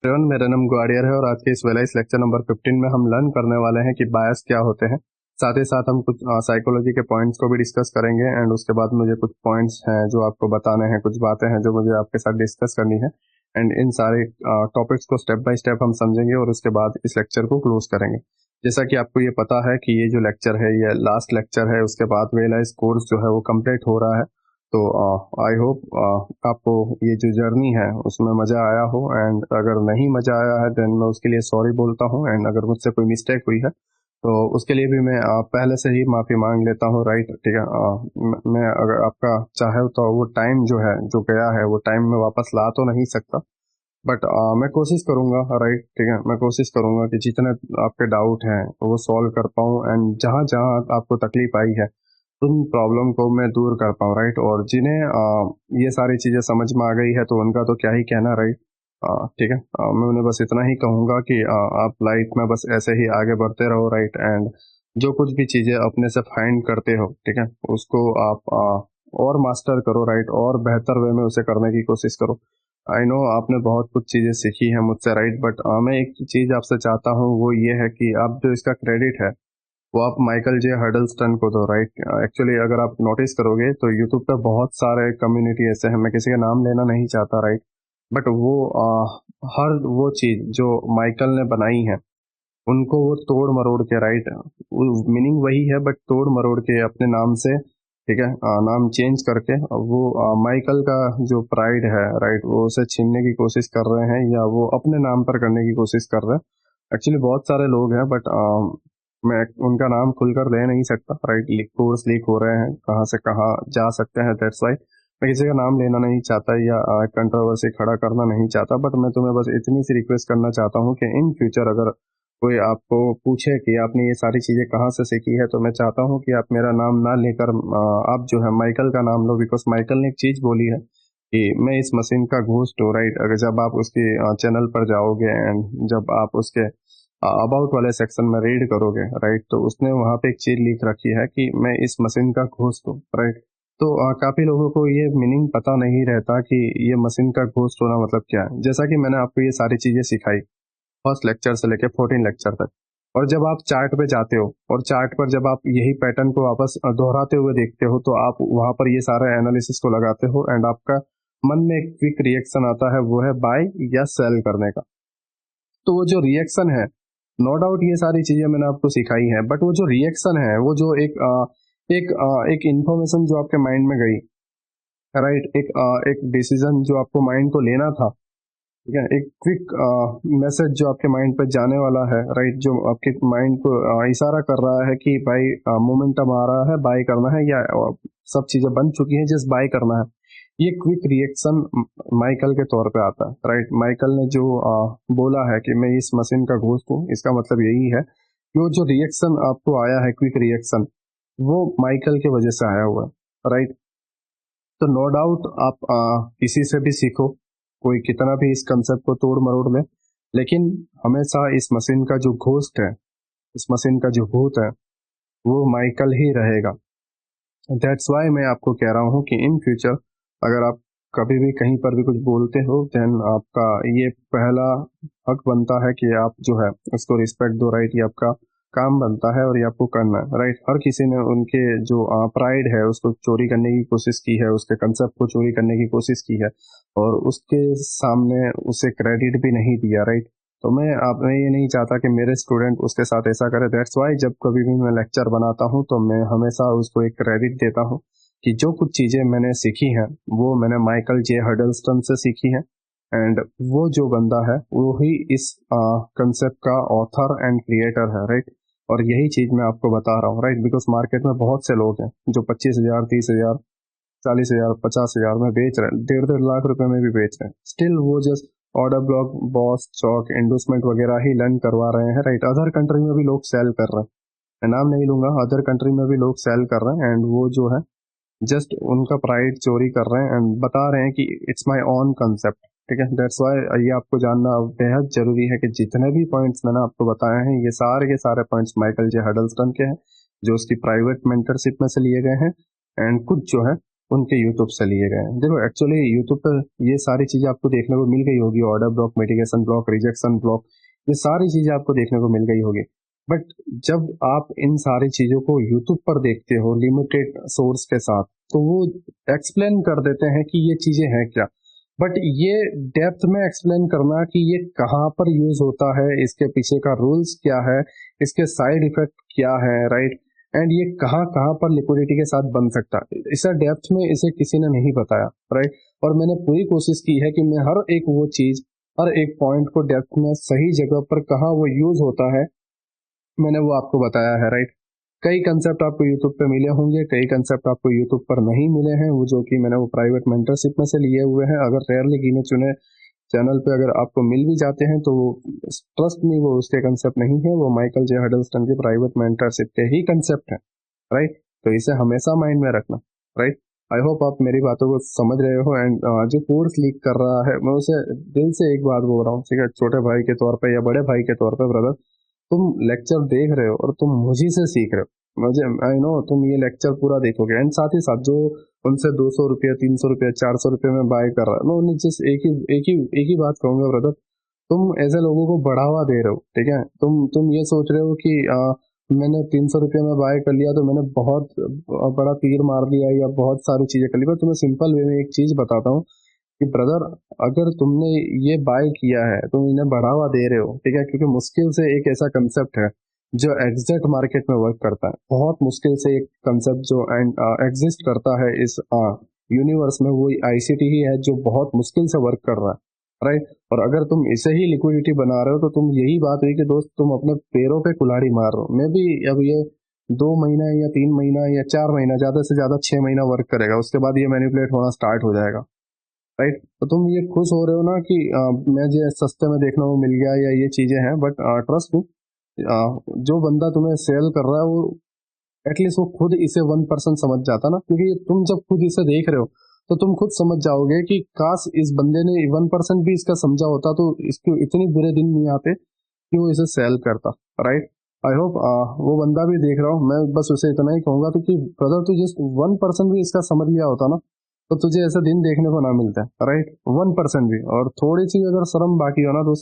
Everyone, मेरा नाम ग्वाडियर है और आज के इस वेला इस लेक्चर नंबर 15 में हम लर्न करने वाले हैं कि बायस क्या होते हैं। साथ ही साथ हम कुछ साइकोलॉजी के पॉइंट्स को भी डिस्कस करेंगे एंड उसके बाद मुझे कुछ पॉइंट्स हैं जो आपको बताने हैं, कुछ बातें हैं जो मुझे आपके साथ डिस्कस करनी है। एंड इन सारे टॉपिक्स को स्टेप बाय स्टेप हम समझेंगे और उसके बाद इस लेक्चर को क्लोज करेंगे। जैसा कि आपको ये पता है कि ये जो लेक्चर है ये लास्ट लेक्चर है, उसके बाद वेला इस कोर्स जो है वो कंप्लीट हो रहा है। तो आई होप आपको ये जो जर्नी है उसमें मज़ा आया हो, एंड अगर नहीं मज़ा आया है देन मैं उसके लिए सॉरी बोलता हूँ। एंड अगर मुझसे कोई मिस्टेक हुई है तो उसके लिए भी मैं पहले से ही माफ़ी मांग लेता हूँ, राइट। ठीक है, मैं अगर आपका चाहे तो वो टाइम जो है जो गया है वो टाइम में वापस ला तो नहीं सकता, बट मैं कोशिश करूंगा, राइट। ठीक है, मैं कोशिश करूंगा कि जितने आपके डाउट हैं वो सॉल्व कर पाऊँ एंड जहाँ जहाँ आपको तकलीफ आई है उन प्रॉब्लम को मैं दूर कर पाऊँ, राइट। और जिन्हें ये सारी चीज़ें समझ में आ गई है तो उनका तो क्या ही कहना, राइट। ठीक है, मैं उन्हें बस इतना ही कहूँगा कि आप लाइफ में बस ऐसे ही आगे बढ़ते रहो, राइट। एंड जो कुछ भी चीज़ें अपने से फाइंड करते हो, ठीक है, उसको आप और मास्टर करो, राइट, और बेहतर वे में उसे करने की कोशिश करो। आई नो आपने बहुत कुछ चीज़ें सीखी हैं मुझसे, राइट, बट मैं एक चीज़ आपसे चाहता हूँ वो ये है कि आप जो इसका क्रेडिट है वो आप माइकल जे हडल्स्टन को दो, राइट। एक्चुअली अगर आप नोटिस करोगे तो यूट्यूब पे बहुत सारे कम्युनिटी ऐसे हैं, मैं किसी का नाम लेना नहीं चाहता, राइट, बट वो हर वो चीज़ जो माइकल ने बनाई है उनको वो तोड़ मरोड़ के, राइट, मीनिंग वही है बट तोड़ मरोड़ के अपने नाम से, ठीक है, नाम चेंज करके वो माइकल का जो प्राइड है, राइट, वो उसे छीनने की कोशिश कर रहे हैं या वो अपने नाम पर करने की कोशिश कर रहे हैं। एक्चुअली बहुत सारे लोग हैं बट मैं उनका नाम खुलकर ले नहीं सकता, राइट। कोर्स लीक हो रहे हैं, कहाँ से कहाँ जा सकते हैं, दैट्स वाई मैं किसी का नाम लेना नहीं चाहता या कंट्रोवर्सी खड़ा करना नहीं चाहता, बट मैं तुम्हें बस इतनी सी रिक्वेस्ट करना चाहता हूँ कि इन फ्यूचर अगर कोई आपको पूछे कि आपने ये सारी चीज़ें कहाँ से सीखी है तो मैं चाहता हूँ कि आप मेरा नाम ना लेकर आप जो है माइकल का नाम लो, बिकॉज माइकल ने एक चीज़ बोली है कि मैं इस मशीन का घोस्ट हूँ, राइट। अगर जब आप उसके चैनल पर जाओगे एंड जब आप उसके अबाउट वाले सेक्शन में रीड करोगे, राइट, तो उसने वहाँ पे एक चीज़ लिख रखी है कि मैं इस मशीन का घोस्ट हूँ, राइट। तो काफ़ी लोगों को ये मीनिंग पता नहीं रहता कि ये मशीन का घोस्ट होना मतलब क्या है। जैसा कि मैंने आपको ये सारी चीज़ें सिखाई फर्स्ट लेक्चर से लेके 14 लेक्चर तक, और जब आप चार्ट पे जाते हो और चार्ट पर जब आप यही पैटर्न को वापस दोहराते हुए देखते हो तो आप वहां पर ये सारे एनालिसिस को लगाते हो एंड आपका मन में एक क्विक रिएक्शन आता है, वो है बाय या सेल करने का। तो वो जो रिएक्शन है, नो डाउट ये सारी चीजें मैंने आपको सिखाई है, बट वो जो रिएक्शन है वो जो एक इंफॉर्मेशन जो आपके माइंड में गई, राइट, एक डिसीजन जो आपको माइंड को लेना था, ठीक है, एक क्विक मैसेज जो आपके माइंड पे जाने वाला है, राइट, जो आपके माइंड को इशारा कर रहा है कि भाई मोमेंटम आ रहा है, बाय करना है, या सब चीजें बन चुकी हैं, जस्ट बाय करना है। ये क्विक रिएक्शन माइकल के तौर पे आता है, राइट। माइकल ने जो बोला है कि मैं इस मशीन का घोस्ट हूँ, इसका मतलब यही है कि वो जो रिएक्शन आपको आया है, क्विक रिएक्शन, वो माइकल की वजह से आया हुआ है, राइट। तो नो डाउट आप किसी से भी सीखो, कोई कितना भी इस कंसेप्ट को तोड़ मरोड़ ले, लेकिन हमेशा इस मशीन का जो घोस्ट है, इस मशीन का जो भूत है, वो माइकल ही रहेगा। दैट्स वाई मैं आपको कह रहा हूँ कि इन फ्यूचर अगर आप कभी भी कहीं पर भी कुछ बोलते हो देन आपका ये पहला हक बनता है कि आप जो है उसको रिस्पेक्ट दो, राइट। ये आपका काम बनता है और ये आपको करना है, राइट। हर किसी ने उनके जो प्राइड है उसको चोरी करने की कोशिश की है, उसके कंसेप्ट को चोरी करने की कोशिश की है और उसके सामने उसे क्रेडिट भी नहीं दिया, राइट। तो मैं ये नहीं चाहता कि मेरे स्टूडेंट उसके साथ ऐसा करे। दैट्स वाई जब कभी भी मैं लेक्चर बनाता हूँ तो मैं हमेशा उसको एक क्रेडिट देता हूँ कि जो कुछ चीज़ें मैंने सीखी हैं वो मैंने माइकल जे हडल्स्टन से सीखी हैं, एंड वो जो बंदा है वो ही इस कंसेप्ट का ऑथर एंड क्रिएटर है, राइट। और यही चीज़ मैं आपको बता रहा हूँ, राइट, बिकॉज मार्केट में बहुत से लोग हैं जो 25,000, 30,000, 40,000, 50,000 में बेच रहे हैं, 1.5 लाख रुपए में भी बेच रहे हैं, स्टिल वो जस्ट ऑर्डर ब्लॉक, बॉस चौक, एंडोसमेंट वगैरह ही लर्न करवा रहे हैं, राइट। अदर कंट्री में भी लोग सेल कर रहे हैं, मैं नाम नहीं लूंगा, अदर कंट्री में भी लोग सेल कर रहे हैं एंड वो जो है जस्ट उनका प्राइड चोरी कर रहे हैं एंड बता रहे हैं कि इट्स माय ओन कंसेप्ट, ठीक है। दैट्स वाई ये आपको जानना बेहद जरूरी है कि जितने भी पॉइंट्स मैंने आपको बताए हैं ये सारे के सारे पॉइंट्स माइकल जे हडल्स्टन के हैं जो उसकी प्राइवेट मेंटरशिप में से लिए गए हैं, एंड कुछ जो है उनके यूट्यूब से लिए गए हैं। देखो एक्चुअली यूट्यूब पर ये सारी चीज़ें आपको देखने को मिल गई होगी, order block, mitigation block, rejection block, ये सारी चीज़ें आपको देखने को मिल गई होगी। बट जब आप इन सारी चीज़ों को यूट्यूब पर देखते हो लिमिटेड सोर्स के साथ, तो वो एक्सप्लेन कर देते हैं कि ये चीज़ें हैं क्या। बट ये डेप्थ में एक्सप्लेन करना कि ये कहाँ पर यूज होता है, इसके पीछे का रूल्स क्या है, इसके साइड इफेक्ट क्या है, राइट, एंड ये कहाँ कहाँ पर लिक्विडिटी के साथ बन सकता है, इसे डेप्थ में इसे किसी ने नहीं बताया, राइट। और मैंने पूरी कोशिश की है कि मैं हर एक वो चीज, हर एक पॉइंट को डेप्थ में सही जगह पर कहाँ वो यूज होता है, मैंने वो आपको बताया है, राइट। कई कंसेप्ट आपको यूट्यूब पे मिले होंगे, कई कंसेप्ट आपको यूट्यूब पर नहीं मिले हैं, वो जो कि मैंने वो प्राइवेट मेंटरशिप में से लिए हुए हैं। अगर रेयरली गिने चुने चैनल पे अगर आपको मिल भी जाते हैं तो ट्रस्ट नहीं, वो उसके कंसेप्ट नहीं है, वो माइकल जे हडलस्टन की प्राइवेट मेंटरशिप के ही कंसेप्ट है, राइट। तो इसे हमेशा माइंड में रखना, राइट। आई होप आप मेरी बातों को समझ रहे हो। एंड जो कोर्स लीक कर रहा है, मैं उसे दिल से एक बात बोल रहा हूँ, ठीक है, छोटे भाई के तौर पर या बड़े भाई के तौर पर, ब्रदर, तुम लेक्चर देख रहे हो और तुम मुझी से सीख रहे हो, मुझे आई नो तुम ये लेक्चर पूरा देखोगे। एंड साथ ही साथ जो उनसे 200 रुपया, 300 रुपया, 400 रुपये में बाय कर रहा है, मैं उन्हें जिस एक ही बात कहूंगा, ब्रदर, तुम ऐसे लोगों को बढ़ावा दे रहे हो, ठीक है। तुम ये सोच रहे हो कि मैंने 300 रुपये में बाय कर लिया तो मैंने बहुत बड़ा तीर मार दिया या बहुत सारी चीजें कर ली। पर तुम्हें सिंपल वे में एक चीज बताता हूँ कि ब्रदर, अगर तुमने ये बाय किया है, तुम इन्हें बढ़ावा दे रहे हो, ठीक है, क्योंकि मुश्किल से एक ऐसा कंसेप्ट है जो एग्जैक्ट मार्केट में वर्क करता है, बहुत मुश्किल से एक कंसेप्ट जो एग्जिस्ट करता है इस यूनिवर्स में, वो आईसीटी ही है जो बहुत मुश्किल से वर्क कर रहा है, राइट। और अगर तुम इसे ही लिक्विडिटी बना रहे हो तो तुम, यही बात हुई कि दोस्त तुम अपने पैरों पे कुल्हाड़ी मार रहे हो। मैं भी अब ये 2 महीना या 3 महीना या 4 महीना, ज्यादा से ज्यादा 6 महीना वर्क करेगा, उसके बाद ये मैनिपुलेट होना स्टार्ट हो जाएगा, राइट। तो तुम ये खुश हो रहे हो ना कि मैं जो सस्ते में देखने को मिल गया या ये चीजें हैं, बट ट्रस्ट मी, जो बंदा तुम्हें सेल कर रहा है वो एटलीस्ट वो खुद इसे 1% समझ जाता ना, क्योंकि तुम जब खुद इसे देख रहे हो तो तुम खुद समझ जाओगे कि काश इस बंदे ने 1% भी इसका समझा होता तो इसको इतने बुरे दिन नहीं आते कि वो इसे सेल करता, राइट। आई होप वो बंदा भी देख रहा हूँ, मैं बस उसे इतना ही कहूंगा तो कि ब्रदर, तू जस्ट 1% भी इसका समझ लिया होता ना तो तुझे ऐसे दिन देखने को ना मिलता है, राइट। 1% भी, और थोड़ी सी अगर शर्म बाकी हो ना तो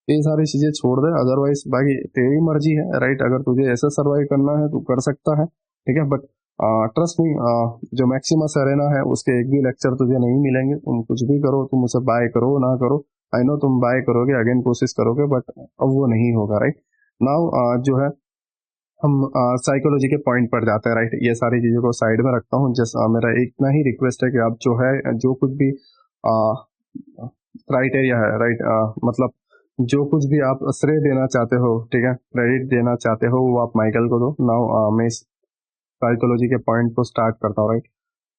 ये सारी चीजें छोड़ दे, अदरवाइज बाकी तेरी मर्जी है, राइट। अगर तुझे ऐसा सर्वाइव करना है तो कर सकता है, ठीक है। बट ट्रस्ट मी, जो मैक्सिमा सेरेना है उसके एक भी लेक्चर तुझे नहीं मिलेंगे। तुम कुछ भी करो, तुम उसे बाय करो ना करो, आई नो तुम बाय करोगे, अगेन कोशिश करोगे, बट अब वो नहीं होगा, राइट। नाउ जो है हम साइकोलॉजी के पॉइंट पर जाते हैं, राइट। ये सारी चीज़ों को साइड में रखता हूँ, जस्ट मेरा इतना ही रिक्वेस्ट है कि आप जो है, जो कुछ भी क्राइटेरिया है, राइट, मतलब जो कुछ भी आप श्रेय देना चाहते हो, ठीक है, क्रेडिट देना चाहते हो, वो आप माइकल को दो। नाउ मैं साइकोलॉजी के पॉइंट को स्टार्ट करता हूँ, राइट।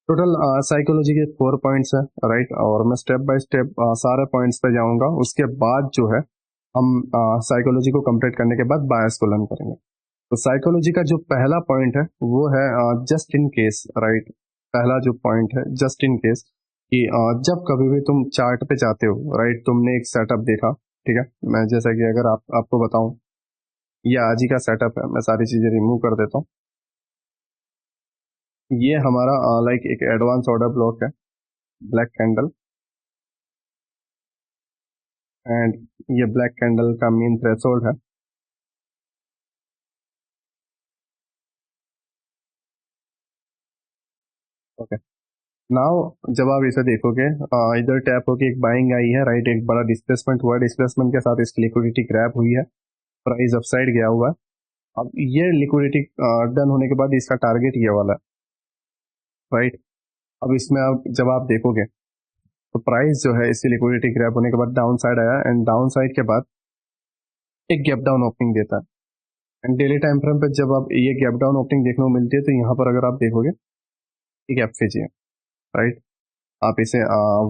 टोटल साइकोलॉजी के 4 पॉइंट्स हैं, राइट, और मैं स्टेप बाय स्टेप सारे पॉइंट्स पे जाऊंगा। उसके बाद जो है हम साइकोलॉजी को कंप्लीट करने के बाद बायस को लर्न करेंगे। तो साइकोलॉजी का जो पहला पॉइंट है वो है जस्ट इन केस, राइट। पहला जो पॉइंट है जस्ट इन केस, कि जब कभी भी तुम चार्ट पे जाते हो, राइट, तुमने एक सेटअप देखा, ठीक है। मैं जैसा कि अगर आपको बताऊं, ये आज ही का सेटअप है, मैं सारी चीजें रिमूव कर देता हूँ। ये हमारा लाइक एक एडवांस ऑर्डर ब्लॉक है, ब्लैक कैंडल, एंड ये ब्लैक कैंडल का मेन थ्रेशोल्ड है, ओके। नाउ जब आप इसे देखोगे, इधर टैप होके एक बाइंग आई है, राइट, एक बड़ा डिस्प्लेसमेंट हुआ है, डिस्प्लेसमेंट के साथ इसकी लिक्विडिटी क्रैप हुई है, प्राइस अपसाइड गया हुआ है। अब ये लिक्विडिटी डन होने के बाद इसका टारगेट ये वाला है, राइट। अब इसमें आप जब आप देखोगे तो प्राइस जो है इसकी लिक्विडिटी क्रैप होने के बाद डाउन साइड आया, एंड डाउन साइड के बाद एक गैप डाउन ओपनिंग देता है। एंड डेली टाइम फ्रेम पे जब आप ये गैप डाउन ओपनिंग देखने को मिलती है तो यहाँ पर अगर आप देखोगे एक एफएजी है, राइट। आप इसे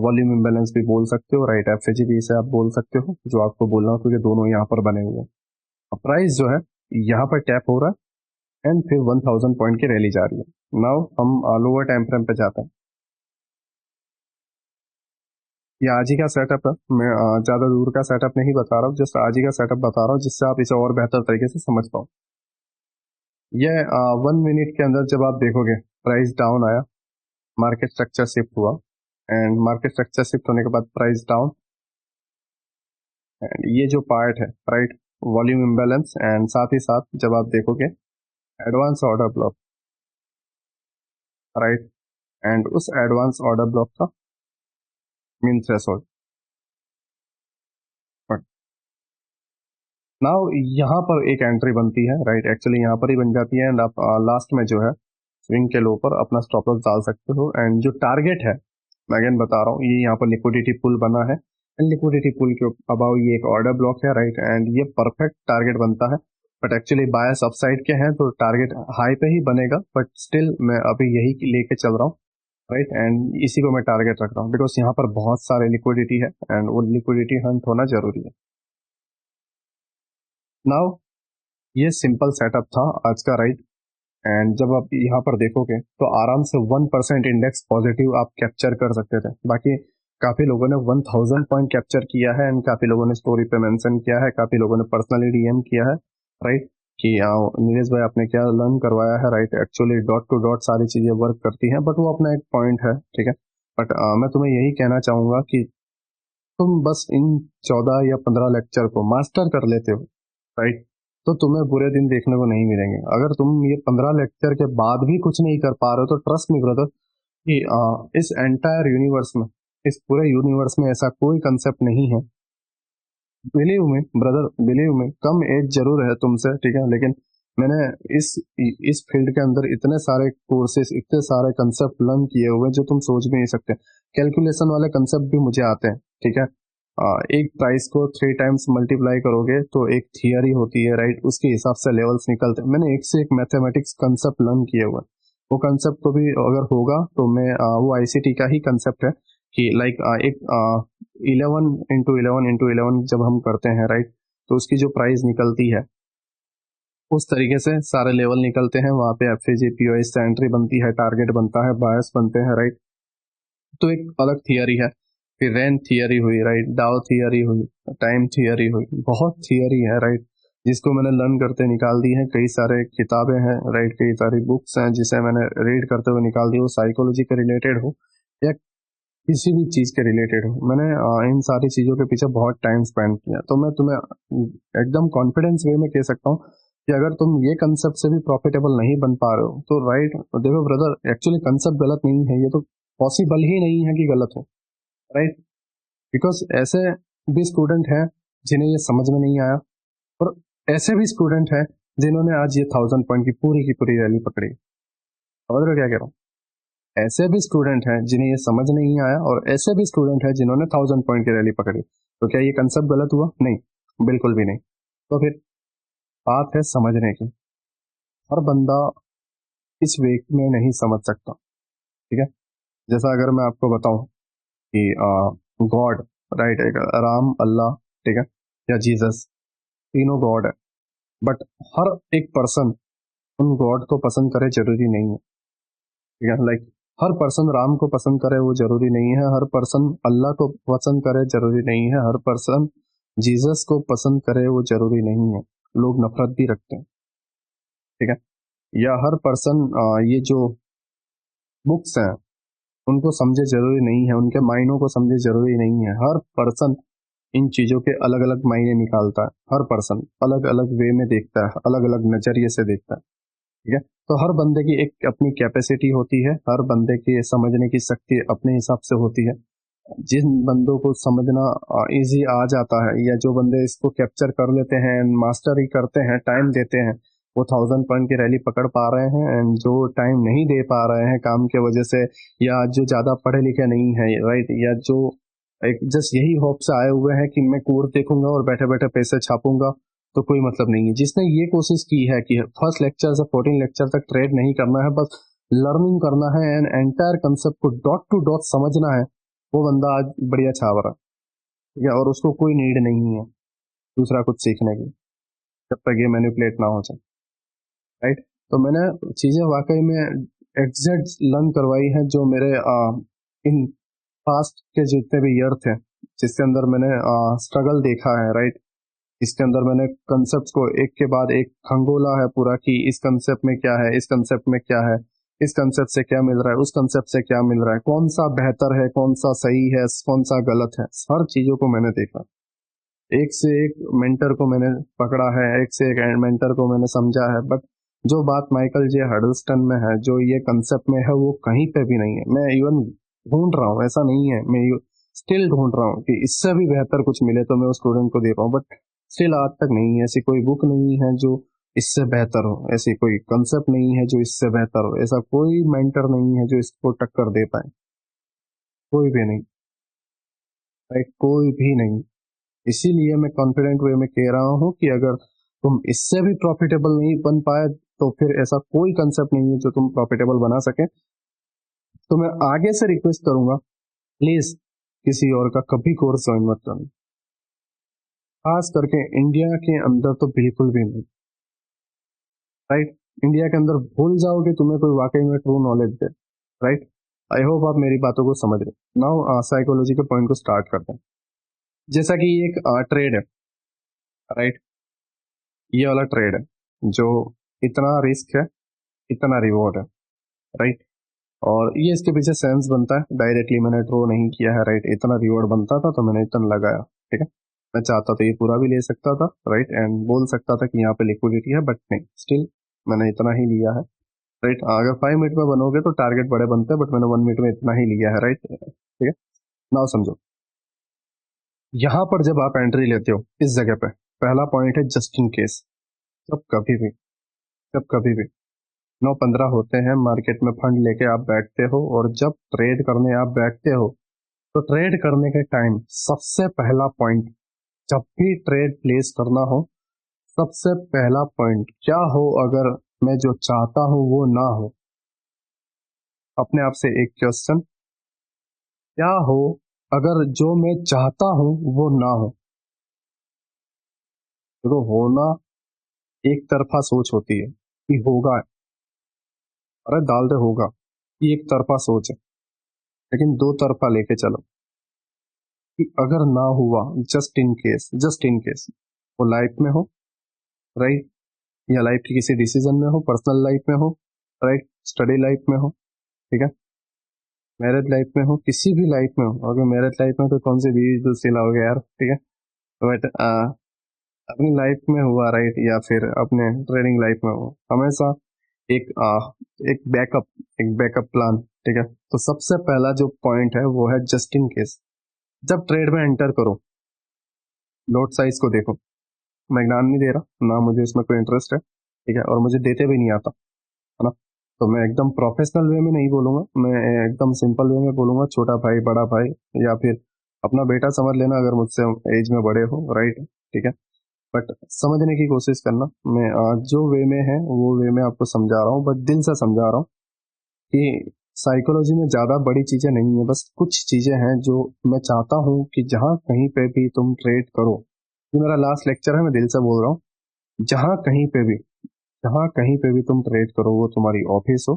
वॉल्यूम इम्बेलेंस भी बोल सकते हो, राइट, एफएजी भी इसे आप बोल सकते हो, जो आपको बोलना हो, क्योंकि दोनों यहाँ पर बने हुए हैं। प्राइस जो है यहाँ पर टैप हो रहा है एंड फिर 1000 पॉइंट की रैली जा रही है। नाउ हम लोअर टाइम फ्रेम पे जाते हैं। ये आज ही का सेटअप है, मैं ज्यादा दूर का सेटअप नहीं बता रहा हूँ, जस्ट आज ही का सेटअप बता रहा हूँ जिससे आप इसे और बेहतर तरीके से समझ पाओ। ये 1 मिनट के अंदर जब आप देखोगे प्राइस डाउन आया, मार्केट स्ट्रक्चर शिफ्ट हुआ एंड मार्केट स्ट्रक्चर शिफ्ट होने के बाद प्राइस डाउन एंड ये जो पार्ट है राइट, वॉल्यूम इम्बैलेंस एंड साथ ही साथ जब आप देखोगे advance order block right, and उस एडवांस ऑर्डर ब्लॉक का मीन थ्रेशोल्ड। नाउ यहाँ पर एक एंट्री बनती है राइट, एक्चुअली यहाँ पर ही बन जाती है एंड आप लास्ट में जो है स्विंग के लो पर अपना स्टॉप लॉस डाल सकते हो एंड जो टारगेट है मैं अगेन बता रहा हूँ, ये यहाँ पर लिक्विडिटी पुल बना है एंड लिक्विडिटी पुल के अबाउ ये एक ऑर्डर ब्लॉक है राइट, एंड ये परफेक्ट टारगेट बनता है बट एक्चुअली बायस अपसाइड के हैं तो टारगेट हाई पे ही बनेगा, बट स्टिल मैं अभी यही लेके चल रहा हूँ राइट, एंड इसी को मैं टारगेट रख रहा हूँ बिकॉज यहाँ पर बहुत सारे लिक्विडिटी है एंड वो लिक्विडिटी हंट होना जरूरी है। नाउ ये सिंपल सेटअप था आज का राइट, एंड जब आप यहाँ पर देखोगे तो आराम से 1% इंडेक्स पॉजिटिव आप कैप्चर कर सकते थे। बाकी काफी लोगों ने 1000 पॉइंट कैप्चर किया है एंड काफी लोगों ने स्टोरी पे मेंशन किया है, काफी लोगों ने पर्सनली डीएम किया है राइट कि नीलेश भाई आपने क्या लर्न करवाया है right, actually dot to dot सारी चीजें वर्क करती हैं बट वो अपना एक पॉइंट है ठीक है। बट मैं तुम्हें यही कहना चाहूंगा कि तुम बस इन 14 या 15 लेक्चर को मास्टर कर लेते हो राइट, तो तुम्हें बुरे दिन देखने को नहीं मिलेंगे। अगर तुम ये 15 लेक्चर के बाद भी कुछ नहीं कर पा रहे हो तो ट्रस्ट मी ब्रदर कि इस एंटायर यूनिवर्स में, इस पूरे यूनिवर्स में ऐसा कोई कंसेप्ट नहीं है, बिलीव में ब्रदर बिलीव में, कम एज जरूर है तुमसे ठीक है, लेकिन मैंने इस फील्ड के अंदर इतने सारे कोर्सेज, इतने सारे कंसेप्ट लर्न किए हुए जो तुम सोच भी नहीं सकते। कैलकुलेशन वाले कंसेप्ट भी मुझे आते हैं ठीक है। एक प्राइस को 3 टाइम्स मल्टीप्लाई करोगे तो एक थियरी होती है राइट, उसके हिसाब से लेवल्स निकलते हैं। मैंने एक से एक मैथमेटिक्स कंसेप्ट लर्न किए हुए, वो कंसेप्ट को भी अगर होगा तो मैं वो आईसीटी का ही कंसेप्ट है कि लाइक एक 11 into 11 into 11 जब हम करते हैं राइट, तो उसकी जो प्राइस निकलती है उस तरीके से सारे लेवल निकलते हैं, वहां पे एफएजी पीओएस से एंट्री बनती है, टारगेट बनता है, बायस बनते हैं राइट। तो एक अलग थियरी है, फिर रेन थियरी हुई राइट, डाउ थियरी हुई, टाइम थियरी हुई, बहुत थियरी है राइट, जिसको मैंने लर्न करते निकाल दी है। कई सारे किताबें हैं राइट, कई सारी बुक्स हैं जिसे मैंने रीड करते हुए निकाल दी, वो साइकोलॉजी के रिलेटेड हो या किसी भी चीज के रिलेटेड हो। मैंने इन सारी चीजों के पीछे बहुत टाइम स्पेंड किया, तो मैं तुम्हें एकदम कॉन्फिडेंस वे में कह सकता हूँ कि अगर तुम ये कंसेप्ट से भी प्रॉफिटेबल नहीं बन पा रहे हो तो राइट, देखो ब्रदर एक्चुअली कंसेप्ट गलत नहीं है, ये तो पॉसिबल ही नहीं है कि गलत हो राइट, बिकॉज ऐसे भी स्टूडेंट हैं जिन्हें ये समझ में नहीं आया और ऐसे भी स्टूडेंट हैं जिन्होंने आज ये 1000 पॉइंट की पूरी रैली पकड़ी। समझ रहे हो क्या कह रहा हूँ? ऐसे भी स्टूडेंट हैं जिन्हें ये समझ नहीं आया और ऐसे भी स्टूडेंट हैं जिन्होंने 1000 पॉइंट की रैली पकड़ी। तो क्या ये कंसेप्ट गलत हुआ? नहीं, बिल्कुल भी नहीं। तो फिर बात है समझने की। हर बंदा इस वे में नहीं समझ सकता ठीक है। जैसा अगर मैं आपको बताऊं कि गॉड राइट, एक राम, अल्लाह ठीक है, या जीसस, तीनों गॉड है, बट हर एक पर्सन उन गॉड को पसंद करे जरूरी नहीं है ठीक है। लाइक हर पर्सन राम को पसंद करे वो जरूरी नहीं है, हर पर्सन अल्लाह को पसंद करे जरूरी नहीं है, हर पर्सन जीसस को पसंद करे वो जरूरी नहीं है। लोग नफरत भी रखते हैं ठीक है। या हर पर्सन ये जो बुक्स हैं उनको समझे जरूरी नहीं है, उनके मायनों को समझे जरूरी नहीं है। हर पर्सन इन चीजों के अलग अलग मायने निकालता है, हर पर्सन अलग अलग वे में देखता है, अलग अलग नजरिए से देखता है ठीक है। तो हर बंदे की एक अपनी कैपेसिटी होती है, हर बंदे की समझने की शक्ति अपने हिसाब से होती है। जिन बंदों को समझना इजी आ जाता है या जो बंदे इसको कैप्चर कर लेते हैं, मास्टरी करते हैं, टाइम देते हैं, वो 1000 पॉइंट की रैली पकड़ पा रहे हैं। एंड जो टाइम नहीं दे पा रहे हैं काम के वजह से, या जो ज्यादा पढ़े लिखे नहीं है राइट, या जो एक जस्ट यही होप से आए हुए हैं कि मैं कोर्स देखूंगा और बैठे बैठे पैसे छापूंगा, तो कोई मतलब नहीं है। जिसने ये कोशिश की है कि फर्स्ट लेक्चर से 14 लेक्चर तक ट्रेड नहीं करना है, बस लर्निंग करना है and entire concept co dot to dot समझना है, वो बंदा आज बढ़िया छाव रहा है ठीक है, और उसको कोई नीड नहीं है दूसरा कुछ सीखने की जब तक ये मैनिपुलेट ना हो जाए राइट। तो मैंने चीजें वाकई में एग्जैक्ट लर्न करवाई हैं जो मेरे इन पास्ट के जितने भी ईयर थे, जिसके अंदर मैंने स्ट्रगल देखा है राइट। इसके अंदर मैंने कंसेप्ट को एक के बाद एक खंगोला है पूरा कि इस कंसेप्ट में क्या है, इस कंसेप्ट में क्या है, इस कंसेप्ट से क्या मिल रहा है, उस कंसेप्ट से क्या मिल रहा है, कौन सा बेहतर है, कौन सा सही है, कौन सा गलत है, हर चीजों को मैंने देखा। एक से एक मेंटर को मैंने पकड़ा है, एक से एक मेंटर को मैंने समझा है, बट जो बात माइकल जे हडलस्टन में है, जो ये कंसेप्ट में है, वो कहीं पे भी नहीं है। मैं इवन ढूंढ रहा हूँ, ऐसा नहीं है, मैं स्टिल ढूंढ रहा हूँ कि इससे भी बेहतर कुछ मिले तो मैं उस स्टूडेंट को दे पाऊँ, बट स्टिल आज तक नहीं है। ऐसी कोई बुक नहीं है जो इससे बेहतर हो, ऐसी कोई कंसेप्ट नहीं है जो इससे बेहतर हो, ऐसा कोई मेंटर नहीं है जो इसको टक्कर दे पाए, कोई भी नहीं, राइट, कोई भी नहीं। इसीलिए मैं कॉन्फिडेंट वे में कह रहा हूँ कि अगर तुम इससे भी प्रॉफिटेबल नहीं बन पाए तो फिर ऐसा कोई कंसेप्ट नहीं है जो तुम प्रॉफिटेबल बना सके। तो मैं आगे से रिक्वेस्ट करूंगा, प्लीज किसी और का कभी कोर्स ज्वाइन मत करना, खास करके इंडिया के अंदर तो बिल्कुल भी नहीं, राइट। इंडिया के अंदर भूल जाओगे तुम्हें कोई वाकई में true knowledge they, right. I hope आप मेरी बातों को समझ रहे। नाउ साइकोलॉजी के पॉइंट को स्टार्ट करते हैं। जैसा कि ये एक ट्रेड है, राइट, ये वाला ट्रेड है जो इतना रिस्क है, इतना रिवॉर्ड है, राइट। और ये इसके पीछे सेंस बनता है, डायरेक्टली मैंने ड्रॉ नहीं किया है, राइट। इतना रिवॉर्ड बनता था तो मैंने इतना लगाया, ठीक है। मैं चाहता तो ये पूरा भी ले सकता था, राइट, एंड बोल सकता था कि यहाँ पे लिक्विडिटी है, बट नहीं, स्टिल मैंने इतना ही लिया है, राइट। अगर 5 मिनट में बनोगे तो टारगेट बड़े बनते हैं, बट मैंने 1 मिनट में इतना ही लिया है, राइट, ठीक है। नाउ समझो, यहाँ पर जब आप एंट्री लेते हो इस जगह पे, पहला पॉइंट है जस्ट इन केस। जब कभी भी, जब कभी भी 9-15 होते हैं मार्केट में, फंड लेके आप बैठते हो और जब ट्रेड करने आप बैठते हो तो ट्रेड करने के टाइम सबसे पहला पॉइंट, जब भी ट्रेड प्लेस करना हो, सबसे पहला पॉइंट क्या हो, अगर मैं जो चाहता हूं वो ना हो, अपने आप से एक क्वेश्चन, क्या हो अगर जो मैं चाहता हूं वो ना हो। तो होना एक तरफा सोच होती है कि होगा, अरे डाल दे होगा, ये एक तरफा सोच है। लेकिन दो तरफा लेके चलो कि अगर ना हुआ, just in case, just in case, वो लाइफ में हो, राइट, या लाइफ की किसी डिसीजन में हो, पर्सनल लाइफ में हो, राइट, स्टडी लाइफ में हो, ठीक है, मैरिज लाइफ में हो, किसी भी लाइफ में हो। अगर मैरिज लाइफ में तो कौन सी बीवी दूसरी लाओगे यार, ठीक है, बट अपनी लाइफ में हुआ, राइट, या फिर अपने ट्रेडिंग लाइफ में हो, हमेशा एक एक बैकअप, एक बैकअप प्लान, ठीक है। तो सबसे पहला जो पॉइंट है वो है जस्ट इन केस। जब ट्रेड में एंटर करो, लॉट साइज को देखो। मैं ज्ञान नहीं दे रहा ना, मुझे इसमें कोई इंटरेस्ट है, ठीक है, और मुझे देते भी नहीं आता, है ना। तो मैं एकदम प्रोफेशनल वे में नहीं बोलूंगा, मैं एकदम सिंपल वे में बोलूंगा, छोटा भाई, बड़ा भाई, या फिर अपना बेटा समझ लेना अगर मुझसे एज में बड़े हो, राइट, ठीक है। बट समझने की कोशिश करना, मैं जो वे में है वो वे में आपको समझा रहा हूँ, बट दिल से समझा रहा हूँ कि साइकोलॉजी में ज्यादा बड़ी चीजें नहीं है, बस कुछ चीजें हैं जो मैं चाहता हूँ कि जहाँ कहीं पे भी तुम ट्रेड करो, ये मेरा लास्ट लेक्चर है, मैं दिल से बोल रहा हूँ, जहाँ कहीं पे भी, जहाँ कहीं पे भी तुम ट्रेड करो, वो तुम्हारी ऑफिस हो,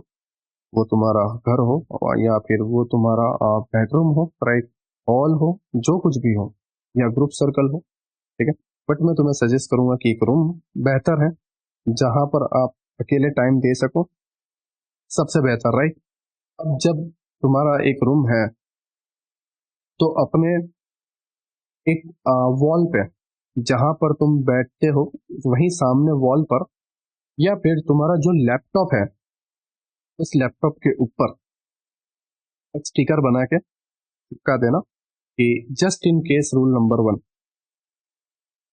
वो तुम्हारा घर हो, या फिर वो तुम्हारा बेडरूम हो, राइट, हॉल हो, जो कुछ भी हो, या ग्रुप सर्कल हो, ठीक है। बट मैं तुम्हें सजेस्ट करूंगा कि एक रूम बेहतर है जहां पर आप अकेले टाइम दे सको, सबसे बेहतर, राइट। अब जब तुम्हारा एक रूम है तो अपने एक वॉल पे, जहां पर तुम बैठते हो, वहीं सामने वॉल पर, या फिर तुम्हारा जो लैपटॉप है, उस लैपटॉप के ऊपर एक स्टिकर बना के चिपका देना कि just in case rule number 1।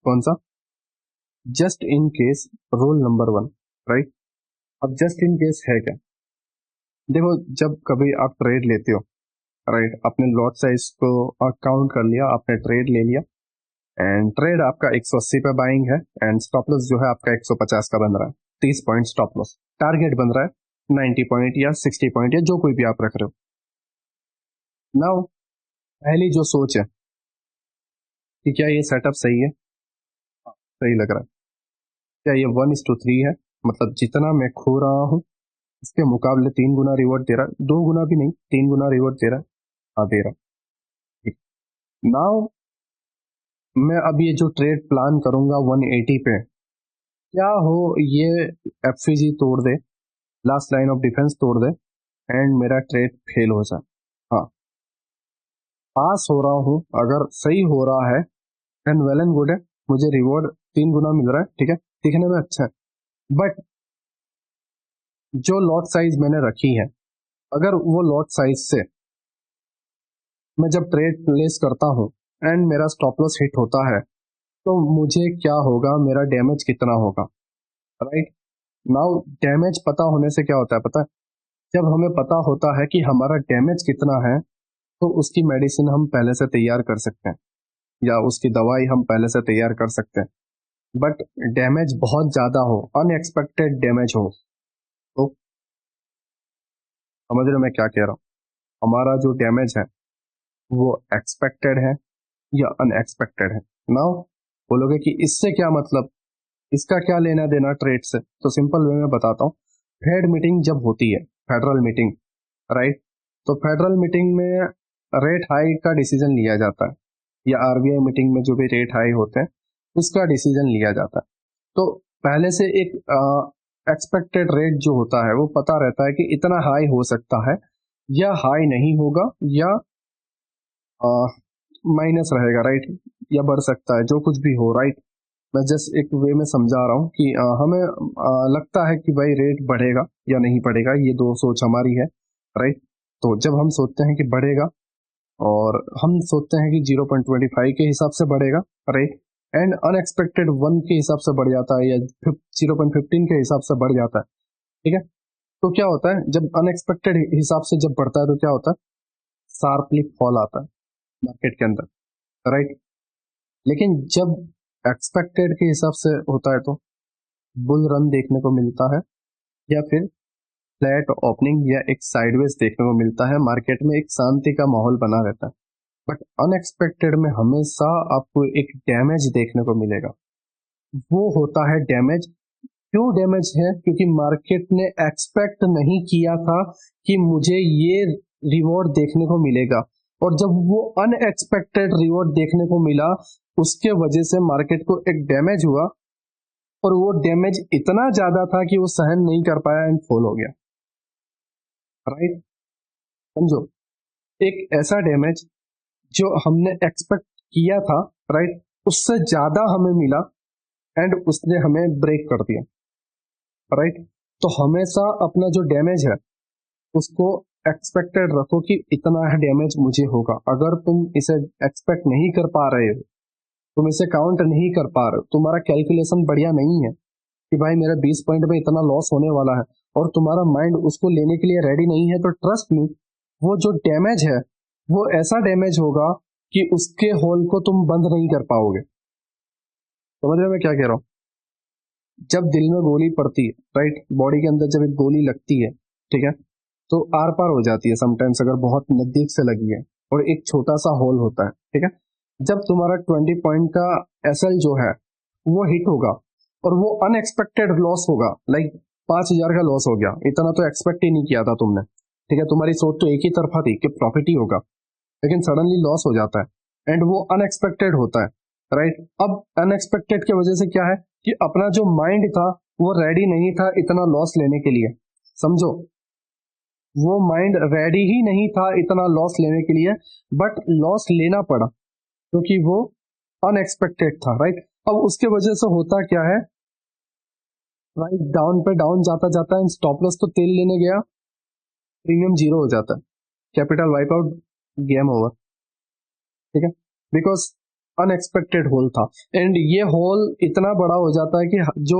कौन सा? Just in case rule number 1, right. अब जस्ट इन केस है क्या? देखो, जब कभी आप ट्रेड लेते हो, राइट, अपने लॉट साइज को काउंट कर लिया, आपने ट्रेड ले लिया, एंड ट्रेड आपका 180 पे बाइंग है, एंड स्टॉप लॉस जो है आपका 150 का बन रहा है, 30 पॉइंट स्टॉप लॉस, टारगेट बन रहा है 90 पॉइंट या 60 पॉइंट या जो कोई भी आप रख रहे हो। नाउ पहली जो सोच है कि क्या ये सेटअप सही है, सही लग रहा है, क्या ये 1:3 है, मतलब जितना मैं खो रहा हूँ इसके मुकाबले 3 गुना रिवॉर्ड दे रहा है, 2 गुना भी नहीं, 3 गुना रिवॉर्ड दे रहा है, हाँ दे रहा है। नाउ मैं अब ये जो ट्रेड प्लान करूंगा 180 पे, क्या हो ये एफसीजी तोड़ दे, लास्ट लाइन ऑफ डिफेंस तोड़ दे एंड मेरा ट्रेड फेल हो जाए। हाँ, पास हो रहा हूँ, अगर सही हो रहा है एंड वेल एंड गुड है, मुझे रिवॉर्ड 3 गुना मिल रहा है, ठीक है, दिखने में अच्छा है। बट जो लॉट साइज मैंने रखी है, अगर वो लॉट साइज से मैं जब ट्रेड प्लेस करता हूँ एंड मेरा स्टॉप लॉस हिट होता है, तो मुझे क्या होगा, मेरा डैमेज कितना होगा, राइट। नाउ डैमेज पता होने से क्या होता है पता है, जब हमें पता होता है कि हमारा डैमेज कितना है, तो उसकी मेडिसिन हम पहले से तैयार कर सकते हैं या उसकी दवाई हम पहले से तैयार कर सकते हैं। बट डैमेज बहुत ज्यादा हो, अनएक्सपेक्टेड डैमेज हो, तो समझ रहे हो मैं क्या कह रहा हूँ, हमारा जो डैमेज है वो एक्सपेक्टेड है या अनएक्सपेक्टेड है। नाउ बोलोगे कि इससे क्या मतलब, इसका क्या लेना देना ट्रेड से, तो सिंपल वे में बताता हूँ। फेड मीटिंग जब होती है, फेडरल मीटिंग, राइट, तो फेडरल मीटिंग में रेट हाई का डिसीजन लिया जाता है, या आरबीआई मीटिंग में जो भी रेट हाई होते हैं उसका डिसीजन लिया जाता है। तो पहले से एक एक्सपेक्टेड रेट जो होता है वो पता रहता है कि इतना हाई हो सकता है, या हाई नहीं होगा, या माइनस रहेगा, राइट, या बढ़ सकता है, जो कुछ भी हो, राइट। मैं जस्ट एक वे में समझा रहा हूँ कि हमें लगता है कि भाई रेट बढ़ेगा या नहीं बढ़ेगा, ये दो सोच हमारी है, राइट। तो जब हम सोचते हैं कि बढ़ेगा, और हम सोचते हैं कि 0.25 के हिसाब से बढ़ेगा, राइट, एंड अनएक्सपेक्टेड 1 के हिसाब से बढ़ जाता है, या 0.15 के हिसाब से बढ़ जाता है, ठीक है। तो क्या होता है, जब अनएक्सपेक्टेड हिसाब से जब बढ़ता है तो क्या होता है, शार्पली फॉल आता है मार्केट के अंदर, राइट। लेकिन जब एक्सपेक्टेड के हिसाब से होता है तो बुल रन देखने को मिलता है, या फिर फ्लैट ओपनिंग या एक साइडवेज देखने को मिलता है, मार्केट में एक शांति का माहौल बना रहता है। बट अनएक्सपेक्टेड में हमेशा आपको एक डैमेज देखने को मिलेगा। वो होता है डैमेज। क्यों डैमेज है, क्योंकि मार्केट ने एक्सपेक्ट नहीं किया था कि मुझे ये रिवॉर्ड देखने को मिलेगा, और जब वो अनएक्सपेक्टेड रिवॉर्ड देखने को मिला, उसके वजह से मार्केट को एक डैमेज हुआ, और वो डैमेज इतना ज्यादा था कि वो सहन नहीं कर पाया एंड फॉल हो गया, राइट। समझो, एक ऐसा डैमेज जो हमने एक्सपेक्ट किया था, राइट, उससे ज्यादा हमें मिला एंड उसने हमें ब्रेक कर दिया, राइट। तो हमेशा अपना जो डैमेज है उसको एक्सपेक्टेड रखो कि इतना डैमेज मुझे होगा। अगर तुम इसे एक्सपेक्ट नहीं कर पा रहे हो, तुम इसे काउंट नहीं कर पा रहे हो, तुम्हारा कैलकुलेशन बढ़िया नहीं है कि भाई मेरा 20 पॉइंट में इतना लॉस होने वाला है, और तुम्हारा माइंड उसको लेने के लिए रेडी नहीं है, तो ट्रस्ट मी, वो जो डैमेज है वो ऐसा डैमेज होगा कि उसके होल को तुम बंद नहीं कर पाओगे। समझ रहे हो मैं क्या कह रहा हूँ। जब दिल में गोली पड़ती है, राइट, बॉडी के अंदर जब एक गोली लगती है, ठीक है, तो आर पार हो जाती है समटाइम्स, अगर बहुत नजदीक से लगी है, और एक छोटा सा होल होता है, ठीक है। जब तुम्हारा 20 पॉइंट का एसएल जो है वो हिट होगा, और वो अनएक्सपेक्टेड लॉस होगा, लाइक 5,000 का लॉस हो गया, इतना तो एक्सपेक्ट ही नहीं किया था तुमने, ठीक है, तुम्हारी सोच तो एक ही तरफा थी कि प्रॉफिट ही होगा, लेकिन सडनली लॉस हो जाता है एंड वो अनएक्सपेक्टेड होता है, राइट। अब अनएक्सपेक्टेड की वजह से क्या है कि अपना जो माइंड था वो रेडी नहीं था इतना लॉस लेने के लिए। समझो, वो माइंड रेडी ही नहीं था इतना लॉस लेने के लिए, बट लॉस लेना पड़ा क्योंकि वो अनएक्सपेक्टेड था, राइट। अब उसके वजह से होता क्या है, राइट, डाउन पे डाउन जाता जाता है, स्टॉप लॉस तो तेल लेने गया, प्रीमियम जीरो हो जाता है, capital wipe out, game over, ठीक है, बिकॉज अनएक्सपेक्टेड होल था। एंड ये होल इतना बड़ा हो जाता है कि जो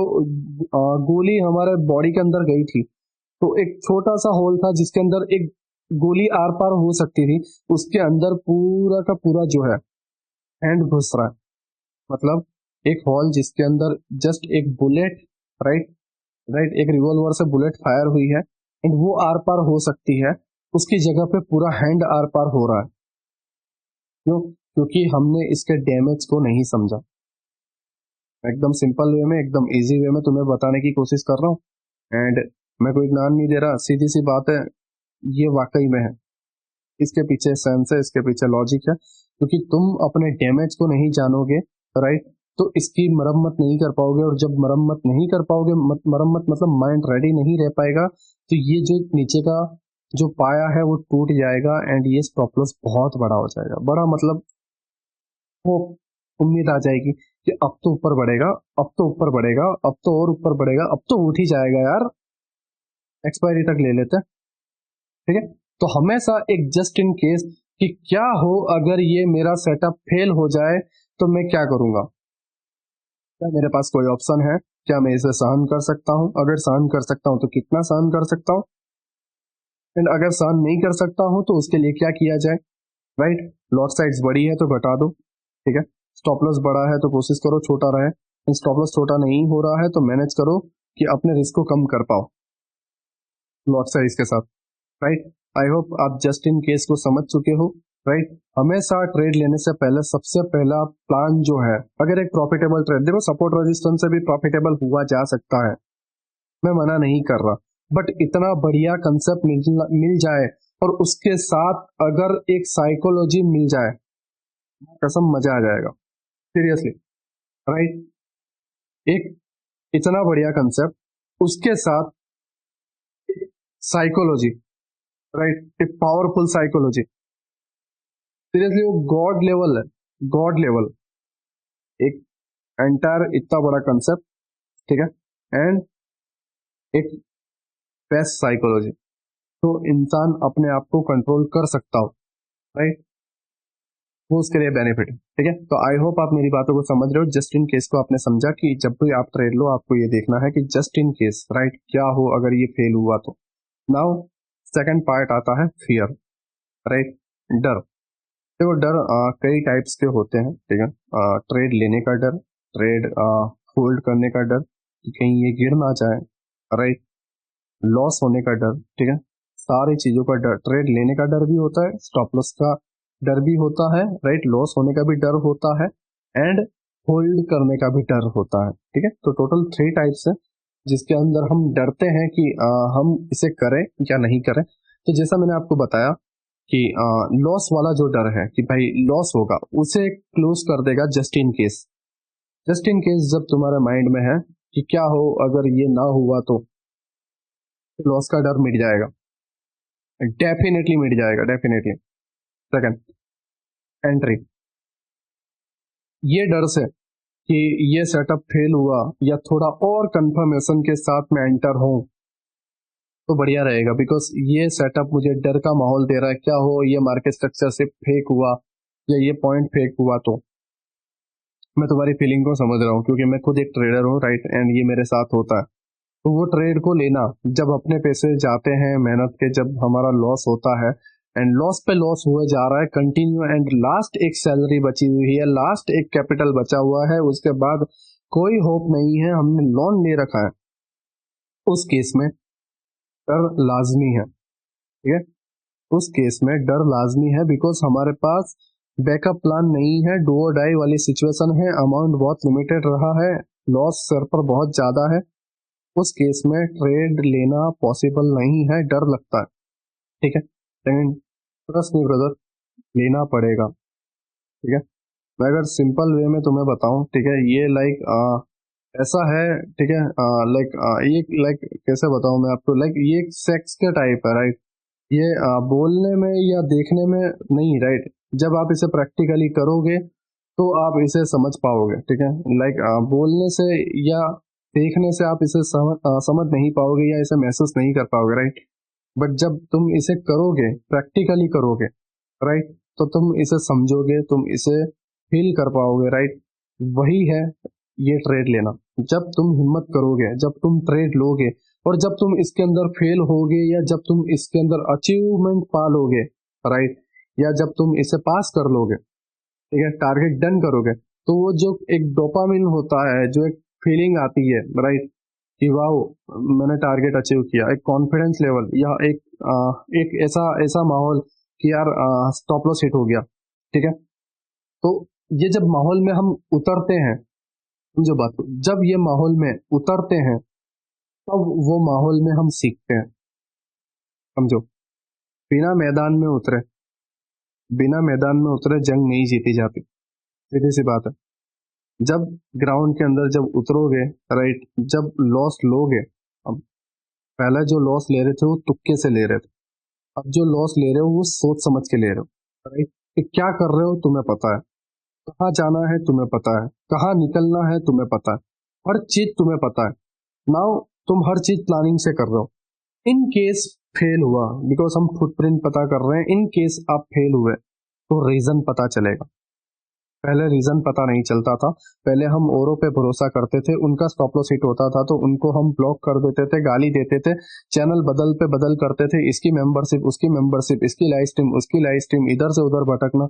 गोली हमारे बॉडी के अंदर गई थी, तो एक छोटा सा होल था जिसके अंदर एक गोली आर पार हो सकती थी, उसके अंदर पूरा का पूरा जो है हैंड घुस रहा है। मतलब एक होल जिसके अंदर जस्ट एक बुलेट, राइट, राइट, एक रिवॉल्वर से बुलेट फायर हुई है एंड वो आर पार हो सकती है, उसकी जगह पे पूरा हैंड आर पार हो रहा है। क्यों? क्योंकि हमने इसके डैमेज को नहीं समझा। एकदम सिंपल वे में, एकदम इजी वे में तुम्हें बताने की कोशिश कर रहा हूँ, एंड मैं कोई ज्ञान नहीं दे रहा, सीधी सी बात है, ये वाकई में है, इसके पीछे सेंस है, इसके पीछे लॉजिक है, क्योंकि तुम अपने डैमेज को नहीं जानोगे, राइट, तो इसकी मरम्मत नहीं कर पाओगे, और जब मरम्मत नहीं कर पाओगे, मरम्मत मतलब माइंड रेडी नहीं रह पाएगा, तो ये जो नीचे का जो पाया है वो टूट जाएगा एंड ये स्टॉप लॉस बहुत बड़ा हो जाएगा। बड़ा मतलब वो उम्मीद आ जाएगी कि अब तो ऊपर बढ़ेगा, अब तो ऊपर बढ़ेगा, अब तो और ऊपर बढ़ेगा, अब तो उठ ही जाएगा यार, एक्सपायरी तक ले लेते हैं। ठीक है, तो हमेशा एक जस्ट इन केस कि क्या हो अगर ये मेरा सेटअप फेल हो जाए तो मैं क्या करूंगा, क्या मेरे पास कोई ऑप्शन है, क्या मैं इसे सहन कर सकता हूं, अगर सहन कर सकता हूं तो कितना सहन कर सकता हूं, एंड अगर सहन नहीं कर सकता हूं तो उसके लिए क्या किया जाए। राइट, लॉट साइज बड़ी है तो घटा दो, ठीक है, स्टॉप लॉस बड़ा है तो कोशिश करो छोटा रहे, स्टॉप लॉस छोटा नहीं हो रहा है तो मैनेज करो कि अपने रिस्क को कम कर पाओ लॉट साइज के साथ। राइट, आई होप आप जस्ट इन केस को समझ चुके हो। राइट, हमेशा ट्रेड लेने से पहले सबसे पहला प्लान जो है, अगर एक प्रॉफिटेबल ट्रेड, देखो सपोर्ट रेजिस्टेंस से भी प्रॉफिटेबल हुआ जा सकता है, मैं मना नहीं कर रहा, बट इतना बढ़िया कंसेप्ट मिल जाए और उसके साथ अगर एक साइकोलॉजी मिल जाए, कसम मजा आ जाएगा सीरियसली। राइट, एक इतना बढ़िया कंसेप्ट उसके साथ साइकोलॉजी, राइट, एक पावरफुल साइकोलॉजी, सीरियसली वो गॉड लेवल है, गॉड लेवल, एक एंटायर इतना बड़ा कंसेप्ट, ठीक है, एंड एक बेस्ट साइकोलॉजी, तो इंसान अपने आप को कंट्रोल कर सकता हो। राइट, वो उसके लिए बेनिफिट है। ठीक है, तो आई होप आप मेरी बातों को समझ रहे हो। जस्ट इन केस को आपने समझा कि जब भी आप ट्रेड लो आपको ये देखना है कि जस्ट इन केस, राइट, क्या हो अगर ये फेल हुआ तो। नाउ सेकंड पार्ट आता है फियर, राइट, डर। देखो डर कई टाइप्स के होते हैं, ठीक है, ट्रेड लेने का डर, ट्रेड होल्ड करने का डर कि कहीं ये गिर ना जाए, राइट, लॉस होने का डर, ठीक है, सारी चीजों का डर, ट्रेड लेने का डर भी होता है, स्टॉप लॉस का डर भी होता है, राइट, लॉस होने का भी डर होता है, एंड होल्ड करने का भी डर होता है। ठीक है, तो टोटल 3 टाइप्स है जिसके अंदर हम डरते हैं कि हम इसे करें या नहीं करें। तो जैसा मैंने आपको बताया कि लॉस वाला जो डर है कि भाई लॉस होगा, उसे क्लोज कर देगा just in case. Just in case जब तुम्हारे माइंड में है कि क्या हो अगर ये ना हुआ तो लॉस का डर मिट जाएगा, डेफिनेटली मिट जाएगा, डेफिनेटली। सेकंड, एंट्री, ये डर से कि ये सेटअप फेल हुआ या थोड़ा और कंफर्मेशन के साथ में एंटर हूं तो बढ़िया रहेगा, बिकॉज ये सेटअप मुझे डर का माहौल दे रहा है, क्या हो ये मार्केट स्ट्रक्चर से फेक हुआ या ये पॉइंट फेक हुआ तो। मैं तुम्हारी फीलिंग को समझ रहा हूँ क्योंकि मैं खुद एक ट्रेडर हूँ, राइट, एंड ये मेरे साथ होता है। तो वो ट्रेड को लेना, जब अपने पैसे जाते हैं मेहनत के, जब हमारा लॉस होता है एंड लॉस पे लॉस हुए जा रहा है कंटिन्यू, एंड लास्ट एक सैलरी बची हुई है, लास्ट एक कैपिटल बचा हुआ है, उसके बाद कोई होप नहीं है, हमने लोन ले रखा है, उस केस में डर लाजमी है। ठीक है, उस केस में डर लाजमी है, बिकॉज हमारे पास बैकअप प्लान नहीं है, डू और डाई वाली सिचुएशन है, अमाउंट बहुत लिमिटेड रहा है, लॉस सर पर बहुत ज्यादा है, उस केस में ट्रेड लेना पॉसिबल नहीं है, डर लगता है। ठीक है, लेकिन ट्रस्ट मी ब्रदर, लेना पड़ेगा। ठीक है, मैं अगर सिंपल वे में तुम्हें बताऊं, ठीक है, ये लाइक ऐसा है, ठीक है, लाइक ये लाइक कैसे बताऊं मैं आपको, लाइक ये एक सेक्स के टाइप है, राइट, ये बोलने में या देखने में नहीं, राइट, जब आप इसे प्रैक्टिकली करोगे तो आप इसे समझ पाओगे। ठीक है, लाइक बोलने से या देखने से आप इसे समझ नहीं पाओगे या इसे महसूस नहीं कर पाओगे, राइट, बट जब तुम इसे करोगे, प्रैक्टिकली करोगे, राइट, तो तुम इसे समझोगे, तुम इसे फील कर पाओगे, राइट। वही है ये ट्रेड लेना। जब तुम हिम्मत करोगे, जब तुम ट्रेड लोगे और जब तुम इसके अंदर फेल होगे या जब तुम इसके अंदर अचीवमेंट पा लोगे, राइट, या जब तुम इसे पास कर लोगे, ठीक है, टारगेट डन करोगे, तो वो जो एक डोपामिन होता है, जो एक फीलिंग आती है, राइट, कि वाह मैंने टारगेट अचीव किया, एक कॉन्फिडेंस लेवल या एक ऐसा ऐसा माहौल कि यार स्टॉप लॉस हिट हो गया। ठीक है, तो ये जब माहौल में हम उतरते हैं, समझो बात को, जब ये माहौल में उतरते हैं तब वो माहौल में हम सीखते हैं, समझो। बिना मैदान में उतरे, बिना मैदान में उतरे जंग नहीं जीती जाती, सीधी सी बात है। जब ग्राउंड के अंदर जब उतरोगे, राइट, जब लॉस लोगे, अब पहले जो लॉस ले रहे थे वो तुक्के से ले रहे थे, अब जो लॉस ले रहे हो वो सोच समझ के ले रहे हो, राइट, कि क्या कर रहे हो तुम्हें पता है, कहाँ जाना है तुम्हें पता है, कहाँ निकलना है तुम्हें पता है, हर चीज तुम्हें पता है। नाउ तुम हर चीज प्लानिंग से कर रहे हो। इन केस फेल हुआ, बिकॉज हम फुटप्रिंट पता कर रहे हैं, इन केस आप फेल हुए तो रीजन पता चलेगा। पहले रीजन पता नहीं चलता था, पहले हम औरों पे भरोसा करते थे, उनका स्टॉप लॉस हिट होता था तो उनको हम ब्लॉक कर देते थे, गाली देते थे, चैनल बदल पे बदल करते थे, इसकी मेंबरशिप, इसकी लाइव स्ट्रीम, उसकी लाइव स्ट्रीम, इधर से उधर भटकना,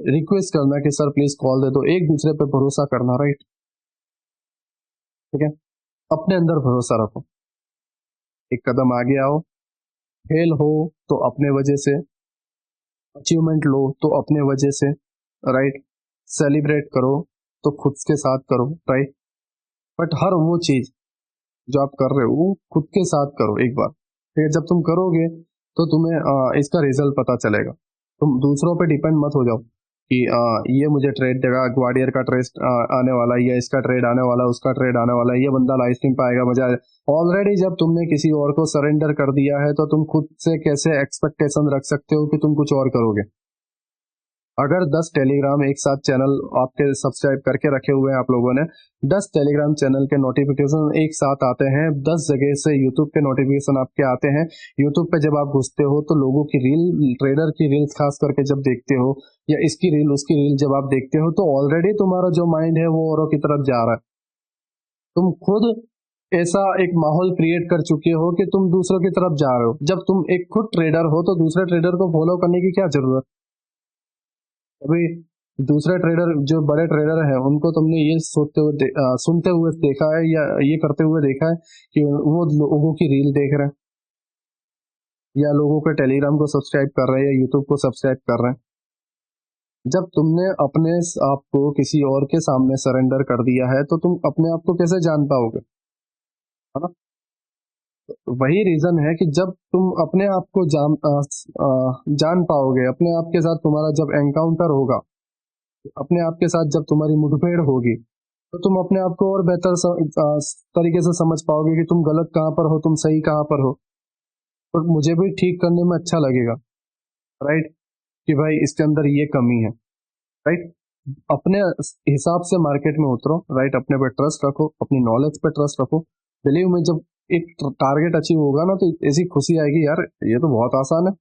रिक्वेस्ट करना कि सर प्लीज कॉल दे दो, एक दूसरे पे भरोसा करना, राइट, ठीक है। अपने अंदर भरोसा रखो, एक कदम आगे आओ, फेल हो तो अपने वजह से, अचीवमेंट लो तो अपने वजह से, राइट, सेलिब्रेट करो तो खुद के साथ करो, राइट, बट हर वो चीज जो आप कर रहे हो वो खुद के साथ करो एक बार, ठीक है। जब तुम करोगे तो तुम्हें इसका रिजल्ट पता चलेगा। तुम दूसरों पे डिपेंड मत हो जाओ कि ये मुझे ट्रेड देगा, ग्वाडियर का ट्रेड आने वाला है, या इसका ट्रेड आने वाला है, उसका ट्रेड आने वाला है, ये बंदा लाइव स्ट्रीम पाएगा, मजा आएगा। ऑलरेडी जब तुमने किसी और को सरेंडर कर दिया है तो तुम खुद से कैसे एक्सपेक्टेशन रख सकते हो कि तुम कुछ और करोगे। अगर 10 टेलीग्राम एक साथ चैनल आपके सब्सक्राइब करके रखे हुए हैं आप लोगों ने, 10 टेलीग्राम चैनल के नोटिफिकेशन एक साथ आते हैं, 10 जगह से यूट्यूब के नोटिफिकेशन आपके आते हैं, यूट्यूब पे जब आप घुसते हो तो लोगों की रील, ट्रेडर की रील्स खास करके जब देखते हो, या इसकी रील उसकी रील जब आप देखते हो, तो ऑलरेडी तुम्हारा जो माइंड है वो औरों की तरफ जा रहा है। तुम खुद ऐसा एक माहौल क्रिएट कर चुके हो कि तुम दूसरों की तरफ जा रहे हो। जब तुम एक खुद ट्रेडर हो तो दूसरे ट्रेडर को फॉलो करने की क्या जरूरत। अभी दूसरे ट्रेडर जो बड़े ट्रेडर हैं उनको तुमने ये सोचते हुए सुनते हुए देखा है, या ये करते हुए देखा है कि वो लोगों की रील देख रहे हैं, या लोगों के टेलीग्राम को सब्सक्राइब कर रहे हैं, या यूट्यूब को सब्सक्राइब कर रहे हैं। जब तुमने अपने आप को किसी और के सामने सरेंडर कर दिया है तो तुम अपने आप को कैसे जान पाओगे, है ना। तो वही रीजन है कि जब तुम अपने आप को जान पाओगे, अपने आप के साथ तुम्हारा जब एनकाउंटर होगा, अपने आप के साथ जब तुम्हारी मुठभेड़ होगी, तो तुम अपने आप को और बेहतर तरीके से समझ पाओगे कि तुम गलत कहाँ पर हो, तुम सही कहाँ पर हो, और मुझे भी ठीक करने में अच्छा लगेगा, राइट, कि भाई इसके अंदर ये कमी है, राइट। अपने हिसाब से मार्केट में उतरो, राइट, अपने पे ट्रस्ट रखो, अपनी नॉलेज पे ट्रस्ट रखो। बिलीव में जब एक टारगेट अचीव होगा ना तो ऐसी खुशी आएगी, यार ये तो बहुत आसान है,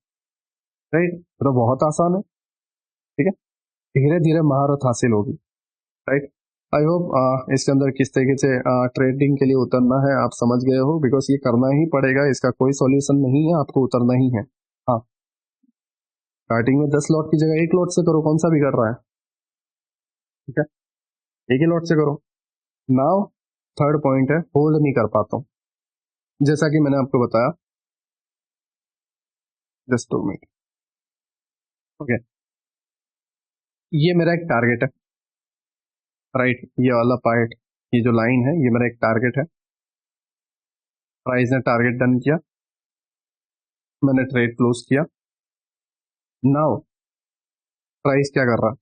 राइट, ये तो बहुत आसान है, ठीक है। धीरे धीरे महारत हासिल होगी, राइट। आई होप इसके अंदर किस तरीके से ट्रेडिंग के लिए उतरना है आप समझ गए हो, बिकॉज ये करना ही पड़ेगा, इसका कोई सॉल्यूशन नहीं है, आपको उतरना ही है। हाँ, स्टार्टिंग में 10 लॉट की जगह 1 लॉट से करो, कौन सा भी कर रहा है, ठीक है, एक ही लॉट से करो। नाउ थर्ड पॉइंट है, होल्ड नहीं कर पाता हूँ, जैसा कि मैंने आपको बताया, जस्ट 2 मिनट, ओके, ये मेरा एक टारगेट है, राइट, ये वाला पार्ट, ये जो लाइन है ये मेरा एक टारगेट है, प्राइस ने टारगेट डन किया, मैंने ट्रेड क्लोज किया। नाउ प्राइस क्या कर रहा है,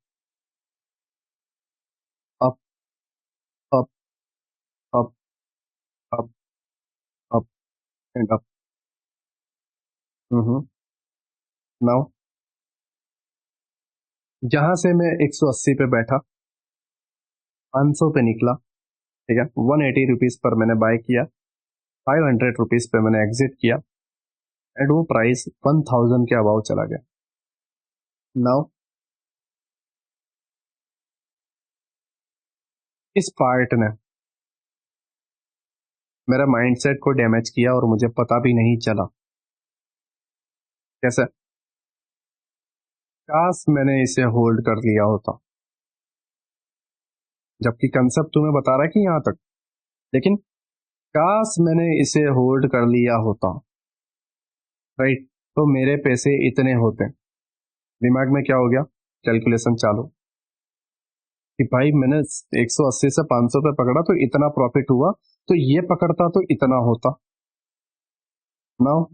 up up up up up and up. Now जहां से मैं 180 पे बैठा, 500 पे निकला, ठीक है, 180 रुपीज पर मैंने बाय किया, 500 रुपीज पे मैंने एग्जिट किया, एंड वो प्राइस 1000 के अबाव चला गया। नाउ इस पार्ट ने मेरा माइंडसेट को डैमेज किया और मुझे पता भी नहीं चला कैसे। काश मैंने इसे होल्ड कर लिया होता, जबकि कंसेप्ट तुम्हें बता रहा है कि यहां तक, लेकिन काश मैंने इसे होल्ड कर लिया होता, राइट, तो मेरे पैसे इतने होते। दिमाग में क्या हो गया, कैलकुलेशन चालू, कि भाई मैंने 180 से 500 पे पकड़ा तो इतना प्रॉफिट हुआ, तो ये पकड़ता तो इतना होता। नाउ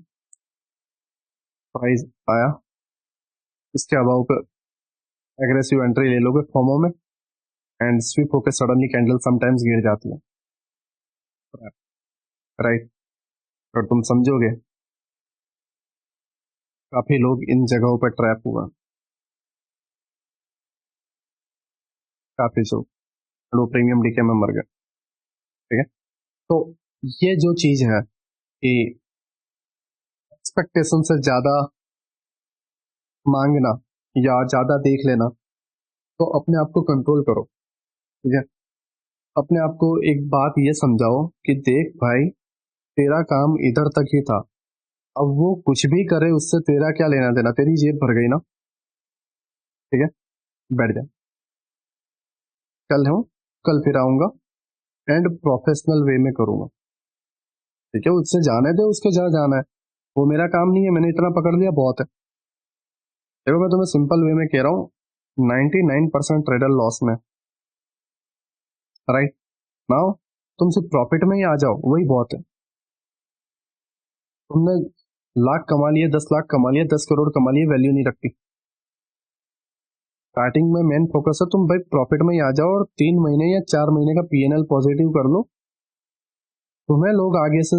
प्राइस आया, इसके अभाव पे एग्रेसिव एंट्री ले लोगे फोमो में, एंड स्विप होकर सडनली कैंडल समटाइम्स गिर जाती है, राइट। और तुम समझोगे काफी लोग इन जगहों पर ट्रैप हुआ, काफी जो लो प्रीमियम डीके में मर गए, ठीक है। तो ये जो चीज है कि एक्सपेक्टेशन से ज्यादा मांगना या ज्यादा देख लेना, तो अपने आप को कंट्रोल करो, ठीक है। अपने आप को एक बात ये समझाओ कि देख भाई, तेरा काम इधर तक ही था, अब वो कुछ भी करे उससे तेरा क्या लेना देना, तेरी जेब भर गई ना, ठीक है। बैठ जा, कल हूँ, कल फिर आऊंगा एंड प्रोफेशनल वे में करूंगा, ठीक है। उससे जाने दे, उसके जहाँ जाना है, वो मेरा काम नहीं है, मैंने इतना पकड़ लिया बहुत है। देखो मैं तुम्हें सिंपल वे में कह रहा हूँ, 99% ट्रेडर लॉस में, राइट नाउ। तुम सिर्फ प्रॉफिट में ही आ जाओ, वही बहुत है। तुमने लाख कमा लिए, 10 लाख कमा लिए, 10 करोड़ कमा लिए, वैल्यू नहीं रखती। स्टार्टिंग में मेन फोकस है तुम भाई प्रॉफिट में ही आ जाओ और 3 महीने या 4 महीने का पीएनएल पॉजिटिव कर लो, तुम्हें लोग आगे से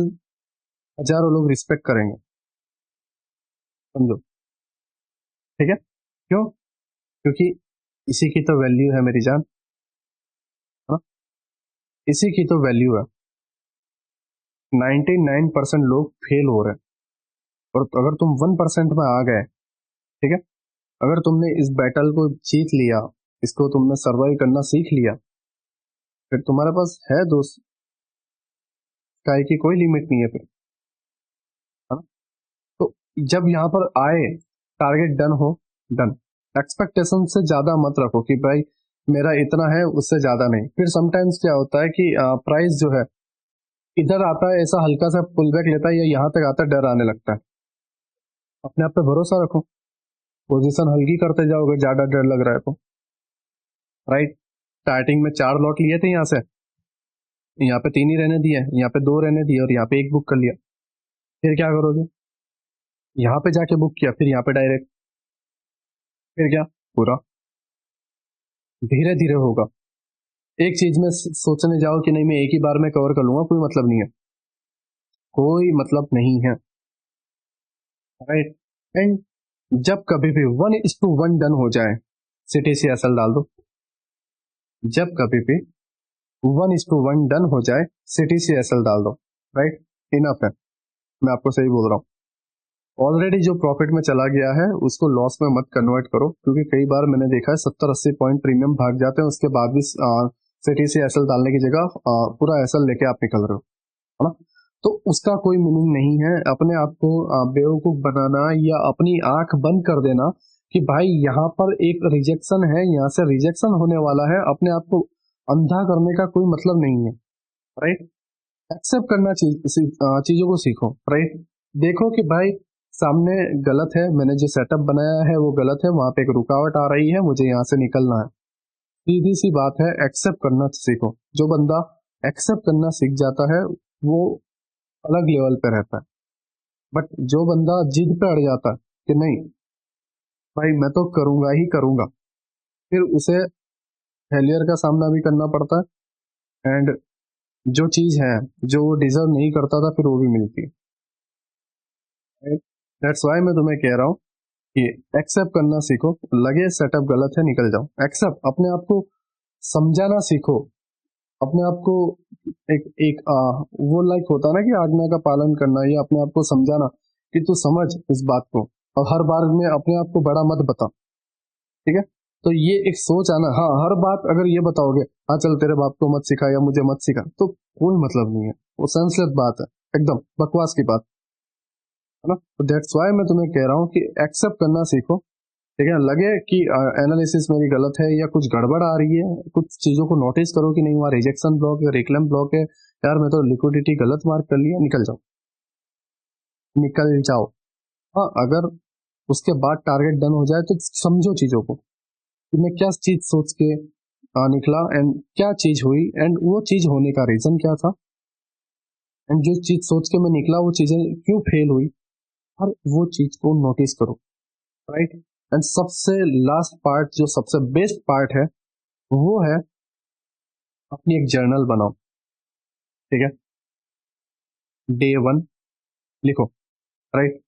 हजारों लोग रिस्पेक्ट करेंगे, समझो, ठीक है। क्यों? क्योंकि इसी की तो वैल्यू है मेरी जान, है ना? इसी की तो वैल्यू है। 99% लोग फेल हो रहे हैं, और अगर तुम 1% में आ गए, ठीक है, अगर तुमने इस बैटल को जीत लिया, इसको तुमने सर्वाइव करना सीख लिया, फिर तुम्हारे पास है दोस्त, स्काई की कोई लिमिट नहीं है फिर, है ना? तो जब यहाँ पर आए, टारगेट डन हो, डन। एक्सपेक्टेशन से ज्यादा मत रखो कि भाई मेरा इतना है, उससे ज्यादा नहीं। फिर समटाइम्स क्या होता है कि प्राइस जो है इधर आता है, ऐसा हल्का सा पुल बैक लेता है, या यहाँ तक आता है, डर आने लगता है। अपने आप पे भरोसा रखो, पोजीशन हल्की करते जाओगे ज्यादा डर लग रहा है तो, राइट। स्टार्टिंग में 4 लॉट लिए थे, यहाँ से यहाँ पे 3 ही रहने दिए, यहाँ पे 2 रहने दिए, और यहाँ पे 1 बुक कर लिया। फिर क्या करोगे? यहाँ पे जाके बुक किया, फिर यहाँ पे डायरेक्ट, फिर क्या? पूरा धीरे धीरे होगा। एक चीज में सोचने जाओ कि नहीं मैं एक ही बार में कवर कर लूंगा, कोई मतलब नहीं है, कोई मतलब नहीं है, राइट। एंड जब कभी भी 1:1 डन हो जाए, CTCSL डाल दो। जब कभी भी 1:1 डन हो जाए, CTCSL डाल दो, राइट। इनफ है, मैं आपको सही बोल रहा हूँ। ऑलरेडी जो प्रॉफिट में चला गया है उसको लॉस में मत कन्वर्ट करो, क्योंकि कई बार मैंने देखा है 70-80 पॉइंट प्रीमियम भाग जाते हैं, उसके बाद भी CTCSL डालने की जगह पूरा एसएल लेके आप निकल रहे हो, है ना? तो उसका कोई मीनिंग नहीं है अपने आप को बेवकूफ बनाना या अपनी आंख बंद कर देना कि भाई यहाँ पर एक रिजेक्शन है, यहाँ से रिजेक्शन होने वाला है। अपने आप को अंधा करने का कोई मतलब नहीं है, राइट। एक्सेप्ट करना चीजों को सीखो, राइट। देखो कि भाई सामने गलत है, मैंने जो सेटअप बनाया है वो गलत है, वहां पे एक रुकावट आ रही है, मुझे यहाँ से निकलना है। सीधी सी बात है, एक्सेप्ट करना सीखो। जो बंदा एक्सेप्ट करना सीख जाता है वो अलग लेवल पे रहता है। बट जो बंदा जिद पे अड़ जाता है कि नहीं भाई मैं तो करूंगा ही करूंगा, फिर उसे फेलियर का सामना भी करना पड़ता है, एंड जो चीज है जो वो डिजर्व नहीं करता था फिर वो भी मिलती है। दैट्स वाई मैं तुम्हें कह रहा हूँ कि एक्सेप्ट करना सीखो, लगे सेटअप गलत है निकल जाओ, एक्सेप्ट, अपने आप को समझाना सीखो, अपने आप को एक एक वो लाइक होता है ना कि आज्ञा का पालन करना, या अपने आप को समझाना कि तू समझ इस बात को, और हर बार में अपने आप को बड़ा मत बता, ठीक है। तो ये एक सोच आना, हाँ हर बात अगर ये बताओगे हाँ चल तेरे बाप को मत सिखा या मुझे मत सिखा, तो कोई मतलब नहीं है, वो सेंसलेस बात है, एकदम बकवास की बात, है ना। तो दैट्स वाई मैं तुम्हें कह रहा हूँ कि एक्सेप्ट करना सीखो, ठीक है। लगे कि एनालिसिस मेरी गलत है या कुछ गड़बड़ आ रही है, कुछ चीजों को नोटिस करो कि नहीं वहाँ रिजेक्शन ब्लॉक है, रिक्लेम ब्लॉक है, यार मैं तो लिक्विडिटी गलत मार्क कर लिया, निकल जाओ, निकल जाओ। हाँ अगर उसके बाद टारगेट डन हो जाए तो समझो चीजों को कि मैं क्या चीज सोच के निकला, एंड क्या चीज हुई, एंड वो चीज होने का रीजन क्या था, एंड जो चीज सोच के मैं निकला वो चीजें क्यों फेल हुई, और वो चीज को नोटिस करो, राइट। एंड सबसे लास्ट पार्ट जो सबसे बेस्ट पार्ट है वो है अपनी एक जर्नल बनाओ, ठीक है। डे 1 लिखो, राइट,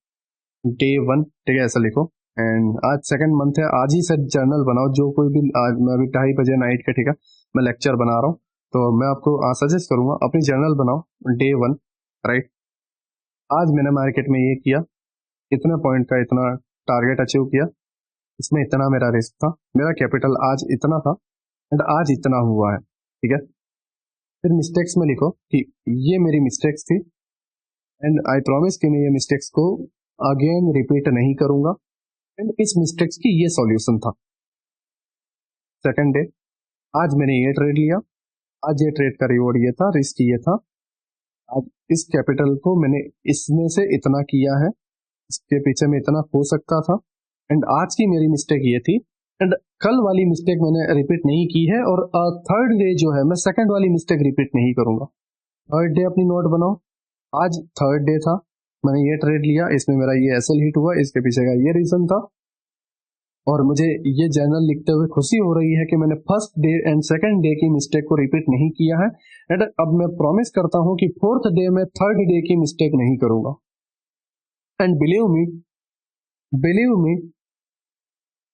डे 1, ठीक है, ऐसा लिखो। एंड आज सेकंड मंथ है, आज ही से जर्नल बनाओ, जो कोई भी, आज मैं अभी 2:30 बजे नाइट का, ठीक है, मैं लेक्चर बना रहा हूँ, तो मैं आपको सजेस्ट करूंगा अपनी जर्नल बनाओ डे 1, राइट। आज मैंने मार्केट में ये किया, इतने पॉइंट का इतना टारगेट अचीव किया, इसमें इतना मेरा रिस्क था, मेरा कैपिटल आज इतना था, एंड आज इतना हुआ है, ठीक है। फिर मिस्टेक्स में लिखो कि ये मेरी मिस्टेक्स थी, एंड आई प्रॉमिस कि मैं ये मिस्टेक्स को अगेन रिपीट नहीं करूंगा, एंड इस मिस्टेक्स की ये सॉल्यूशन था। सेकंड डे, आज मैंने ये ट्रेड लिया, आज ये ट्रेड का रिवॉर्ड ये था, रिस्क ये था, आज इस कैपिटल को मैंने इसमें से इतना किया है, इसके पीछे में इतना हो सकता था, एंड आज की मेरी मिस्टेक ये थी, एंड कल वाली मिस्टेक मैंने रिपीट नहीं की है, और थर्ड डे जो है मैं सेकंड वाली मिस्टेक रिपीट नहीं करूंगा। थर्ड डे अपनी नोट बनाओ, आज थर्ड डे था, मैंने ये ट्रेड लिया, इसमें मेरा ये एसएल हिट हुआ, इसके पीछे का ये रीजन था, और मुझे ये जर्नल लिखते हुए खुशी हो रही है कि मैंने first day and second day की मिस्टेक को रिपीट नहीं किया है, एंड अब मैं प्रॉमिस करता हूं कि फोर्थ डे में थर्ड डे की मिस्टेक नहीं करूंगा। And believe me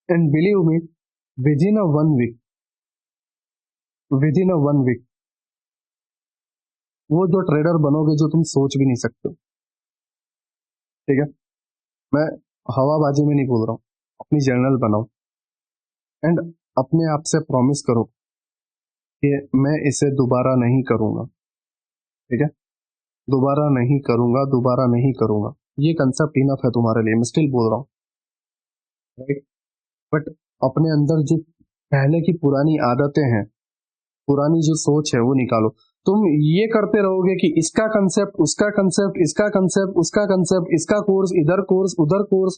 and believe me, within a 1 week, within a 1 week, वो जो ट्रेडर बनोगे जो तुम सोच भी नहीं सकते, ठीक है। मैं हवाबाजी में नहीं बोल रहा हूँ, अपनी जर्नल बनाओ, एंड अपने आप से प्रॉमिस करो कि मैं इसे दोबारा नहीं करूंगा, ठीक है, दोबारा नहीं करूंगा, दोबारा नहीं करूंगा। ये कंसेप्ट इनफ है तुम्हारे लिए, मैं स्टिल बोल रहा हूँ, राइट। बट अपने अंदर जो पहले की पुरानी आदतें हैं, पुरानी जो सोच है वो निकालो। तुम ये करते रहोगे कि इसका कंसेप्ट, उसका कंसेप्ट, इसका कंसेप्ट, उसका कंसेप्ट, इसका कोर्स, इधर कोर्स, उधर कोर्स,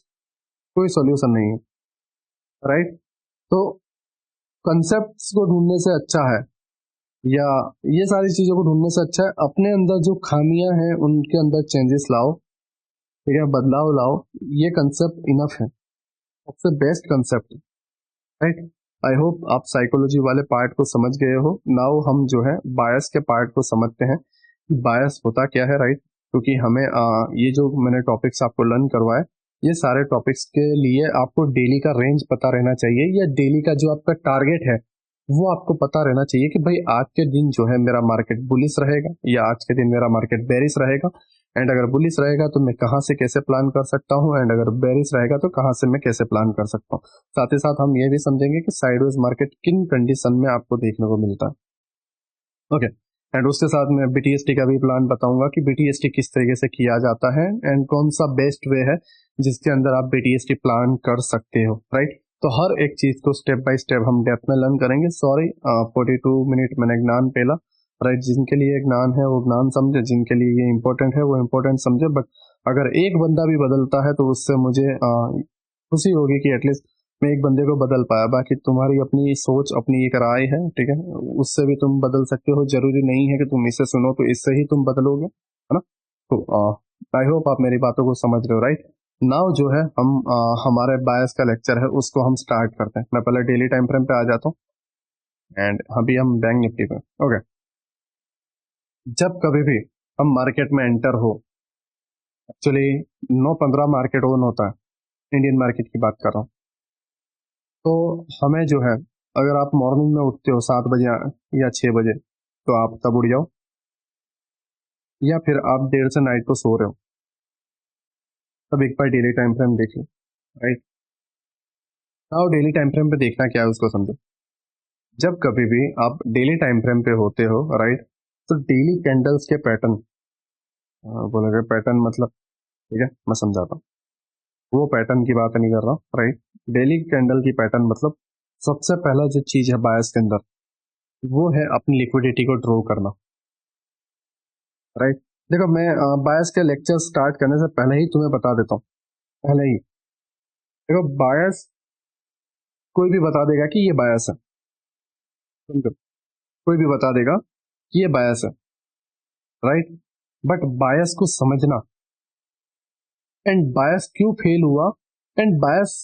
कोई सॉल्यूशन नहीं है, राइट। तो कंसेप्ट्स को ढूंढने से अच्छा है, या ये सारी चीजों को ढूंढने से अच्छा है अपने अंदर जो खामियां हैं उनके अंदर चेंजेस लाओ, ठीक है, बदलाव लाओ। ये कंसेप्ट इनफ है, सबसे best concept, right. I hope आप साइकोलॉजी वाले पार्ट को समझ गए हो। नाउ हम जो है बायस के पार्ट को समझते हैं कि बायस होता क्या है, राइट। क्योंकि हमें ये जो मैंने टॉपिक्स आपको लर्न करवाए, ये सारे टॉपिक्स के लिए आपको डेली का रेंज पता रहना चाहिए, या डेली का जो आपका टारगेट है वो आपको पता रहना चाहिए कि भाई आज के दिन जो है मेरा मार्केट बुलिश रहेगा, या आज के दिन मेरा मार्केट बेरिश रहेगा, एंड अगर बुलिश रहेगा तो मैं कहाँ से कैसे प्लान कर सकता हूँ, एंड अगर बेरिश रहेगा तो कहाँ से मैं कैसे प्लान कर सकता हूँ। साथ ही साथ हम ये भी समझेंगे कि साइडवेज मार्केट किन कंडीशन में आपको देखने को मिलता है, ओके। एंड उसके साथ मैं बीटीएसटी का भी प्लान बताऊंगा कि बीटीएसटी किस तरीके से किया जाता है, एंड कौन सा बेस्ट वे है जिसके अंदर आप बीटीएसटी प्लान कर सकते हो, राइट। तो हर एक चीज को स्टेप बाय स्टेप हम डेप्थ में लर्न करेंगे। सॉरी 42 मिनट मैंने ज्ञान पेला, राइट। जिनके लिए ज्ञान है वो ज्ञान समझे, जिनके लिए ये इंपॉर्टेंट है वो इंपॉर्टेंट समझे। बट अगर एक बंदा भी बदलता है तो उससे मुझे खुशी होगी कि एटलीस्ट मैं एक बंदे को बदल पाया। बाकी तुम्हारी अपनी सोच, अपनी एक राय है, ठीक है, उससे भी तुम बदल सकते हो, जरूरी नहीं है कि तुम इसे सुनो तो इससे ही तुम बदलोगे, है ना। तो आई होप आप मेरी बातों को समझ रहे हो, राइट। नाउ जो है हम हमारे बायस का लेक्चर है उसको हम स्टार्ट करते हैं। मैं पहले डेली टाइम फ्रेम पे आ जाता हूँ, एंड अभी हम बैंक निफ्टी पे, ओके। जब कभी भी हम मार्केट में एंटर हो, एक्चुअली 9:15 मार्केट ओन होता है, इंडियन मार्केट की बात कर रहा हूँ। तो हमें जो है, अगर आप मॉर्निंग में उठते हो 7 बजे या 6 बजे, तो आप तब उठ जाओ, या फिर आप देर से नाइट को सो रहे हो, तब एक बार डेली टाइम फ्रेम देख लो, right. Now daily time frame पे देखना क्या है उसको समझो। जब कभी भी आप डेली टाइम फ्रेम पे होते हो, राइट, तो डेली कैंडल्स के पैटर्न, बोलेंगे पैटर्न मतलब, ठीक है, मैं समझाता हूँ। वो पैटर्न की बात नहीं कर रहा हूँ, राइट। डेली कैंडल की पैटर्न मतलब सबसे पहला जो चीज है बायस के अंदर, वो है अपनी लिक्विडिटी को ड्रॉ करना, राइट। देखो मैं बायस के लेक्चर स्टार्ट करने से पहले ही तुम्हें बता देता हूँ, पहले ही देखो, बायस कोई भी बता देगा कि ये बायस है, समझो, कोई भी बता देगा कि ये बायस है, राइट। बट बायस को समझना, एंड बायस क्यों फेल हुआ, एंड बायस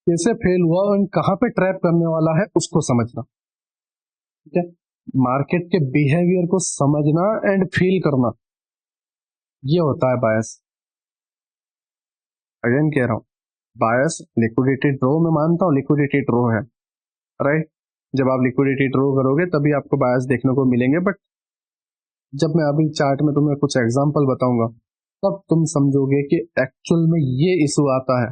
कैसे फेल हुआ, एंड कहाँ पे ट्रैप करने वाला है उसको समझना, ठीक है। मार्केट के बिहेवियर को समझना एंड फील करना, ये होता है बायस। अगेन कह रहा हूँ, बायस लिक्विडिटी ड्रॉ में मानता हूँ, लिक्विडिटी ड्रॉ है, राइट। जब आप लिक्विडिटी ड्रॉ करोगे तभी आपको बायस देखने को मिलेंगे, बट जब मैं अभी चार्ट में तुम्हें कुछ एग्जांपल बताऊंगा तब तुम समझोगे कि एक्चुअल में ये इशू आता है।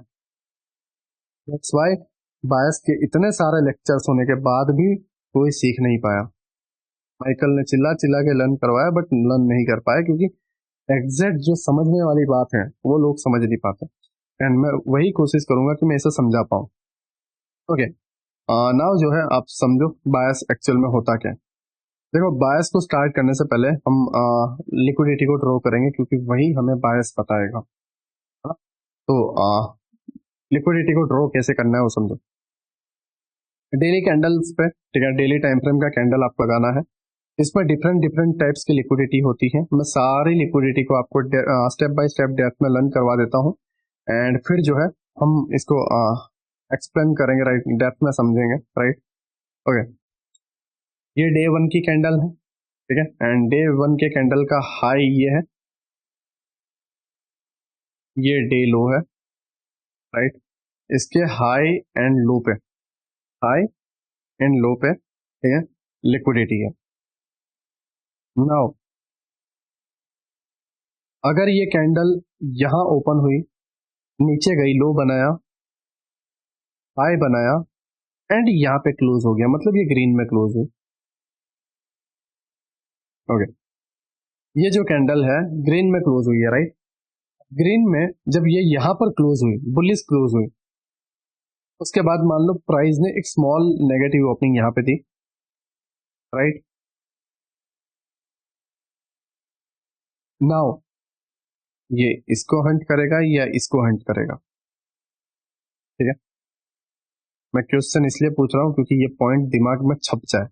दैट्स व्हाई बायस के इतने सारे लेक्चर्स होने के बाद भी कोई सीख नहीं पाया। माइकल ने चिल्ला चिल्ला के लर्न करवाया बट लर्न नहीं कर पाए, क्योंकि एग्जैक्ट जो समझने वाली बात है वो लोग समझ नहीं पाते। एंड मैं वही कोशिश करूंगा कि मैं इसे समझा पाऊँ। ओके, नाउ जो है आप समझो बायस एक्चुअल में होता क्या है। देखो, बायस को स्टार्ट करने से पहले हम लिक्विडिटी को ड्रॉ करेंगे, क्योंकि वही हमें बायस बताएगा। हाँ? तो लिक्विडिटी को ड्रॉ कैसे करना है वो समझो। डेली कैंडल्स पे, ठीक है, डेली टाइम फ्रेम का कैंडल आपको लगाना है। इसमें डिफरेंट डिफरेंट टाइप्स की लिक्विडिटी होती है। मैं सारी लिक्विडिटी को आपको स्टेप बाय स्टेप डेप्थ में लर्न करवा देता हूँ, एंड फिर जो है हम इसको एक्सप्लेन करेंगे, राइट, डेप्थ में समझेंगे, राइट। ओके, ये डे वन की कैंडल है, ठीक है, एंड डे वन के कैंडल का हाई ये है, ये डे लो है, राइट। इसके हाई एंड लो पे, हाई एंड लो पे, ठीक है, लिक्विडिटी है। नाउ अगर ये कैंडल यहां ओपन हुई, नीचे गई, लो बनाया, हाई बनाया, एंड यहाँ पे क्लोज हो गया, मतलब ये ग्रीन में क्लोज हुई। ओके, ये जो कैंडल है ग्रीन में क्लोज हुई है, राइट। ग्रीन में जब ये यहां पर क्लोज हुई, बुलिश क्लोज हुई, उसके बाद मान लो प्राइस ने एक स्मॉल नेगेटिव ओपनिंग यहां पे दी, राइट। नाउ ये इसको हंट करेगा या इसको हंट करेगा, ठीक है। मैं क्वेश्चन इसलिए पूछ रहा हूं क्योंकि ये पॉइंट दिमाग में छप जाए।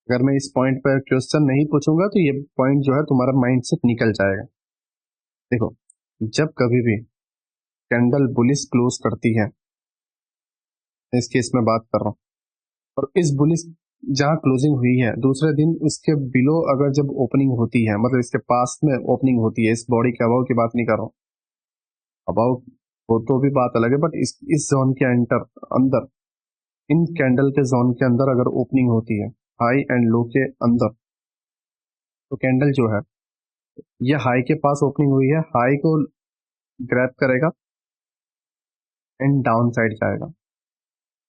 अगर मैं इस पॉइंट पर क्वेश्चन नहीं पूछूंगा तो ये पॉइंट जो है तुम्हारा माइंड से निकल जाएगा। देखो, जब कभी भी कैंडल बुलिश क्लोज करती है, इस केस में बात कर रहा हूं, और इस बुलिश जहां क्लोजिंग हुई है दूसरे दिन उसके बिलो अगर जब ओपनिंग होती है, मतलब इसके पास में ओपनिंग होती है, इस बॉडी के अबाव की बात नहीं कर रहा हूं, अबाव वो तो भी बात अलग है, बट इस जोन के अंदर, इन कैंडल के जोन के अंदर अगर ओपनिंग होती है, हाई एंड लो के अंदर, तो कैंडल जो है ये हाई के पास ओपनिंग हुई है, हाई को ग्रैब करेगा एंड डाउन साइड जाएगा।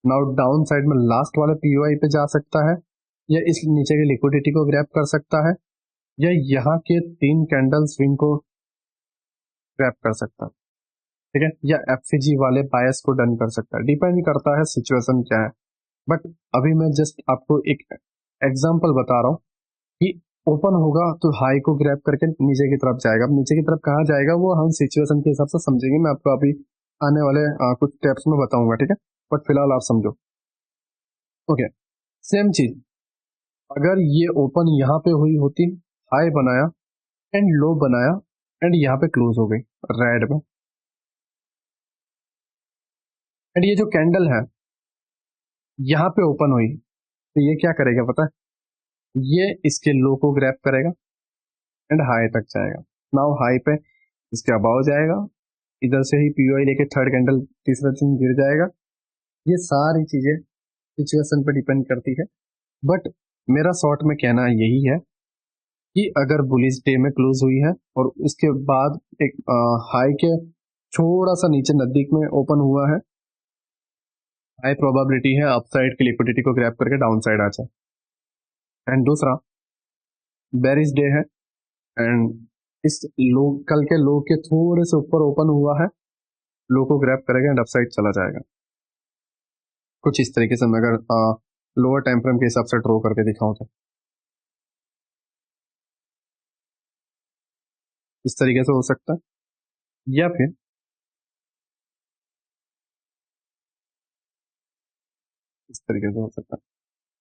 नाउ डाउन साइड में लास्ट वाले पीओआई पे जा सकता है, या इस नीचे की लिक्विडिटी को ग्रैब कर सकता है, या यहाँ के 3 कैंडल स्विंग को ग्रैब कर सकता है, ठीक है, या एफसीजी वाले बायस को डन कर सकता है। डिपेंड करता है सिचुएशन क्या है, बट अभी मैं जस्ट आपको एक एग्जांपल बता रहा हूँ कि ओपन होगा तो हाई को ग्रैब करके नीचे की तरफ जाएगा। अब नीचे की तरफ कहाँ जाएगा वो हम सिचुएशन के हिसाब से समझेंगे, मैं आपको अभी आने वाले कुछ स्टेप्स में बताऊंगा, ठीक है, बट फिलहाल आप समझो। ओके, सेम चीज अगर ये ओपन यहाँ पे हुई होती, हाई बनाया एंड लो बनाया एंड यहाँ पे क्लोज हो गई रेड में, एंड ये जो कैंडल है यहाँ पे ओपन हुई, तो ये क्या करेगा पता है, ये इसके लो को ग्रैब करेगा एंड हाई तक जाएगा। नाउ हाई पे इसके अबाव जाएगा, इधर से ही पीओआई लेके थर्ड कैंडल तीसरा दिन गिर जाएगा। ये सारी चीजें सिचुएशन पे डिपेंड करती है, बट मेरा शॉर्ट में कहना यही है कि अगर बुलिश डे में क्लोज हुई है और उसके बाद एक हाई के थोड़ा सा नीचे नजदीक में ओपन हुआ है, हाई प्रोबेबिलिटी है अपसाइड की लिक्विडिटी को ग्रैब करके डाउन साइड आ जाए। एंड दूसरा बेरिश डे है एंड इस लो कल के लो के थोड़े से ऊपर ओपन हुआ है, लो को ग्रैब करेगा एंड अपसाइड चला जाएगा। कुछ इस तरीके से मैं अगर लोअर टाइम फ्रेम के हिसाब से ड्रॉ करके दिखाऊं तो इस तरीके से हो सकता है, या फिर इस तरीके से हो सकता है,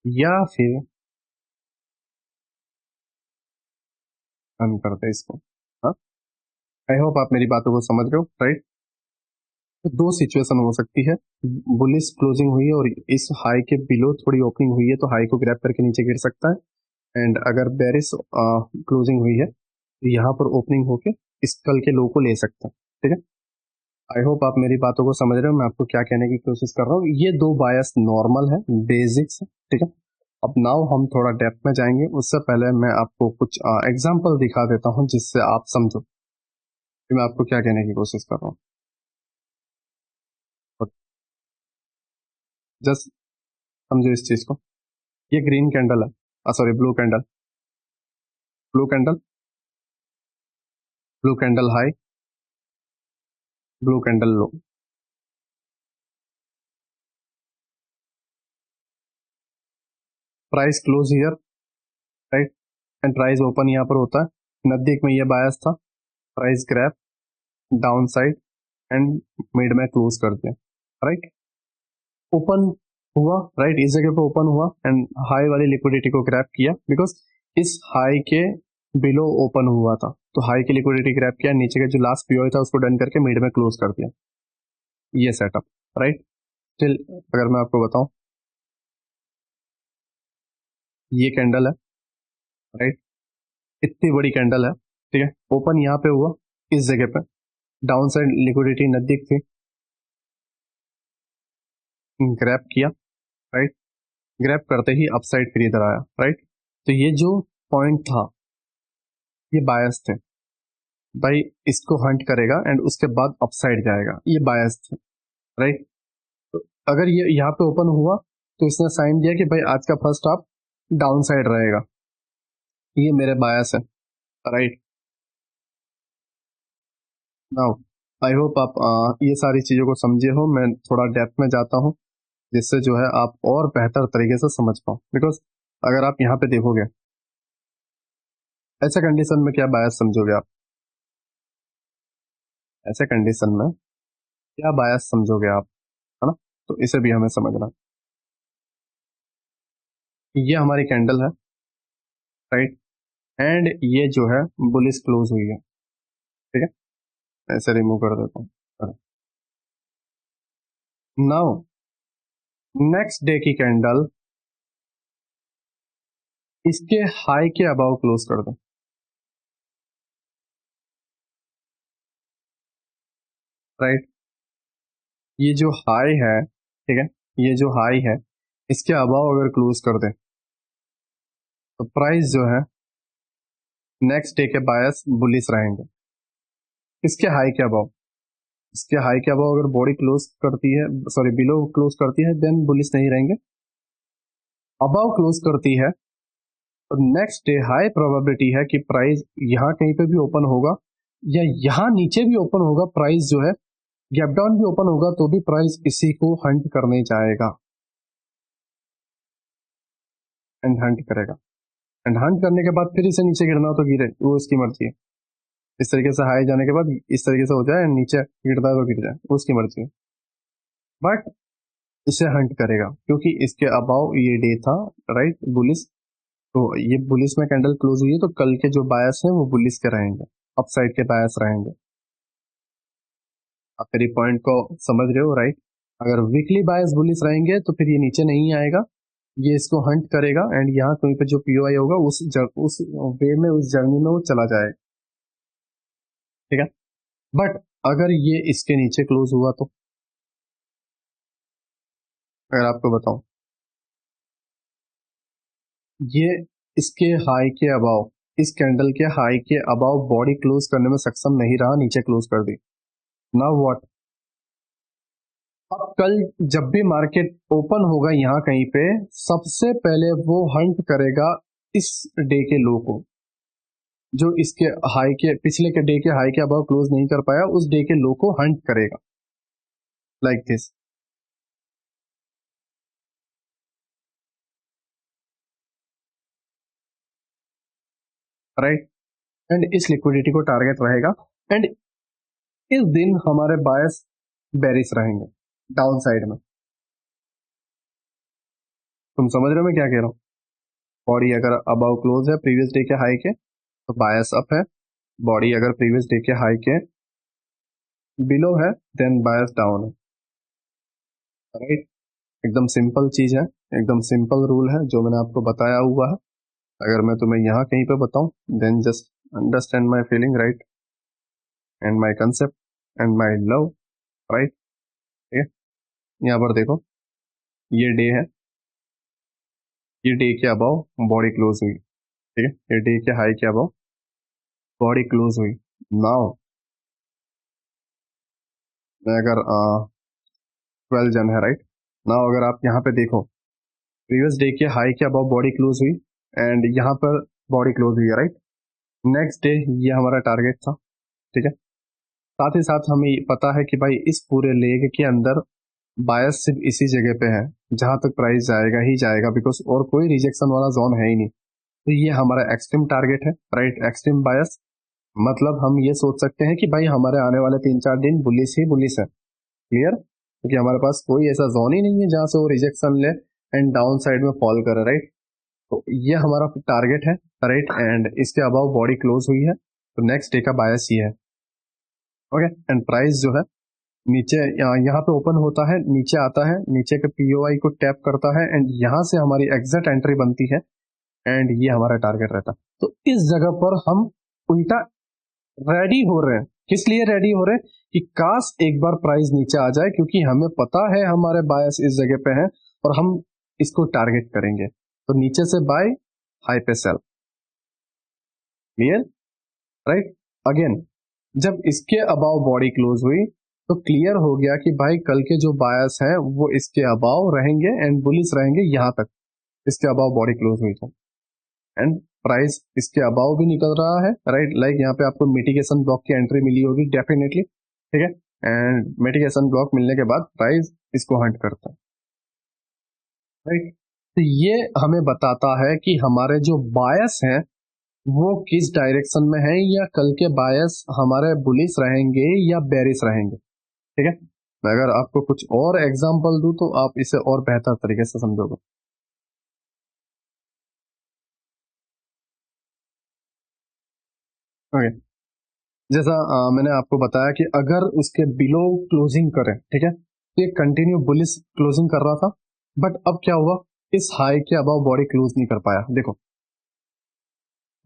या फिर हम करते हैं इसको। हाँ, आई होप आप मेरी बातों को समझ रहे हो, राइट। तो दो सिचुएशन हो सकती है, बुलिश क्लोजिंग हुई है और इस हाई के बिलो थोड़ी ओपनिंग हुई है, तो हाई को ग्रैब करके नीचे गिर सकता है, एंड अगर बेरिस क्लोजिंग हुई है तो यहाँ पर ओपनिंग होके इस कल के लो को ले सकता है। ठीक है, आई होप आप मेरी बातों को समझ रहे हो, मैं आपको क्या कहने की कोशिश कर रहा हूँ। ये दो बायस नॉर्मल है, बेसिक्स है। ठीक है, अब नाउ हम थोड़ा डेप्थ में जाएंगे। उससे पहले मैं आपको कुछ एग्जांपल दिखा देता हूँ जिससे आप समझो कि मैं आपको क्या कहने की कोशिश कर रहा हूँ। जस्ट समझो इस चीज को। ये ग्रीन कैंडल है, sorry blue candle, blue candle, blue candle high, blue candle low. Price close here, right, and price open यहाँ पर होता है। नजदीक में ये बायस था, price grab down side and mid में क्लोज कर दिया, राइट। ओपन हुआ, राइट, इस जगह पे ओपन हुआ एंड हाई वाली लिक्विडिटी को ग्रैप किया बिकॉज इस हाई के बिलो ओपन हुआ था, तो हाई की लिक्विडिटी ग्रैप किया, नीचे का जो लास्ट पीओ था उसको डन करके मिड में क्लोज कर दिया। ये सेटअप, राइट। स्टिल अगर मैं आपको बताऊं, ये कैंडल है, राइट, इतनी बड़ी कैंडल है, ठीक है, ओपन यहाँ पे हुआ इस जगह पे, डाउन साइड लिक्विडिटी नजदीक थी, ग्रैप किया, राइट, ग्रैप करते ही अपसाइड फिर इधर आया, राइट। तो ये जो पॉइंट था ये बायस थे भाई, इसको हंट करेगा एंड उसके बाद अपसाइड जाएगा, ये बायस थे, राइट। तो अगर ये यहाँ पे ओपन हुआ तो इसने साइन दिया कि भाई आज का फर्स्ट हाफ डाउन साइड रहेगा, ये मेरे बायस है, राइट। नाउ आई होप आप ये सारी चीजों को समझे हो। मैं थोड़ा डेप्थ में जाता हूँ जिससे जो है आप और बेहतर तरीके से समझ पाओ, बिकॉज अगर आप यहाँ पे देखोगे ऐसे कंडीशन में क्या बायस समझोगे आप, ऐसे कंडीशन में क्या बायस समझोगे आप, है ना। तो इसे भी हमें समझना। ये हमारी कैंडल है, राइट, एंड ये जो है बुलिश क्लोज हुई है, ठीक है, ऐसे रिमूव कर देता हूँ। नाउ नेक्स्ट डे की कैंडल इसके हाई के अबाव क्लोज कर दो, राइट। ये जो हाई है, ठीक है, ये जो हाई है इसके अबाव अगर क्लोज कर दे तो प्राइस जो है नेक्स्ट डे के बायस बुलिश रहेंगे। इसके हाई के अबाव, इसके हाई के अबाव अगर बॉडी क्लोज करती है, सॉरी बिलो क्लोज करती है, देन बुलिश नहीं रहेंगे। अबाव क्लोज करती है तो नेक्स्ट डे हाई प्रोबेबिलिटी है कि प्राइस यहाँ कहीं पे भी ओपन होगा या यहाँ नीचे भी ओपन होगा, प्राइस जो है गैप डाउन भी ओपन होगा तो भी प्राइस इसी को हंट करने जाएगा एंड हंट करेगा, एंड हंट करने के बाद फिर इसे नीचे गिरना हो तो गिरे, वो उसकी मर्जी है। इस तरीके से हाई जाने के बाद इस तरीके से हो जाए, नीचे गिरता है तो गिर जाए, उसकी मर्जी है। बट इसे हंट करेगा क्योंकि इसके अबाव ये डे था, राइट, बुलिस। तो ये बुलिस में कैंडल क्लोज हुई है तो कल के जो बायस हैं वो बुलिस के रहेंगे, अपसाइड के बायस रहेंगे। आप मेरी पॉइंट को समझ रहे हो, राइट। अगर वीकली बायस बुलिस रहेंगे तो फिर ये नीचे नहीं आएगा, ये इसको हंट करेगा एंड यहाँ कहीं पे जो पीओआई होगा उस वे में, उस जर्नी में वो चला जाएगा, ठीक है। बट अगर ये इसके नीचे क्लोज हुआ तो, अगर आपको बताऊं, ये इसके हाई के अबाव, इस कैंडल के हाई के अबाव बॉडी क्लोज करने में सक्षम नहीं रहा, नीचे क्लोज कर दी। नाउ व्हाट, अब कल जब भी मार्केट ओपन होगा यहाँ कहीं पे, सबसे पहले वो हंट करेगा इस डे के लो को, जो इसके हाई के पिछले के डे के हाई के अबाव क्लोज नहीं कर पाया, उस डे के लो को हंट करेगा, लाइक दिस, राइट। एंड इस लिक्विडिटी को टारगेट रहेगा एंड इस दिन हमारे बायस बेरिश रहेंगे डाउन साइड में। तुम समझ रहे हो मैं क्या कह रहा हूँ। बॉडी अगर अबाव क्लोज है प्रीवियस डे के हाई के तो बायस अप है, बॉडी अगर प्रीवियस डे के हाई के बिलो है देन बायस डाउन है, राइट। एकदम सिंपल चीज है, एकदम सिंपल रूल है जो मैंने आपको बताया हुआ है। अगर मैं तुम्हें यहाँ कहीं पे बताऊं, then just understand my feeling, right, and my concept and my love, right. ठीक है, यहाँ पर देखो, ये डे है, ये डे के अबाव बॉडी क्लोज हुई। ठीक है, ये डे के हाई के अबाव बॉडी क्लोज हुई। नाउ मैं अगर 12 जन है, राइट, नाउ अगर आप यहाँ पे देखो, प्रीवियस डे के हाई के अबाव बॉडी क्लोज हुई एंड यहाँ पर बॉडी क्लोज हुई है, राइट। नेक्स्ट डे ये हमारा टारगेट था। ठीक है, साथ ही साथ हमें पता है कि भाई इस पूरे लेग के अंदर बायस सिर्फ इसी जगह पे है जहां तक प्राइस जाएगा ही जाएगा, बिकॉज और कोई रिजेक्शन वाला जोन है ही नहीं। तो ये हमारा एक्सट्रीम टारगेट है, राइट, एक्सट्रीम बायस। मतलब हम ये सोच सकते हैं कि भाई हमारे आने वाले 3-4 दिन बुलिस ही बुलिस है। क्लियर, क्योंकि हमारे पास कोई ऐसा जोन ही नहीं है जहां से वो रिजेक्शन ले एंड डाउन साइड में फॉल करे, राइट। तो ये हमारा टारगेट है, राइट, एंड इसके अबाव बॉडी क्लोज हुई है, तो नेक्स्ट डे का बायस ये है। ओके, एंड प्राइस जो है नीचे यहाँ पे ओपन होता है, नीचे आता है, नीचे के पीओआई को टैप करता है एंड यहाँ से हमारी एग्जैक्ट एंट्री बनती है एंड ये हमारा टारगेट रहता है। तो इस जगह पर हम उल्टा रेडी हो रहे हैं। किस लिए रेडी हो रहे हैं? कि काश एक बार प्राइस नीचे आ जाए, क्योंकि हमें पता है हमारे बायस इस जगह पे हैं और हम इसको टारगेट करेंगे। तो नीचे से बाय, हाई पे सेल। Clear, right. अगेन जब इसके अबाव बॉडी क्लोज हुई तो क्लियर हो गया कि भाई कल के जो बायस हैं वो इसके अबाव रहेंगे एंड बुलिस रहेंगे यहां तक। इसके अबाव बॉडी क्लोज हुई तो एंड प्राइस इसके अबाव भी निकल रहा है, राइट। लाइक यहाँ पे आपको मिटिगेशन ब्लॉक की एंट्री मिली होगी डेफिनेटली। ठीक है, एंड मिटिगेशन ब्लॉक मिलने के बाद प्राइस इसको हंट करता है, राइट। तो ये हमें बताता है कि हमारे जो बायस हैं वो किस डायरेक्शन में है, या कल के बायस हमारे बुलिस रहेंगे या बेरिस रहेंगे। ठीक है, मैं अगर आपको कुछ और एग्जांपल दूं तो आप इसे और बेहतर तरीके से समझोगे। ओके, जैसा मैंने आपको बताया कि अगर उसके बिलो क्लोजिंग करें, ठीक है, तो ये कंटिन्यू बुलिस क्लोजिंग कर रहा था, बट अब क्या हुआ, इस हाई के अबाव बॉडी क्लोज नहीं कर पाया। देखो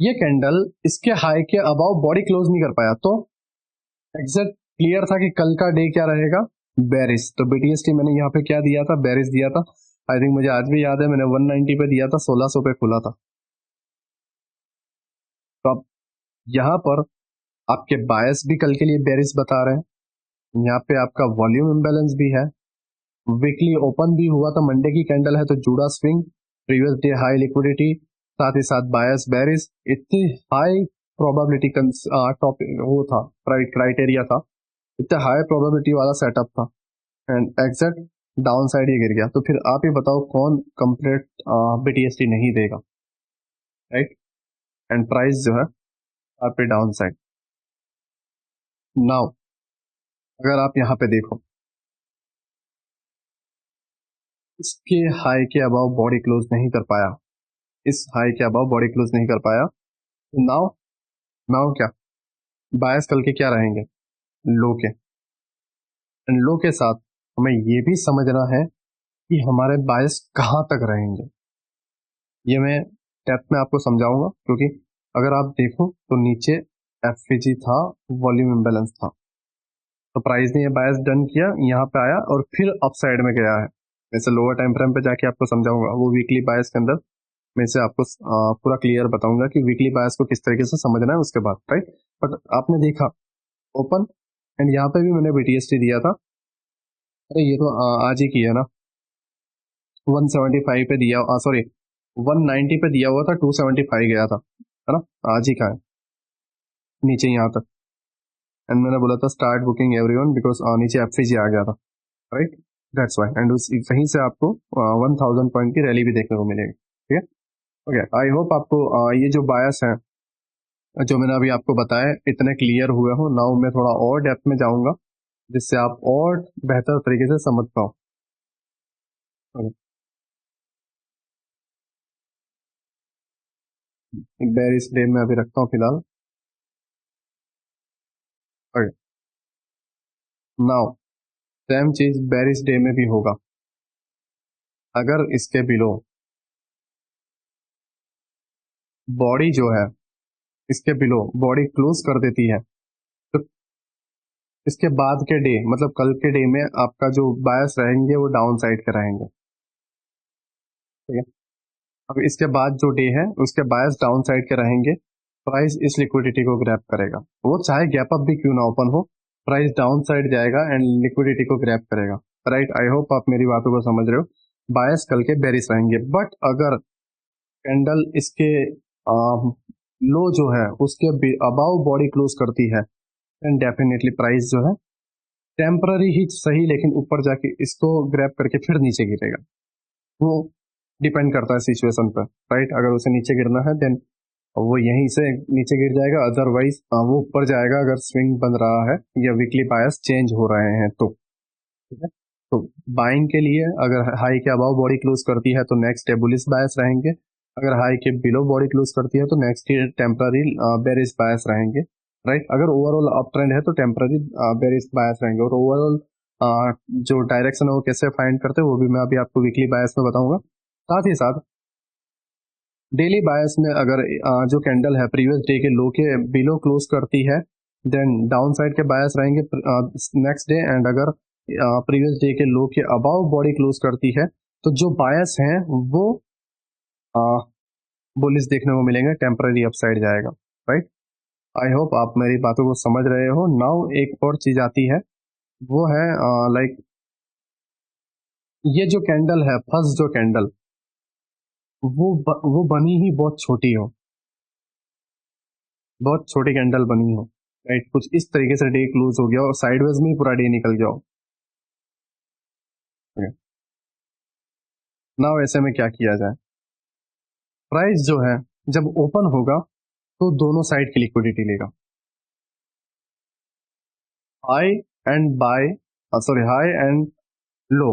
ये कैंडल इसके हाई के अबाव बॉडी क्लोज नहीं कर पाया, तो एग्जैक्ट क्लियर था कि कल का डे क्या रहेगा, बेरिस। तो बीटीएसटी मैंने यहाँ पे क्या दिया था, बेरिस दिया था। आई थिंक मुझे आज भी याद है, मैंने 190 पे दिया था, 1600 पे खुला था। तो अब यहाँ पर आपके बायस भी कल के लिए बेरिस बता रहे हैं, यहाँ पे आपका वॉल्यूम इम्बेलेंस भी है, वीकली ओपन भी हुआ था, मंडे की कैंडल है तो जूड़ा swing, previous day high liquidity, साथ ही साथ बायस बेरिस, इतनी हाई प्रोबेबिलिटी टॉपिक वो था, क्राइटेरिया था, इतना हाई प्रोबेबिलिटी वाला सेटअप था एंड एग्जैक्ट डाउन साइड ही गिर गया। तो फिर आप ही बताओ कौन कंप्लीट बीटीएसटी नहीं देगा, राइट। एंड प्राइस जो है आप पे डाउन साइड। नाउ अगर आप यहाँ पे देखो, इसके हाई के अबाव बॉडी क्लोज नहीं कर पाया, इस हाई के अबाव बॉडी क्लोज नहीं कर पाया, तो नाउ नाउ क्या, बायस कल के क्या रहेंगे, लो के। एंड लो के साथ हमें ये भी समझना है कि हमारे बायस कहाँ तक रहेंगे। ये मैं डेप्थ में आपको समझाऊंगा, क्योंकि अगर आप देखो तो नीचे एफजी था, वॉल्यूम इम्बेलेंस था, तो प्राइस ने ये बायस डन किया, यहाँ पे आया और फिर अप साइड में गया है। वैसे लोअर टाइम फ्रेम पे जाके आपको समझाऊंगा, वो वीकली बायस के अंदर मैं से आपको पूरा क्लियर बताऊंगा कि वीकली बायस को किस तरीके से समझना है उसके बाद, राइट। बट आपने देखा ओपन एंड यहाँ पे भी मैंने बीटीएसटी दिया था, अरे ये तो आज ही की है ना, 175 पे दिया, सॉरी 190 पे दिया हुआ था, 275 गया था, है ना, आज ही का है नीचे यहाँ तक। एंड मैंने बोला था स्टार्ट बुकिंग एवरीवन, बिकॉज नीचे एफसीजी आ गया था, राइट, दैट्स वाई। एंड उस वहीं से आपको 1000 पॉइंट की रैली भी देखने को मिलेगी। ठीक है, ओके, आई होप आपको ये जो बायस है जो मैंने अभी आपको बताया इतने क्लियर हुए हो। नाउ मैं थोड़ा और डेप्थ में जाऊंगा जिससे आप और बेहतर तरीके से समझ पाओ। बेरिस डे में अभी रखता हूँ फिलहाल। नाउ सेम चीज बेरिस डे में भी होगा, अगर इसके बिलो बॉडी जो है इसके बिलो बॉडी क्लोज कर देती है, तो इसके बाद के डे मतलब कल के डे में आपका जो बायस रहेंगे वो डाउन साइड के रहेंगे, ठीक है। अब इसके बाद जो डे है उसके बायस डाउन साइड के रहेंगे, प्राइस इस लिक्विडिटी को ग्रैब करेगा, वो चाहे गैप अप भी क्यों ना ओपन हो, प्राइस डाउन साइड जाएगा एंड लिक्विडिटी को ग्रैब करेगा, राइट। आई होप आप मेरी बातों को समझ रहे हो। बायस कल के बेरिश रहेंगे, बट अगर कैंडल इसके लो जो है उसके अबाव बॉडी क्लोज करती है, देन डेफिनेटली प्राइस जो है टेम्पररी ही सही लेकिन ऊपर जाके इसको ग्रैब करके फिर नीचे गिरेगा। वो डिपेंड करता है सिचुएशन पर, राइट। अगर उसे नीचे गिरना है देन वो यहीं से नीचे गिर जाएगा, अदरवाइज वो ऊपर जाएगा अगर स्विंग बन रहा है या वीकली बायस चेंज हो रहे हैं तो, ठीक है। तो बाइंग के लिए अगर हाई के अबाव बॉडी क्लोज करती है तो नेक्स्ट डे बुलिश बायस रहेंगे, अगर हाई के बिलो बॉडी क्लोज करती है तो नेक्स्ट डे टेम्पररी बेरिश बायस रहेंगे, राइट। अगर ओवरऑल अप ट्रेंड है तो टेम्पररी बेरिश बायस रहेंगे, और ओवरऑल जो डायरेक्शन है वो कैसे फाइंड करते हैं वो भी मैं अभी आपको वीकली बायस में बताऊंगा। साथ ही साथ डेली बायस में अगर जो कैंडल है प्रीवियस डे के लो के बिलो क्लोज करती है देन डाउन साइड के बायस रहेंगे नेक्स्ट डे, एंड अगर प्रीवियस डे के लो के अबाव बॉडी क्लोज करती है तो जो बायस हैं वो बुलिश देखने को मिलेंगे, टेम्पररी अपसाइड जाएगा, राइट। आई होप आप मेरी बातों को समझ रहे हो। नाउ एक और चीज आती है, वो है लाइक ये जो कैंडल है फर्स्ट जो कैंडल वो बनी ही बहुत छोटी हो, बहुत छोटी कैंडल बनी हो, राइट। कुछ इस तरीके से डे क्लोज हो गया और साइडवेज में ही पूरा डे निकल गया हो। नाउ ऐसे में क्या किया जाए, प्राइस जो है जब ओपन होगा तो दोनों साइड की लिक्विडिटी लेगा, high and buy, sorry high and low,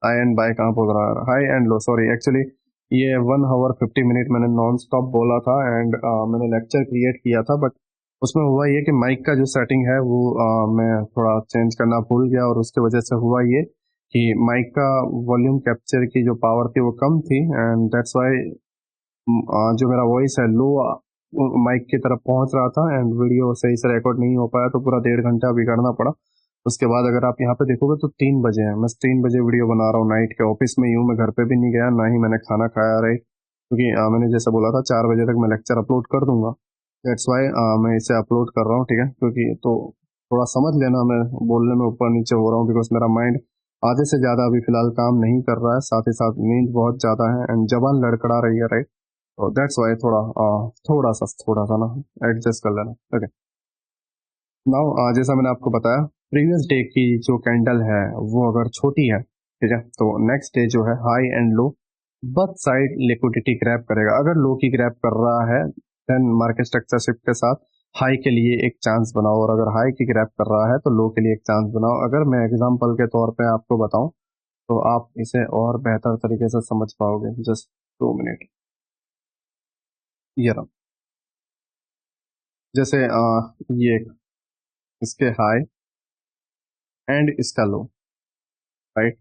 high and buy कहाँ बोल रहा है, high and low, sorry actually ये 1 आवर 50 मिनट मैंने नॉन स्टॉप बोला था एंड मैंने लेक्चर क्रिएट किया था, बट उसमें हुआ ये कि माइक का जो सेटिंग है वो मैं थोड़ा चेंज करना भूल गया, और उसके वजह से हुआ ये कि माइक का वॉल्यूम कैप्चर की जो पावर थी वो कम थी, एंड दैट्स वाई जो मेरा वॉइस है लो माइक की तरफ पहुंच रहा था एंड वीडियो सही से रिकॉर्ड नहीं हो पाया, तो पूरा 1.5 घंटा बिगाड़ना पड़ा। उसके बाद अगर आप यहाँ पे देखोगे तो 3 बजे है, मैं 3 बजे वीडियो बना रहा हूँ, नाइट के ऑफिस में यूँ, मैं घर पे भी नहीं गया ना ही मैंने खाना खाया, रही क्योंकि मैंने जैसे बोला था 4 बजे तक मैं लेक्चर अपलोड कर दूंगा, दैट्स वाई मैं इसे अपलोड कर रहा हूँ, ठीक है। क्योंकि तो थोड़ा समझ लेना, मैं बोलने में ऊपर नीचे हो रहा हूँ बिकॉज मेरा माइंड आधे से ज्यादा अभी फिलहाल काम नहीं कर रहा है, साथ ही साथ नींद बहुत ज्यादा है एंड जबान लड़खड़ा रही है, राइट। तो दैट्स वाई थोड़ा सा ना एडजस्ट कर लेना, ओके। नाउ जैसा मैंने आपको बताया प्रीवियस डे की जो कैंडल है वो अगर छोटी है, ठीक है, तो नेक्स्ट डे जो है high and low both side liquidity grab करेगा। अगर लो की ग्रैब कर रहा है देन मार्केट स्ट्रक्चर शिफ्ट के साथ हाई के लिए एक चांस बनाओ, और अगर हाई की ग्रैब कर रहा है तो लो के लिए एक चांस बनाओ। अगर मैं एग्जांपल के तौर पे आपको बताऊं तो आप इसे और बेहतर तरीके से समझ पाओगे, जस्ट 2 मिनट। ये रहा, जैसे ये इसके हाई एंड इसका लो, राइट।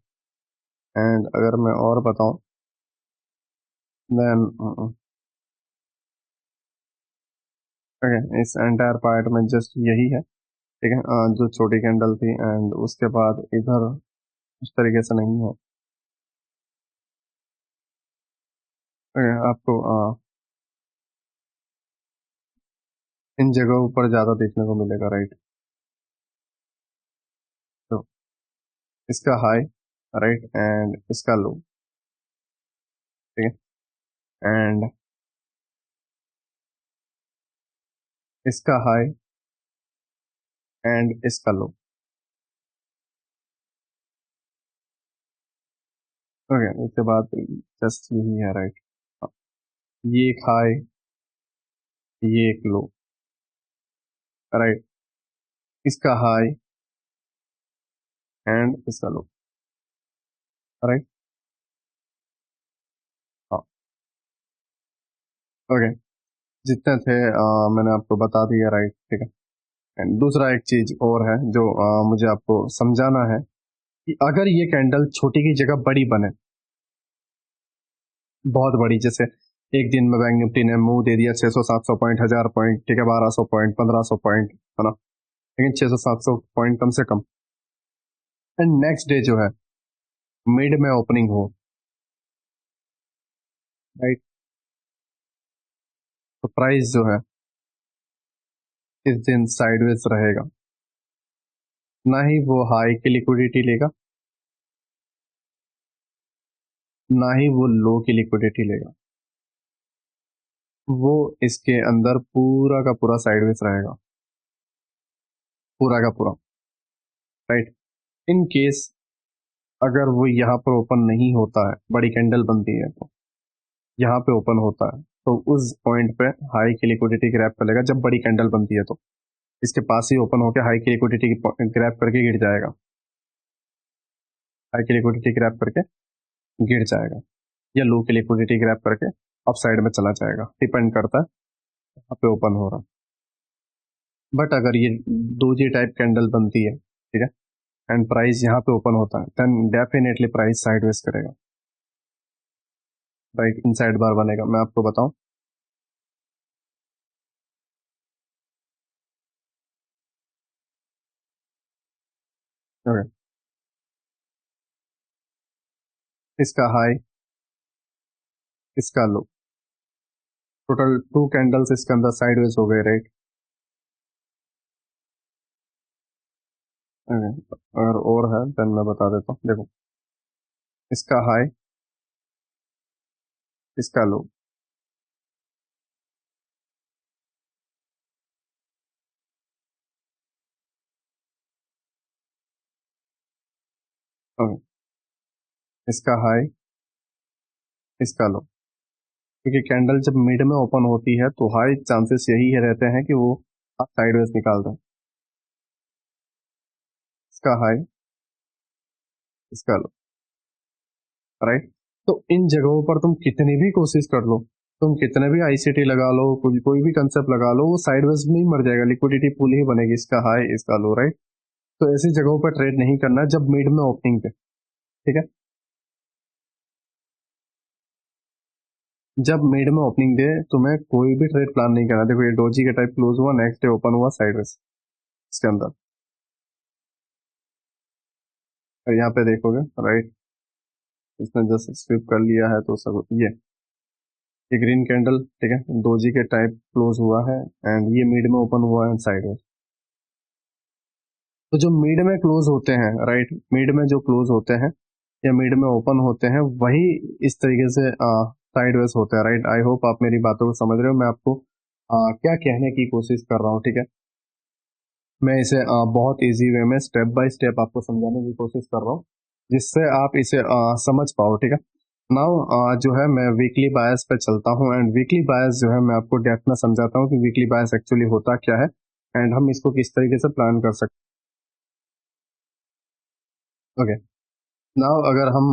एंड अगर मैं और बताऊं देन इस एंटायर पार्ट में जस्ट यही है, ठीक है, जो छोटी कैंडल थी एंड उसके बाद इधर उस तरीके से नहीं है, आपको इन जगहों पर ज्यादा देखने को मिलेगा, राइट। तो इसका हाई, राइट, एंड इसका लो, ठीक है, एंड इसका हाई एंड इसका लो, ओके। इसके बाद जस्ट यही है, राइट। ये एक हाई, ये एक लो, राइट, इसका हाई एंड इसका लो, राइट, हाँ, ओके। जितने थे मैंने आपको बता दिया, राइट, ठीक है। एंड दूसरा एक चीज और है जो मुझे आपको समझाना है कि अगर ये कैंडल छोटी की जगह बड़ी बने, बहुत बड़ी, जैसे एक दिन में बैंक निफ्टी ने मुंह दे दिया 600-700 पॉइंट, 1000 पॉइंट, ठीक है, 1200 पॉइंट, 1500 पॉइंट, है ना, लेकिन 600-700 पॉइंट कम से कम। एंड नेक्स्ट डे जो है मिड में ओपनिंग हो, राइट, तो प्राइस जो है इस दिन साइडवेज रहेगा, ना ही वो हाई की लिक्विडिटी लेगा, ना ही वो लो की लिक्विडिटी लेगा, वो इसके अंदर पूरा का पूरा साइडवेज रहेगा, पूरा का पूरा, राइट। इन केस अगर वो यहाँ पर ओपन नहीं होता है, बड़ी कैंडल बनती है तो यहाँ पे ओपन होता है, तो उस पॉइंट पे हाई की लिक्विडिटी ग्रैब कर लेगा। जब बड़ी कैंडल बनती है तो इसके पास ही ओपन होकर हाई की लिक्विडिटी ग्रैब करके गिर जाएगा, हाई की लिक्विडिटी ग्रैब करके गिर जाएगा, या लो की लिक्विडिटी ग्रैब करके अप साइड में चला जाएगा, डिपेंड करता है यहाँ पे ओपन हो रहा। बट अगर ये डोजी टाइप कैंडल बनती है, ठीक है, एंड प्राइस यहाँ पे ओपन होता है, देन डेफिनेटली प्राइस साइडवेज करेगा, राइट, इनसाइड बार बनेगा। मैं आपको बताऊं, ओके, इसका हाई, इसका लो, टोटल 2 कैंडल्स इसके अंदर साइडवेज हो गए, राइट। अगर और है देन मैं बता देता हूँ, देखो, इसका हाई, इसका लो, ओके, इसका हाई, इसका लो, क्योंकि कैंडल जब मिड में ओपन होती है तो हाई चांसेस यही है रहते हैं कि वो साइडवेज निकाल दें। इसका हाई, इसका लो, राइट। तो इन जगहों पर तुम कितनी भी कोशिश कर लो, तुम कितने भी आईसीटी लगा लो, कोई भी कंसेप्ट लगा लो, वो साइडवेज में ही मर जाएगा, लिक्विडिटी पूल ही बनेगी, इसका हाई, इसका लो, राइट। तो ऐसी जगहों पर ट्रेड नहीं करना जब मिड में ओपनिंग पे, ठीक है, जब मिड में ओपनिंग दे तुम्हें कोई भी ट्रेड प्लान नहीं करना। देखो ये डोजी के टाइप क्लोज हुआ, नेक्स्ट डे ओपन हुआ साइडवेज इसके अंदर, और यहाँ पे देखोगे, राइट, इसने जस्ट स्विप कर लिया है तो सब ये ग्रीन कैंडल, ठीक है, डोजी के टाइप क्लोज हुआ है, एंड ये मिड में ओपन हुआ है साइडवेज। तो जो मिड में क्लोज होते हैं, राइट, मिड में जो क्लोज होते हैं या मिड में ओपन होते हैं, वही इस तरीके से साइडवेज होते हैं, राइट। आई होप आप मेरी बातों को समझ रहे हो, मैं आपको क्या कहने की कोशिश कर रहा हूँ, ठीक है। मैं इसे बहुत इजी वे में स्टेप बाय स्टेप आपको समझाने की कोशिश कर रहा हूँ, जिससे आप इसे समझ पाओ, ठीक है। नाउ जो है मैं वीकली बायस पे चलता हूँ, एंड वीकली बायस जो है मैं आपको डेप्थ में समझाता हूँ कि वीकली बायस एक्चुअली होता क्या है, एंड हम इसको किस तरीके से प्लान कर सकते हैं। ओके, नाउ अगर हम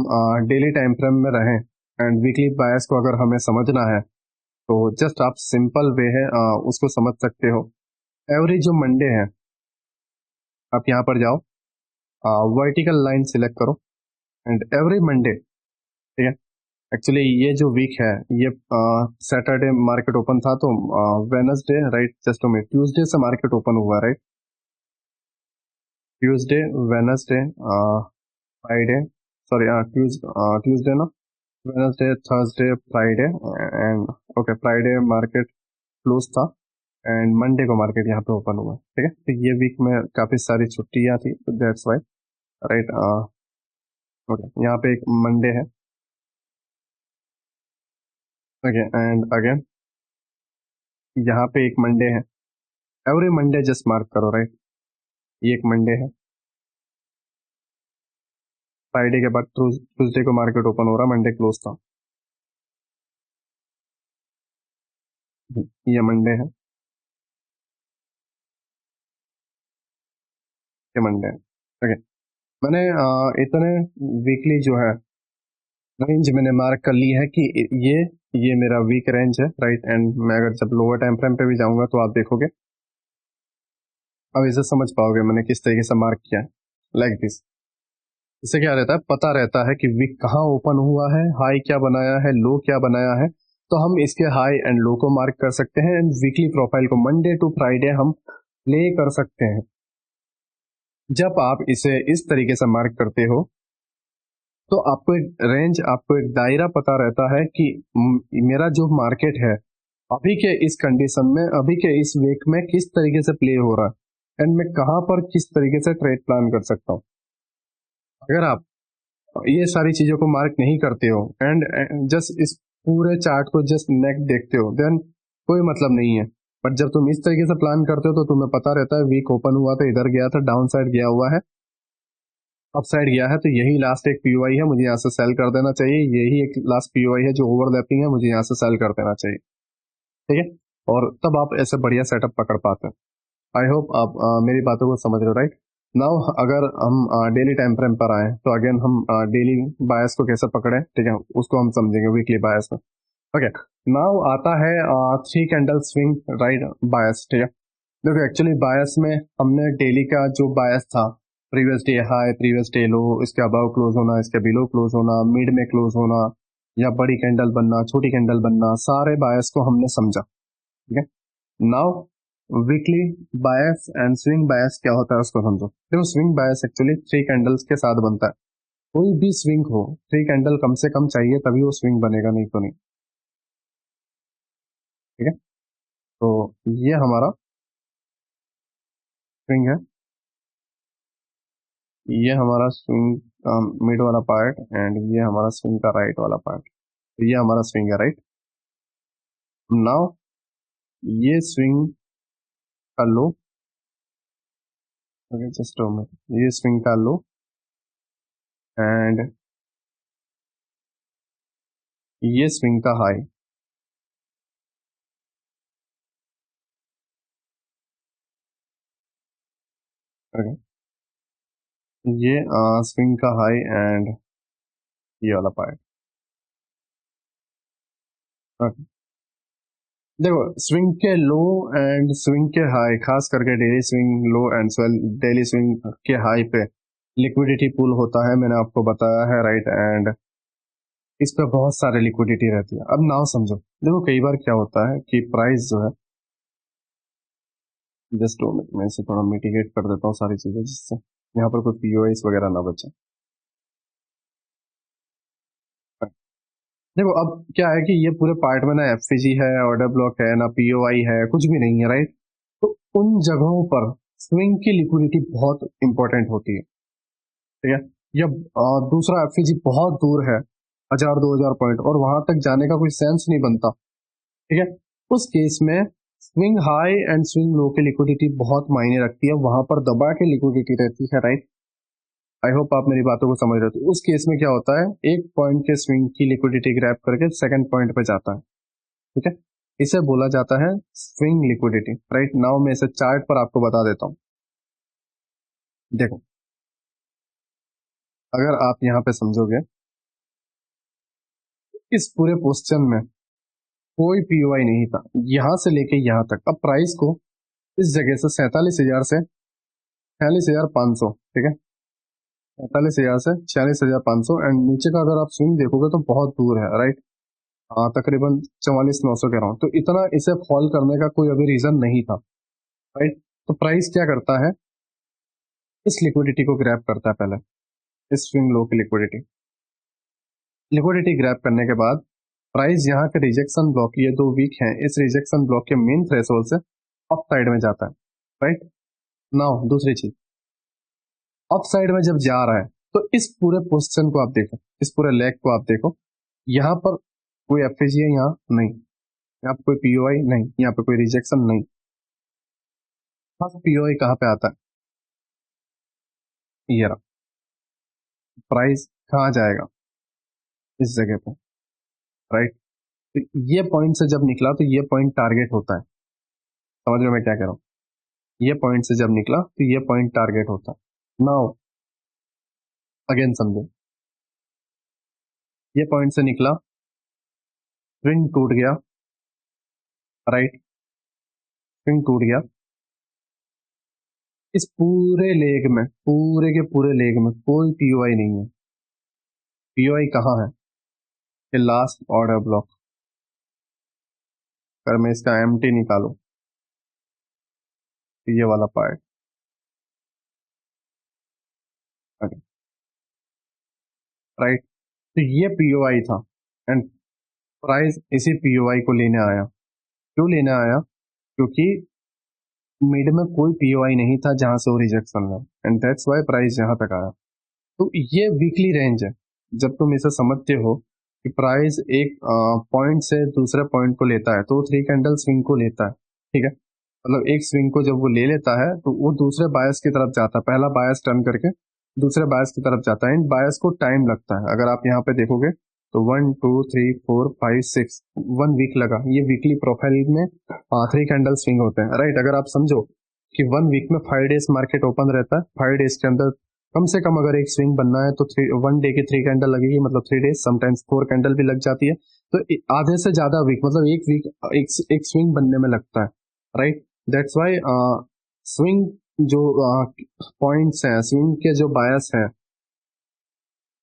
डेली टाइम फ्रेम में रहें एंड वीकली बायस को अगर हमें समझना है, तो जस्ट आप सिंपल वे है उसको समझ सकते हो। एवरी जो मंडे है, आप यहाँ पर जाओ, वर्टिकल लाइन सिलेक्ट करो, एंड एवरी मंडे, ठीक है, एक्चुअली ये जो वीक है ये सैटरडे मार्केट ओपन था, तो वेनसडे, राइट, जस्ट में ट्यूसडे से मार्केट ओपन हुआ, right, Tuesday, Wednesday, Friday, sorry, Tuesday ना, Wednesday, Thursday, Friday, and okay, Friday market close था, एंड मंडे को मार्केट यहाँ पे ओपन हुआ, ठीक है। तो ये वीक में काफी सारी छुट्टियां थी, तो दैट्स वाई, राइट, ओके, यहाँ पे एक मंडे है, ओके, एंड अगेन यहाँ पे एक मंडे है, एवरी मंडे जस्ट मार्क करो, राइट, ये एक मंडे है, फ्राइडे के बाद ट्यूसडे को मार्केट ओपन हो रहा, मंडे क्लोज था, ये मंडे है, ये मंडे है, ओके। मैंने इतने वीकली जो है रेंज मैंने मार्क कर ली है कि ये मेरा वीक रेंज है, राइट, एंड मैं अगर जब लोअर टाइम फ्रेम पे भी जाऊंगा तो आप देखोगे, अब इसे समझ पाओगे मैंने किस तरीके से मार्क किया है, लाइक दिस। इससे क्या रहता है, पता रहता है कि वीक कहाँ ओपन हुआ है, हाई क्या बनाया है, लो क्या बनाया है, तो हम इसके हाई एंड लो को मार्क कर सकते हैं एंड वीकली प्रोफाइल को मंडे टू फ्राइडे हम प्ले कर सकते हैं। जब आप इसे इस तरीके से मार्क करते हो तो आपको एक रेंज, आपको एक दायरा पता रहता है कि मेरा जो मार्केट है अभी के इस कंडीशन में, अभी के इस वीक में किस तरीके से प्ले हो रहा है एंड मैं कहाँ पर किस तरीके से ट्रेड प्लान कर सकता हूँ। अगर आप ये सारी चीजों को मार्क नहीं करते हो एंड जस्ट इस पूरे चार्ट को जस्ट नेक देखते हो, देन कोई मतलब नहीं है। बट जब तुम इस तरीके से प्लान करते हो तो तुम्हें पता रहता है वीक ओपन हुआ तो इधर गया था, डाउन साइड गया हुआ है, अप साइड गया है, तो यही लास्ट एक पीओआई है, मुझे यहाँ से सेल कर देना चाहिए। यही एक लास्ट पीओआई है जो ओवरलैपिंग है, मुझे यहाँ से सेल कर देना चाहिए। ठीक है, और तब आप ऐसे बढ़िया सेटअप पकड़ पाते हैं। आई होप आप मेरी बातों को समझ रहे हो, राइट। नाउ अगर हम डेली टाइम फ्रेम पर आए तो अगेन हम डेली बायस को कैसे पकड़े, ठीक है, उसको हम समझेंगे वीकली बायस में। ओके, नाउ आता है 3 कैंडल स्विंग राइट बायस। ठीक है, देखो एक्चुअली बायस में हमने डेली का जो बायस था, previous day high, previous day लो, इसके अबव क्लोज होना, इसके बिलो क्लोज होना, मिड में क्लोज होना, या बड़ी कैंडल बनना, छोटी कैंडल बनना, सारे बायस को हमने समझा। ठीक है, now weekly bias and swing bias क्या होता है उसको समझो। देखो स्विंग बायस एक्चुअली 3 कैंडल्स के साथ बनता है। कोई भी स्विंग हो 3 कैंडल कम से कम चाहिए तभी वो स्विंग बनेगा, नहीं तो नहीं। ठीक है, तो ये हमारा स्विंग है, ये हमारा स्विंग मिड वाला पार्ट एंड ये हमारा स्विंग का राइट वाला पार्ट। तो ये हमारा स्विंग है, राइट। नाउ ये स्विंग का लो, ओके जस्ट ये स्विंग का लो एंड ये स्विंग का हाई। ओके, ये स्विंग का हाई एंड ये वाला पार्ट। ओके, देखो स्विंग के लो एंड स्विंग के हाई, खास करके daily swing low and daily swing के हाई पे लिक्विडिटी पूल होता है, मैंने आपको बताया है, राइट। एंड इस पे बहुत सारे लिक्विडिटी रहती है। अब नाउ समझो, देखो कई बार क्या होता है कि प्राइस जो है, जस्ट मैं इसे थोड़ा मिटिगेट कर देता हूँ सारी चीजें, जिससे यहाँ पर कोई पीओएस वगैरह ना बचे। देखो अब क्या है कि ये पूरे पार्ट में ना एफसीजी है, ऑर्डर ब्लॉक है, ना पीओआई है, कुछ भी नहीं है, राइट। तो उन जगहों पर स्विंग की लिक्विडिटी बहुत इंपॉर्टेंट होती है। ठीक है, या दूसरा एफसीजी बहुत दूर है, 1000-2000 पॉइंट, और वहां तक जाने का कोई सेंस नहीं बनता। ठीक है, उस केस में swing high and swing low की लिक्विडिटी बहुत मायने रखती है, वहां पर दबा के लिक्विडिटी रहती है, राइट। आई होप आप मेरी बातों को समझ रहे हो। तो उस केस में क्या होता है, एक पॉइंट के स्विंग की लिक्विडिटी ग्रैब करके सेकंड पॉइंट पे जाता है। ठीक है, इसे बोला जाता है स्विंग लिक्विडिटी, राइट। नाउ मैं इसे चार्ट पर आपको बता देता हूँ। देखो अगर आप यहाँ पे समझोगे, इस पूरे पोस्चन में कोई पीओआई नहीं था यहां से लेके यहां तक। अब प्राइस को इस जगह से 47,000 से 46,500, ठीक है, 47,000 से 46,500, एंड नीचे का अगर आप स्विंग देखोगे तो बहुत दूर है, राइट। हाँ, तकरीबन 44,900 के अराउंड। तो इतना इसे फॉल करने का कोई अभी रीजन नहीं था, राइट। तो प्राइस क्या करता है, इस लिक्विडिटी को ग्रैब करता है पहले, इस स्विंग लो की लिक्विडिटी। लिक्विडिटी ग्रैब करने के बाद प्राइस यहाँ के रिजेक्शन ब्लॉक, ये दो वीक हैं, इस रिजेक्शन ब्लॉक के मेन थ्रेशोल्ड से अप साइड में जाता है, राइट। नाउ दूसरी चीज, अप साइड में जब जा रहा है तो इस पूरे पोजीशन को आप देखो, इस पूरे लेग को आप देखो, यहाँ पर कोई एफएजी है, यहाँ नहीं, यहाँ पे कोई पीओआई नहीं, यहाँ पे कोई रिजेक्शन नहीं। फर्स्ट पीओआई कहाँ पे आता है, ये रहा। प्राइस कहाँ जाएगा, इस जगह पे, राइट। तो ये पॉइंट से जब निकला तो ये पॉइंट टारगेट होता है। समझ रहे हो मैं क्या कह रहा हूँ, ये पॉइंट से जब निकला तो ये पॉइंट टारगेट होता है। नाउ अगेन समझो, ये पॉइंट से निकला, स्विंग टूट गया, राइट, स्विंग टूट गया। इस पूरे लेग में, पूरे के पूरे लेग में कोई पीओआई नहीं है। पीओआई कहाँ है, ये लास्ट ऑर्डर ब्लॉक, अगर मैं इसका एम्प्टी निकालूं, ये वाला पार्ट, राइट, तो ये पीओआई था एंड प्राइस इसी पीओआई को लेने आया। क्यों लेने आया? क्योंकि मिड में कोई पीओआई नहीं था जहां से वो रिजेक्शन ले, एंड दैट्स वाई प्राइस यहाँ तक आया। तो ये वीकली रेंज है। जब तुम इसे समझते हो कि प्राइस एक पॉइंट से दूसरे पॉइंट को लेता है, तो वो 3 कैंडल स्विंग को लेता है, ठीक है। मतलब एक स्विंग को जब वो ले लेता है तो वो दूसरे बायस की तरफ जाता है, पहला बायस टर्न करके दूसरे बायस की तरफ जाता है, इन बायस को टाइम लगता है। अगर आप यहाँ पे देखोगे तो 1 2 3 4 5 6 1 वीक लगा। ये वीकली प्रोफाइल में 3 कैंडल स्विंग होते हैं, राइट। अगर आप समझो कि 1 वीक में 5 डेज मार्केट ओपन रहता है, 5 डेज के अंदर कम से कम अगर एक स्विंग बनना है तो 1 डे की 3 कैंडल लगेगी, मतलब 3 डेज, समटाइम्स 4 कैंडल भी लग जाती है। तो आधे से ज्यादा वीक, मतलब एक वीक एक स्विंग बनने में लगता है, राइट। दैट्स वाई स्विंग जो पॉइंट्स हैं, स्विंग के जो बायस हैं,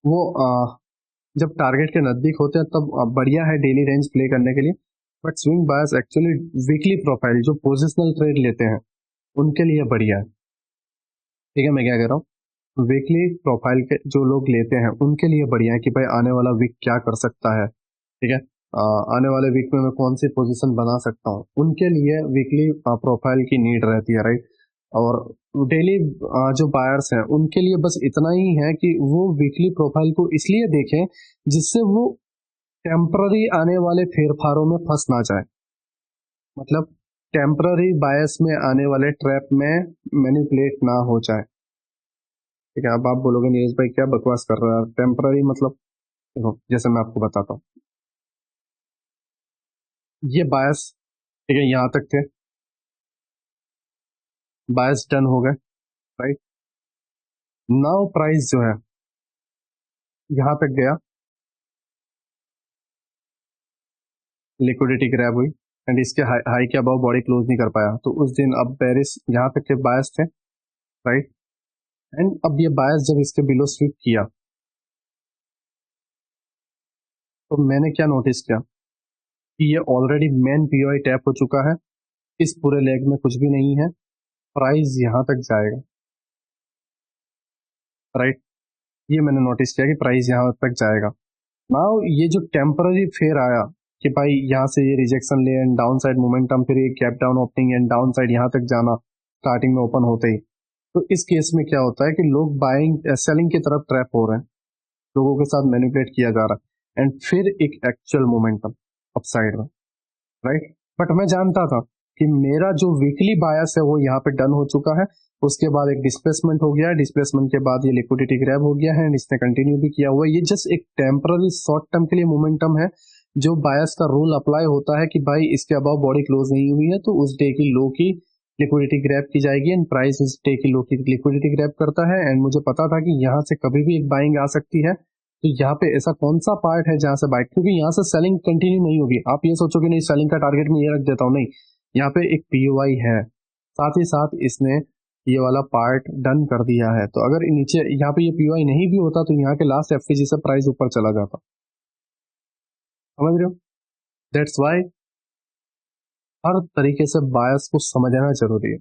वो जब टारगेट के नजदीक होते हैं तब बढ़िया है डेली रेंज प्ले करने के लिए। But swing bias actually weekly profile जो पोजिशनल ट्रेड लेते हैं उनके लिए बढ़िया है, ठीक है। मैं क्या कह रहा हूँ, वीकली प्रोफाइल के जो लोग लेते हैं उनके लिए बढ़िया है कि भाई आने वाला वीक क्या कर सकता है, ठीक है। आने वाले वीक में मैं कौन सी पोजीशन बना सकता हूँ, उनके लिए वीकली प्रोफाइल की नीड रहती है, राइट। और डेली जो बायर्स हैं उनके लिए बस इतना ही है कि वो वीकली प्रोफाइल को इसलिए देखें जिससे वो टेम्पररी आने वाले फेरफारों में फंस ना जाए, मतलब टेम्पररी बायस में आने वाले ट्रैप में मैनिपुलेट ना हो जाए, ठीक है। अब आप बोलोगे नीरज भाई क्या बकवास कर रहा है, टेम्पररी मतलब? देखो जैसे मैं आपको बताता हूँ, ये बायस, ठीक है, यहाँ तक थे, बायस डन हो गए, राइट। नाउ प्राइस जो है यहाँ तक गया, लिक्विडिटी ग्रैब हुई एंड इसके हाई के अबाव बॉडी क्लोज नहीं कर पाया, तो उस दिन अब बेरिस यहाँ तक के बायस थे, राइट। एंड अब ये बायस जब इसके बिलो स्वीप किया तो मैंने क्या नोटिस किया कि ये ऑलरेडी मेन पीओआई टैप हो चुका है, इस पूरे लेग में कुछ भी नहीं है, प्राइस यहाँ तक जाएगा, राइट। ये मैंने नोटिस किया कि प्राइस यहाँ तक जाएगा। नाउ ये जो टेम्पररी फेयर आया कि भाई यहाँ से ये रिजेक्शन ले एंड डाउन साइड मोमेंटम, फिर ये gap down opening and down side यहाँ तक जाना स्टार्टिंग में ओपन होते ही, तो इस केस में क्या होता है कि लोग बाइंग सेलिंग की तरफ ट्रैप हो रहे हैं, लोगों के साथ मैनिपुलेट किया जा रहा है एंड फिर एक एक्चुअल मोमेंटम अपसाइड में, राइट। बट मैं जानता था कि मेरा जो वीकली बायस है वो यहाँ पे डन हो चुका है, उसके बाद एक डिस्प्लेसमेंट हो गया है, डिस्प्लेसमेंट के बाद ये लिक्विडिटी ग्रैब हो गया है एंड इसने कंटिन्यू भी किया हुआ है। ये जस्ट एक टेम्पररी शॉर्ट टर्म के लिए मोमेंटम है, जो बायस का रूल अप्लाई होता है कि भाई इसके अबाव बॉडी क्लोज नहीं हुई है तो उस डे की लो की लिक्विडिटी ग्रैब की जाएगी एंड प्राइस उस डे की लो की लिक्विडिटी ग्रैब करता है। एंड मुझे पता था कि यहाँ से कभी भी एक बाइंग आ सकती है, तो यहाँ पे ऐसा कौन सा पार्ट है जहां से बाइक, क्योंकि यहाँ से सेलिंग कंटिन्यू नहीं होगी। आप ये सोचोगे नहीं सेलिंग का टारगेट में ये रख देता हूँ, नहीं, यहाँ पे एक पीओआई है, साथ ही साथ इसने ये वाला पार्ट डन कर दिया है। तो अगर नीचे यहाँ पे ये पीओआई नहीं भी होता तो यहाँ के लास्ट एफपीजी से प्राइस ऊपर चला जाता, समझ रहे हो। दैट्स वाई हर तरीके से बायस को समझना जरूरी है।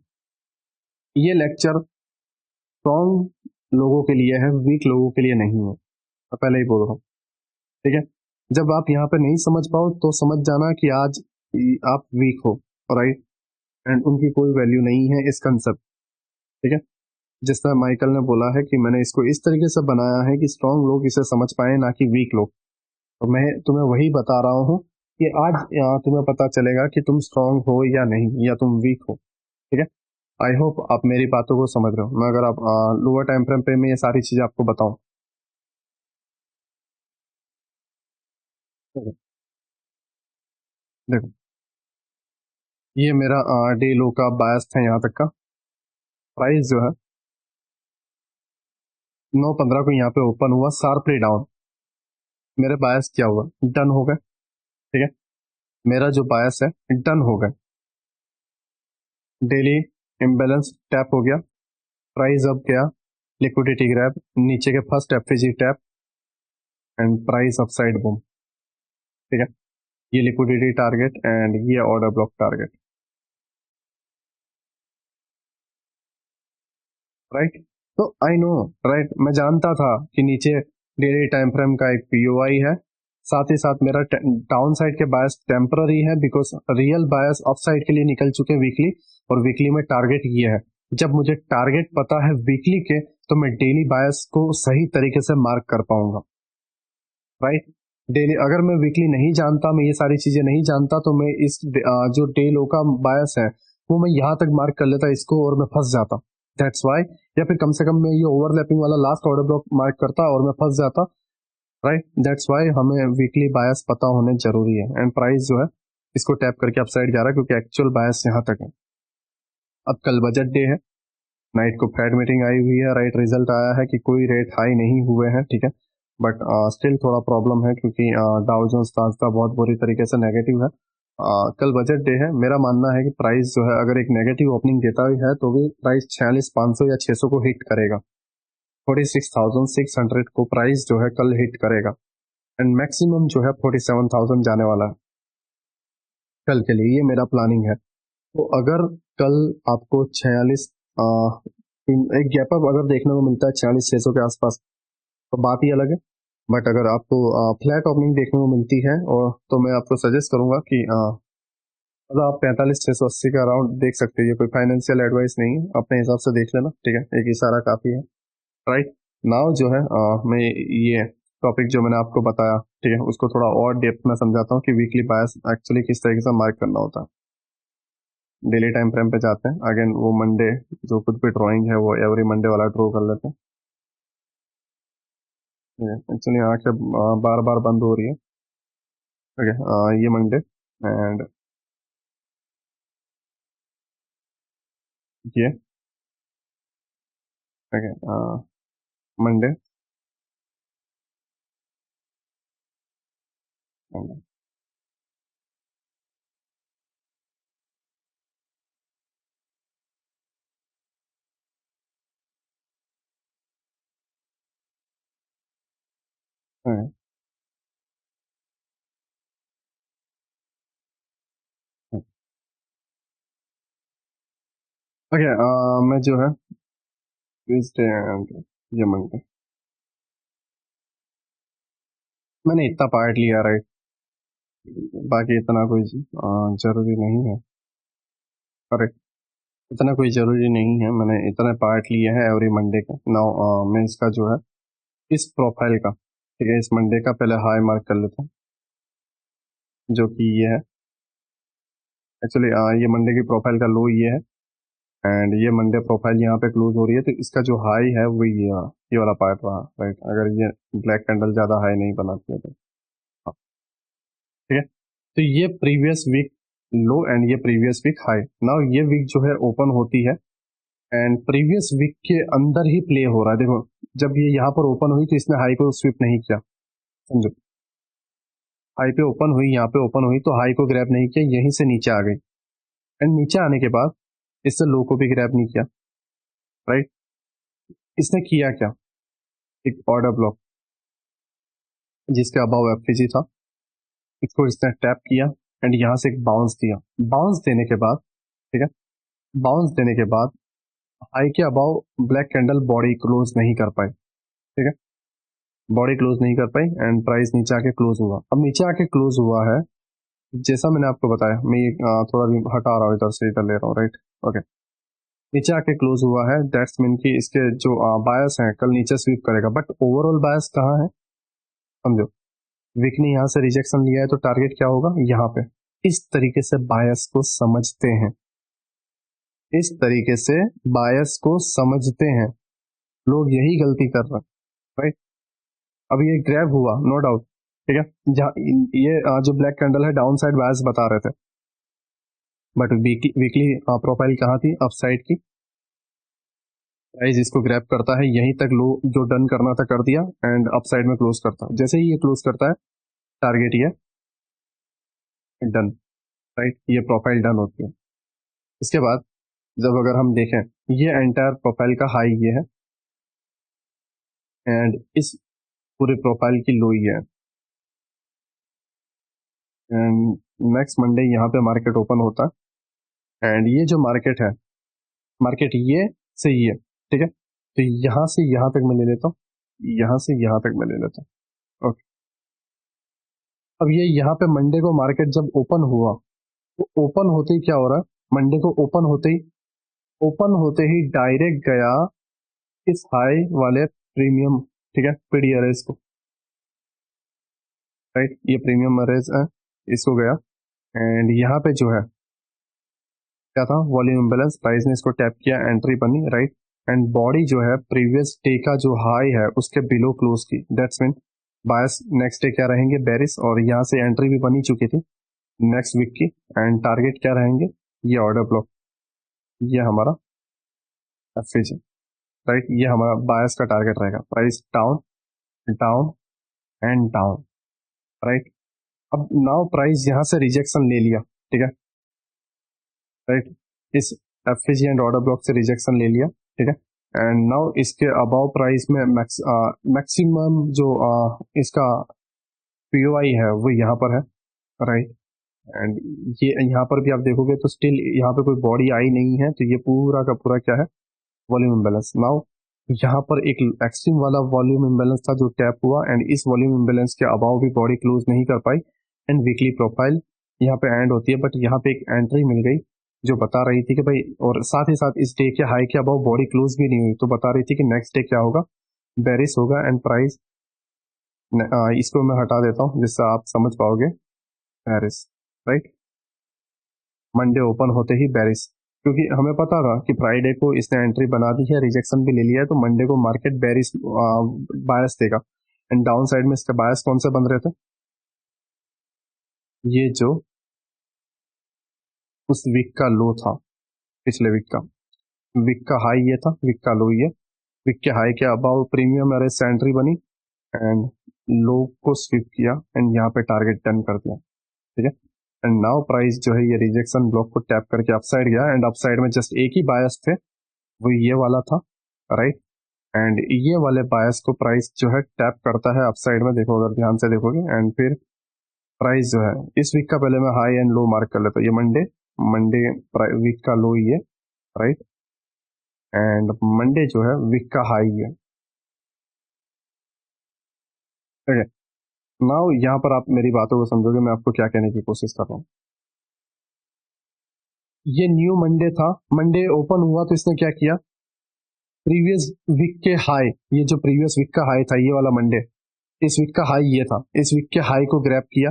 ये लेक्चर स्ट्रॉन्ग लोगों के लिए है, वीक लोगों के लिए नहीं है, मैं पहले ही बोल रहा हूँ, ठीक है। जब आप यहाँ पे नहीं समझ पाओ तो समझ जाना कि आज आप वीक हो, राइट, एंड उनकी कोई वैल्यू नहीं है इस कंसेप्ट, ठीक है। जिस तरह माइकल ने बोला है कि मैंने इसको इस तरीके से बनाया है कि स्ट्रॉन्ग लोग इसे समझ पाए, ना कि वीक लोग। तो मैं तुम्हें वही बता रहा हूँ कि आज तुम्हें पता चलेगा कि तुम स्ट्रॉन्ग हो या नहीं, या तुम वीक हो, ठीक है। आई होप आप मेरी बातों को समझ रहे हो। मैं अगर आप लोअर टाइम फ्रेम पे मैं ये सारी चीजें आपको बताऊं, देखो ये मेरा डे लो का बायस था, यहाँ तक का प्राइस जो है 9:15 को यहाँ पे ओपन हुआ शार्पली डाउन, मेरे बायस क्या हुआ, डन हो गए, ठीक है। मेरा जो बायस है डन हो गए, डेली इम्बेलेंस टैप हो गया, प्राइस अब गया लिक्विडिटी ग्रैब, नीचे के first FPG tap and price upside boom, ठीक है। ये लिक्विडिटी टारगेट एंड ये ऑर्डर ब्लॉक टारगेट, राइट। तो आई नो, राइट, मैं जानता था कि नीचे डेली टाइम फ्रेम का एक पीओआई है, साथ ही साथ मेरा डाउन साइड के बायस टेम्पररी है because real bias up side के लिए निकल चुके वीकली, और वीकली में टारगेट ये है। जब मुझे टारगेट पता है वीकली के, तो मैं डेली बायस को सही तरीके से मार्क कर पाऊंगा, राइट। डेली अगर मैं वीकली नहीं जानता, मैं ये सारी चीजें नहीं जानता, तो मैं इस जो डे लो का बायस है वो मैं यहाँ तक मार्क कर लेता इसको और मैं फंस जाता, दैट्स वाई। या फिर कम से कम मैं ये ओवरलैपिंग वाला लास्ट ऑर्डर ब्लॉक मार्क करता और मैं फंस जाता, राइट। दैट्स वाई हमें वीकली बायस पता होने जरूरी है। एंड प्राइस जो है इसको टैप करके अपसाइड जा रहा है क्योंकि एक्चुअल बायस यहाँ तक है। अब कल बजट डे है, नाइट को फेड मीटिंग आई हुई है, राइट। रिजल्ट आया है कि कोई रेट हाई नहीं हुए हैं, ठीक है, बट स्टिल थोड़ा प्रॉब्लम है क्योंकि डाउ जोन्स नास्डा बहुत बुरी तरीके से नेगेटिव है। कल बजट डे है, मेरा मानना है कि प्राइस जो है अगर एक नेगेटिव ओपनिंग देता ही है तो भी प्राइस 46,500 या 600 को हिट करेगा, 46,600 को प्राइस जो है कल हिट करेगा। एंड मैक्सिमम जो है 47,000 जाने वाला है कल के लिए, ये मेरा प्लानिंग है। तो अगर कल आपको 46 एक गैप अप अगर देखने को मिलता है 46,600 के आसपास तो बात ही अलग है। बट अगर आपको फ्लैट ओपनिंग देखने को मिलती है और तो मैं आपको सजेस्ट करूंगा कि मतलब आप 45,680 का अराउंड देख सकते हैं। ये कोई फाइनेंशियल एडवाइस नहीं है, अपने हिसाब से देख लेना, ठीक है, एक इशारा काफी है, राइट। नाउ जो है मैं ये टॉपिक जो मैंने आपको बताया, ठीक है, उसको थोड़ा और डेप्थ में समझाता हूँ कि वीकली बायस एक्चुअली किस तरीके से मार्क करना होता है। डेली टाइम फ्रेम पे जाते हैं, अगेन वो मंडे जो कुछ भी ड्राइंग है वो एवरी मंडे वाला ड्रॉ कर लेते हैं। एक्चुअली आंखें बार बार बंद हो रही है, ओके। ये मंडे एंड ये, ओके, मंडे, ओके। मैं जो है ट्यूजडे एंड ये मंडे मैंने इतना पार्ट लिया, राइट। बाकी इतना कोई जरूरी नहीं है, करेक्ट। इतना कोई जरूरी नहीं है, मैंने इतने पार्ट लिए हैं एवरी मंडे का। नाउ मैं इसका जो है इस प्रोफाइल का, ठीक है, इस मंडे का पहले हाई मार्क कर लेता हूँ जो कि ये है। एक्चुअली ये मंडे की प्रोफाइल का लो ये है एंड ये मंडे प्रोफाइल यहाँ पे क्लोज हो रही है, तो इसका जो हाई है वो ये वाला पार्ट रहा, राइट। अगर ये ब्लैक कैंडल ज्यादा हाई नहीं बनाती है तो हाँ, ठीक है। तो ये प्रीवियस वीक लो एंड ये प्रीवियस वीक हाई। नाउ ये वीक जो है ओपन होती है एंड प्रीवियस वीक के अंदर ही प्ले हो रहा है। देखो, जब ये यहाँ पर ओपन हुई तो इसने हाई को स्वीप नहीं किया, समझो। हाई पे ओपन हुई, यहाँ पे ओपन हुई तो हाई को ग्रैब नहीं किया, यहीं से नीचे आ गई एंड नीचे आने के बाद इससे लो को भी ग्रैब नहीं किया, राइट। इसने किया क्या, एक ऑर्डर ब्लॉक जिसके अबाव एफपीजी था, इसको इसने टैप किया एंड यहाँ से एक बाउंस दिया। बाउंस देने के बाद, ठीक है, बाउंस देने के बाद हाई के above black candle body close नहीं कर पाई, ठीक है, बॉडी क्लोज नहीं कर पाई एंड प्राइस नीचे आके क्लोज हुआ। अब नीचे आके क्लोज हुआ है, जैसा मैंने आपको बताया, मैं ये थोड़ा भी हटा रहा हूँ इधर से इधर ले रहा हूँ, राइट, ओके। नीचे आके क्लोज हुआ है, दैट्स मीन कि इसके जो बायस हैं कल नीचे स्वीप करेगा, बट ओवरऑल बायस कहाँ है, समझो। विक ने यहाँ से रिजेक्शन लिया है तो टारगेट क्या होगा, यहाँ पे। इस तरीके से बायस को समझते हैं, इस तरीके से बायस को समझते हैं लोग, यही गलती कर रहे हैं, राइट। अब ये ग्रैब हुआ, नो डाउट, ठीक है, जहाँ ये जो ब्लैक कैंडल है डाउन साइड बायस बता रहे थे, बट वीकली प्रोफाइल कहाँ थी, अप साइड की। प्राइस इसको ग्रैब करता है, यहीं तक लो जो डन करना था कर दिया एंड अप साइड में क्लोज करता है। जैसे ही ये क्लोज करता है टारगेट ये डन, राइट, ये प्रोफाइल डन होती है। इसके बाद जब अगर हम देखें, ये एंटायर प्रोफाइल का हाई ये है एंड इस पूरे प्रोफाइल की लो ये है, एंड नेक्स्ट मंडे यहाँ पे मार्केट ओपन होता है एंड ये जो मार्केट है, मार्केट ये से ये, ठीक है, तो यहाँ से यहाँ तक मैं ले लेता हूँ, यहाँ से यहाँ तक मैं ले लेता हूँ। ओके, अब ये यहाँ पे मंडे को मार्केट जब ओपन हुआ तो ओपन होते ही क्या हो रहा है, मंडे को ओपन होते ही डायरेक्ट गया इस हाई वाले प्रीमियम, ठीक है, पीडीआरएस को, राइट, ये प्रीमियम अरेज है, इसको गया एंड यहाँ पे जो है क्या था, वॉल्यूम इम्बैलेंस, प्राइस ने इसको टैप किया, एंट्री बनी, राइट, एंड बॉडी जो है प्रीवियस डे का जो हाई है उसके बिलो क्लोज की, that's mean bias next day क्या रहेंगे, बेरिस, और यहाँ से एंट्री भी बनी चुकी थी नेक्स्ट वीक की, एंड टारगेट क्या रहेंगे, ये ऑर्डर ब्लॉक, ये हमारा एफएजी, राइट, ये हमारा बायस का टारगेट रहेगा, price down down and down, right. अब नाउ प्राइस यहाँ से रिजेक्शन ले लिया, ठीक है, राइट, इस एफएजी एंड ऑर्डर ब्लॉक से रिजेक्शन ले लिया, ठीक है, एंड नाउ इसके अबाव प्राइस में मैक्सिमम जो इसका पीओआई है वो यहाँ पर है, राइट, एंड ये यहाँ पर भी आप देखोगे तो स्टिल यहाँ पे कोई बॉडी आई नहीं है, तो ये पूरा का पूरा क्या है, वॉल्यूम इम्बैलेंस। नाउ यहाँ पर एक एक्सट्रीम वाला वॉल्यूम इम्बैलेंस था जो टैप हुआ एंड इस वॉल्यूम इम्बैलेंस के अबाव भी बॉडी क्लोज नहीं कर पाई एंड वीकली प्रोफाइल यहाँ पे एंड होती है, बट यहाँ पे एक एंट्री मिल गई जो बता रही थी कि भाई, और साथ ही साथ इस डे के हाई के अबाव बॉडी क्लोज भी नहीं हुई, तो बता रही थी कि नेक्स्ट डे क्या होगा, बेरिस होगा एंड प्राइस, इसको मैं हटा देता हूँ जिससे आप समझ पाओगे, बेरिस, राइट, मंडे ओपन होते ही बेरिस, क्योंकि हमें पता था कि फ्राइडे को इसने एंट्री बना दी है, रिजेक्शन भी ले लिया है, तो मंडे को मार्केट बेरिस बायस देगा एंड डाउन साइड में इसके बायस कौन से बन रहे थे, ये जो उस वीक का लो था, पिछले वीक का हाई ये था, वीक का लो ये, वीक के हाई के अबाउ प्रीमियम एरेस एंट्री बनी एंड लो को स्विप किया एंड यहाँ पे टारगेट डन कर दिया, ठीक है, एंड नाउ प्राइस जो है ये रिजेक्शन ब्लॉक को टैप करके अपसाइड गया एंड अपसाइड में जस्ट एक ही बायस थे, वो ये वाला था, राइट, एंड ये वाले बायस को प्राइस जो है टैप करता है अपसाइड में, देखो अगर ध्यान से देखोगे, एंड फिर प्राइस जो है इस वीक का पहले मैं हाई एंड लो मार्क कर लेता हूँ, ये मंडे वीक का लो ही है, राइट, एंड मंडे जो है वीक का हाई है, ठीक है। नाउ यहाँ पर आप मेरी बातों को समझोगे, मैं आपको क्या कहने की कोशिश कर रहा हूँ, ये न्यू मंडे था, मंडे ओपन हुआ तो इसने क्या किया, प्रीवियस वीक के हाई, ये जो प्रीवियस वीक का हाई था ये वाला मंडे, इस वीक का हाई ये था, इस वीक के हाई को ग्रैब किया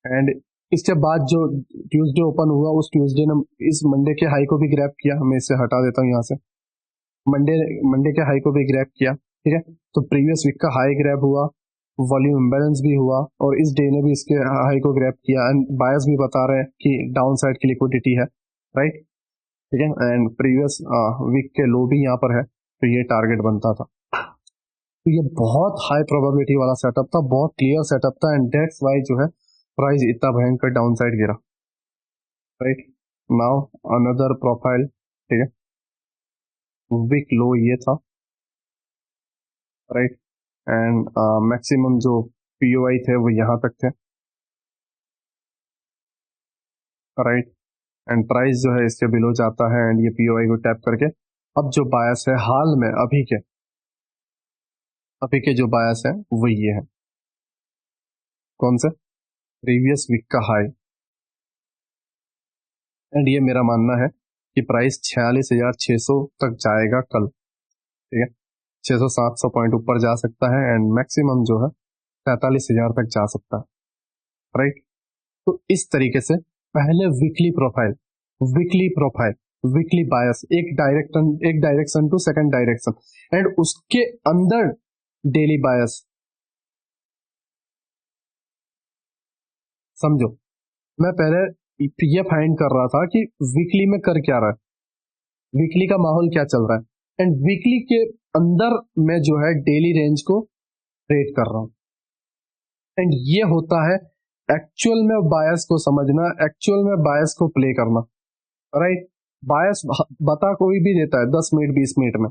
एंड इसके बाद जो ट्यूसडे ओपन हुआ उस ट्यूसडे ने इस मंडे के हाई को भी ग्रैब किया, मैं इसे हटा देता हूँ यहाँ से, मंडे मंडे के हाई को भी ग्रैब किया, ठीक है, तो प्रीवियस वीक का हाई ग्रैब हुआ, वॉल्यूम इम्बैलेंस भी हुआ और इस डे ने भी इसके हाई को ग्रैब किया एंड बायर्स भी बता रहे हैं कि डाउन साइड की लिक्विडिटी है, राइट, ठीक है, एंड प्रीवियस वीक के लो भी यहाँ पर है, तो ये टारगेट बनता था, तो ये बहुत हाई प्रोबेबिलिटी वाला सेटअप था, बहुत क्लियर सेटअप था एंड दैट्स वाई जो है प्राइस इतना भयंकर डाउन साइड गिरा, राइट। नाउ अनदर प्रोफाइल, ठीक है, वीक लो ये था, राइट, एंड मैक्सिमम जो पीओआई थे वो यहाँ तक थे, राइट, एंड प्राइस जो है इसके बिलो जाता है एंड ये पीओआई को टैप करके, अब जो बायस है हाल में अभी के जो बायस है वो ये है, कौन से, प्रीवियस वीक का हाई, एंड ये मेरा मानना है कि प्राइस 46,600 तक जाएगा कल, ठीक है, 600-700 पॉइंट ऊपर जा सकता है एंड मैक्सिमम जो है 43,000 तक जा सकता है, राइट। तो इस तरीके से पहले वीकली प्रोफाइल वीकली बायस, एक direction to second direction and उसके अंदर डेली बायस, समझो, मैं पहले ये फाइंड कर रहा था कि वीकली में कर क्या रहा है, वीकली का माहौल क्या चल रहा है एंड वीकली के अंदर मैं जो है डेली रेंज को ट्रेड कर रहा हूं एंड ये होता है एक्चुअल में बायस को समझना, एक्चुअल में बायस को प्ले करना, राइट। बायस बता कोई भी देता है 10 मिनट 20 मिनट में,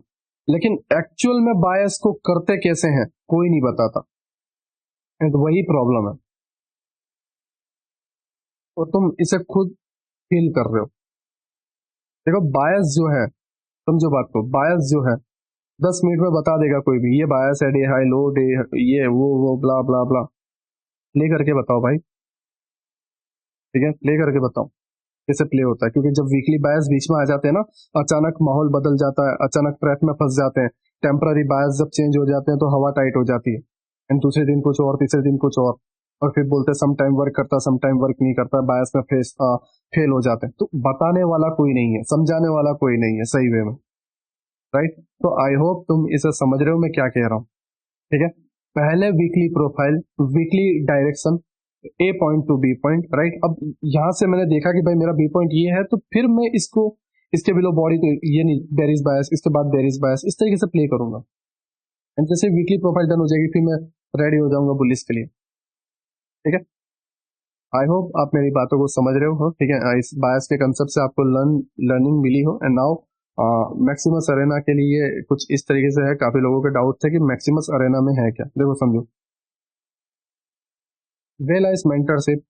लेकिन एक्चुअल में बायस को करते कैसे हैं कोई नहीं बताता एंड वही प्रॉब्लम है। और तुम इसे खुद फील कर रहे हो। देखो बायस जो है, समझो बात को, बायस जो है 10 मिनट में बता देगा कोई भी, ये बायस है, डे हाई लो, डे ये वो ब्ला ब्ला ब्ला। प्ले करके बताओ भाई, ठीक है, प्ले करके बताओ कैसे प्ले होता है। क्योंकि जब वीकली बायस बीच में आ जाते हैं ना, अचानक माहौल बदल जाता है, अचानक ट्रैप में फंस जाते हैं। टेम्पररी बायस जब चेंज हो जाते हैं तो हवा टाइट हो जाती है, एंड दूसरे दिन कुछ और, तीसरे दिन कुछ और फिर बोलते हैं सम टाइम वर्क करता, सम टाइम वर्क नहीं करता, बायस में फेल हो जाते हैं। तो बताने वाला कोई नहीं है, समझाने वाला कोई नहीं है सही वे में, राइट। तो आई होप तुम इसे समझ रहे हो मैं क्या कह रहा हूँ, ठीक है। पहले weekly profile, weekly direction, A point to B point, right. अब यहां से मैंने देखा कि भाई मेरा बी पॉइंट ये है, तो फिर मैं इसको, इसके बिलो बॉडी, ये नहीं देयर इज बायस, इसके बाद देयर इज बायस, इस तरीके से प्ले करूंगा। एंड जैसे वीकली प्रोफाइल डन हो जाएगी फिर मैं रेडी हो जाऊंगा बुलिस के लिए, ठीक है। आई होप आप मेरी बातों को समझ रहे हो, ठीक है। इस बायस के कंसेप्ट से आपको लर्निंग मिली हो। एंड नाउ मैक्सिमस अरेना के लिए कुछ इस तरीके से है। काफी लोगों के डाउट थे कि मैक्सिमस अरेना में है क्या। देखो समझो, वेलाइस मेंटरशिप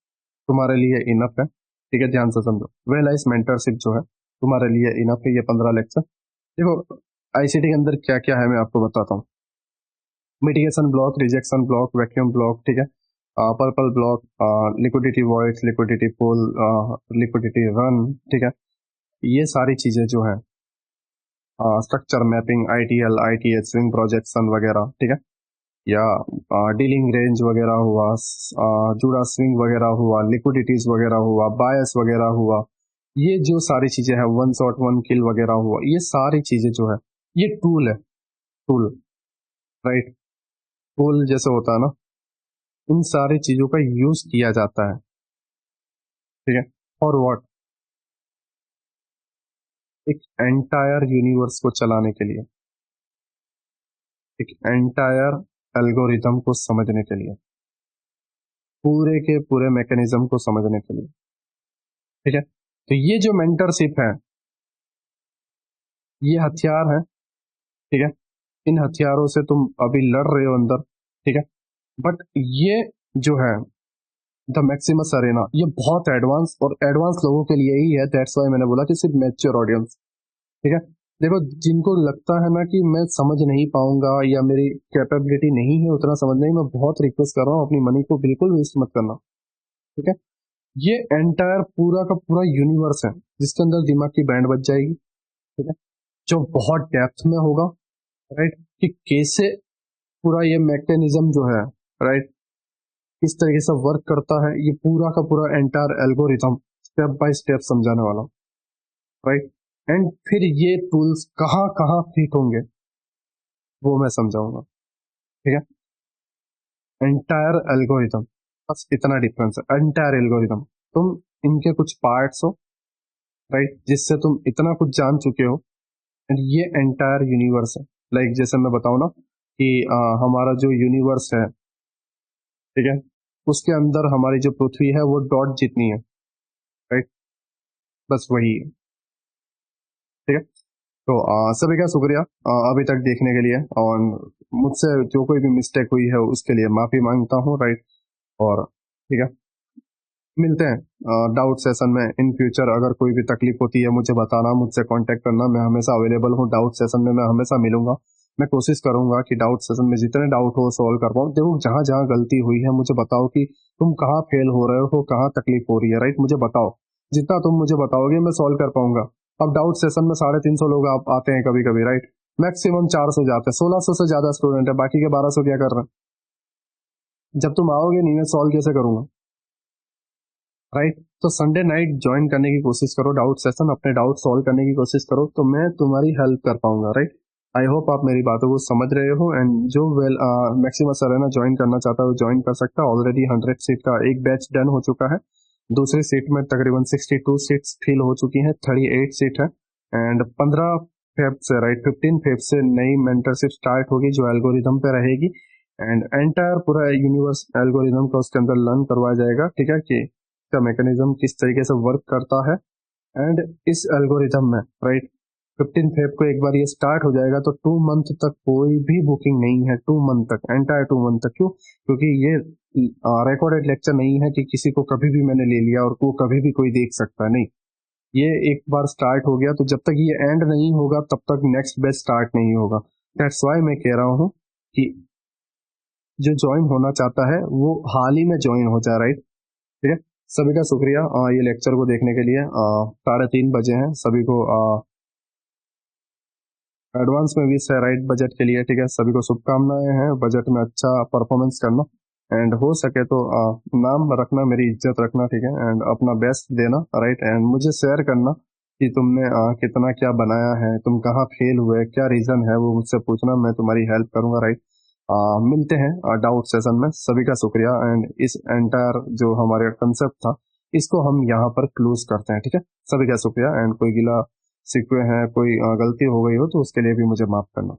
तुम्हारे लिए इनफ है, ठीक है, ध्यान से समझो। वेलाइस मेंटरशिप जो है तुम्हारे लिए इनफ है, ये 15 लेक्चर। देखो आईसीटी के अंदर क्या क्या है मैं आपको बताता हूँ। Mitigation block, rejection block, vacuum block, ठीक है, purple block, liquidity voids, liquidity pool, liquidity run, ठीक है। ये सारी चीजें जो है, structure mapping, ITL, ITH, swing projection वगैरह, ठीक है, या डीलिंग रेंज वगैरह हुआ, जुड़ा स्विंग वगैरह हुआ, लिक्विडिटीज वगैरह हुआ, बायस वगैरह हुआ, ये जो सारी चीजें हैं, वन शॉट वन किल वगैरह हुआ, ये सारी चीजें जो है ये टूल है, टूल, राइट। टूल जैसे होता है ना, इन सारी चीजों का यूज किया जाता है, ठीक है। और व्हाट, एक एंटायर यूनिवर्स को चलाने के लिए, एक एंटायर एल्गोरिथम को समझने के लिए, पूरे के पूरे मैकेनिज्म को समझने के लिए, ठीक है। तो ये जो मेंटरशिप है, ये हथियार है, ठीक है। इन हथियारों से तुम अभी लड़ रहे हो अंदर, ठीक है। बट ये जो है द मैक्सिमस अरेना, ये बहुत एडवांस और एडवांस लोगों के लिए ही है। दैट्स वाई मैंने बोला कि सिर्फ मैच्योर ऑडियंस, ठीक है। देखो जिनको लगता है ना कि मैं समझ नहीं पाऊंगा या मेरी कैपेबिलिटी नहीं है उतना समझने की, मैं बहुत रिक्वेस्ट कर रहा हूँ अपनी मनी को बिल्कुल वेस्ट मत करना, ठीक है। ये एंटायर पूरा का पूरा यूनिवर्स है जिसके अंदर दिमाग की बैंड बज जाएगी, ठीक है, जो बहुत डेप्थ में होगा, राइट। कि कैसे पूरा ये मैकेनिज्म जो है, राइट, किस तरीके से वर्क करता है, ये पूरा का पूरा entire algorithm step by step समझाने वाला, राइट। एंड फिर ये टूल्स कहाँ कहाँ फिट होंगे वो मैं समझाऊंगा, ठीक है। एंटायर एल्गोरिथम, बस इतना डिफरेंस है। एंटायर एल्गोरिथम, तुम इनके कुछ पार्ट्स हो, राइट, जिससे तुम इतना कुछ जान चुके हो। एंड ये एंटायर यूनिवर्स है। लाइक जैसे मैं बताऊं ना कि हमारा जो यूनिवर्स है, ठीक है, उसके अंदर हमारी जो पृथ्वी है वो डॉट जितनी है, राइट, बस वही है, ठीक है। तो सभी का शुक्रिया अभी तक देखने के लिए, और मुझसे जो कोई भी मिस्टेक हुई है उसके लिए माफी मांगता हूँ, राइट। और ठीक है, मिलते हैं डाउट सेशन में इन फ्यूचर। अगर कोई भी तकलीफ होती है मुझे बताना, मुझसे कांटेक्ट करना, मैं हमेशा अवेलेबल हूँ। डाउट सेशन में मैं हमेशा मिलूंगा। मैं कोशिश करूंगा कि डाउट सेशन में जितने डाउट हो सॉल्व कर पाऊँ। देखो जहां जहां गलती हुई है मुझे बताओ कि तुम कहाँ फेल हो रहे हो, कहाँ तकलीफ हो रही है, राइट, मुझे बताओ। जितना तुम मुझे बताओगे मैं सॉल्व कर पाऊंगा। अब डाउट सेशन में 350 लोग आप आते हैं कभी कभी, राइट, मैक्सिमम 400 जाते हैं, 1600 से ज्यादा स्टूडेंट है, बाकी के 1200 क्या कर रहे हैं। जब तुम आओगे नहीं मैं सॉल्व कैसे करूंगा, राइट। तो संडे नाइट ज्वाइन करने की कोशिश करो, डाउट सेशन, अपने डाउट सॉल्व करने की कोशिश करो, तो मैं तुम्हारी हेल्प कर पाऊंगा, राइट। आई होप आप मेरी बातों को समझ रहे हो। एंड जो मैक्सिमस अरेना ज्वाइन करना चाहता है वो ज्वाइन कर सकता है। ऑलरेडी 100 सीट का एक बैच डन हो चुका है। दूसरी सीट में तकरीबन 62 सीट्स फिल हो चुकी हैं, 38 सीट है। एंड 15 फेब से, राइट, 15 फेब से नई मेंटरशिप स्टार्ट होगी जो एल्गोरिदम पे रहेगी। एंड एंटायर पूरा यूनिवर्स एल्गोरिदम का उसके अंदर लर्न करवाया जाएगा, ठीक है, कि का मैकेनिज्म किस तरीके से वर्क करता है। एंड इस एल्गोरिथम में, राइट, 15 फेब को एक बार ये स्टार्ट हो जाएगा तो 2 मंथ तक कोई भी बुकिंग नहीं है, 2 मंथ तक, एंटायर 2 मंथ तक। क्यों? क्योंकि ये रिकॉर्डेड लेक्चर नहीं है कि किसी को कभी भी मैंने ले लिया और को कभी भी कोई देख सकता है, नहीं। ये एक बार स्टार्ट हो गया तो जब तक ये एंड नहीं होगा तब तक नेक्स्ट बैच स्टार्ट नहीं होगा। दैट्स वाई मैं कह रहा हूँ कि जो ज्वाइन होना चाहता है वो हाल ही में ज्वाइन हो जाए, राइट? ठीक है, सभी का शुक्रिया ये लेक्चर को देखने के लिए। 3:30 बजे हैं, सभी को एडवांस में विश है, राइट, बजट के लिए। ठीक है, सभी को शुभकामनाएं हैं बजट में अच्छा परफॉर्मेंस करना, एंड हो सके तो नाम रखना, मेरी इज्जत रखना, ठीक है, एंड अपना बेस्ट देना, राइट, एंड मुझे शेयर करना कि तुमने कितना क्या बनाया है, तुम कहाँ फेल हुए, क्या रीजन है, वो मुझसे पूछना, मैं तुम्हारी हेल्प करूंगा, राइट। मिलते हैं डाउट सेशन में। सभी का शुक्रिया, एंड इस एंटायर जो हमारे कंसेप्ट था इसको हम यहाँ पर क्लोज करते हैं। ठीक है, सभी का शुक्रिया, एंड कोई गिला शिकवे हैं, कोई गलती हो गई हो तो उसके लिए भी मुझे माफ करना।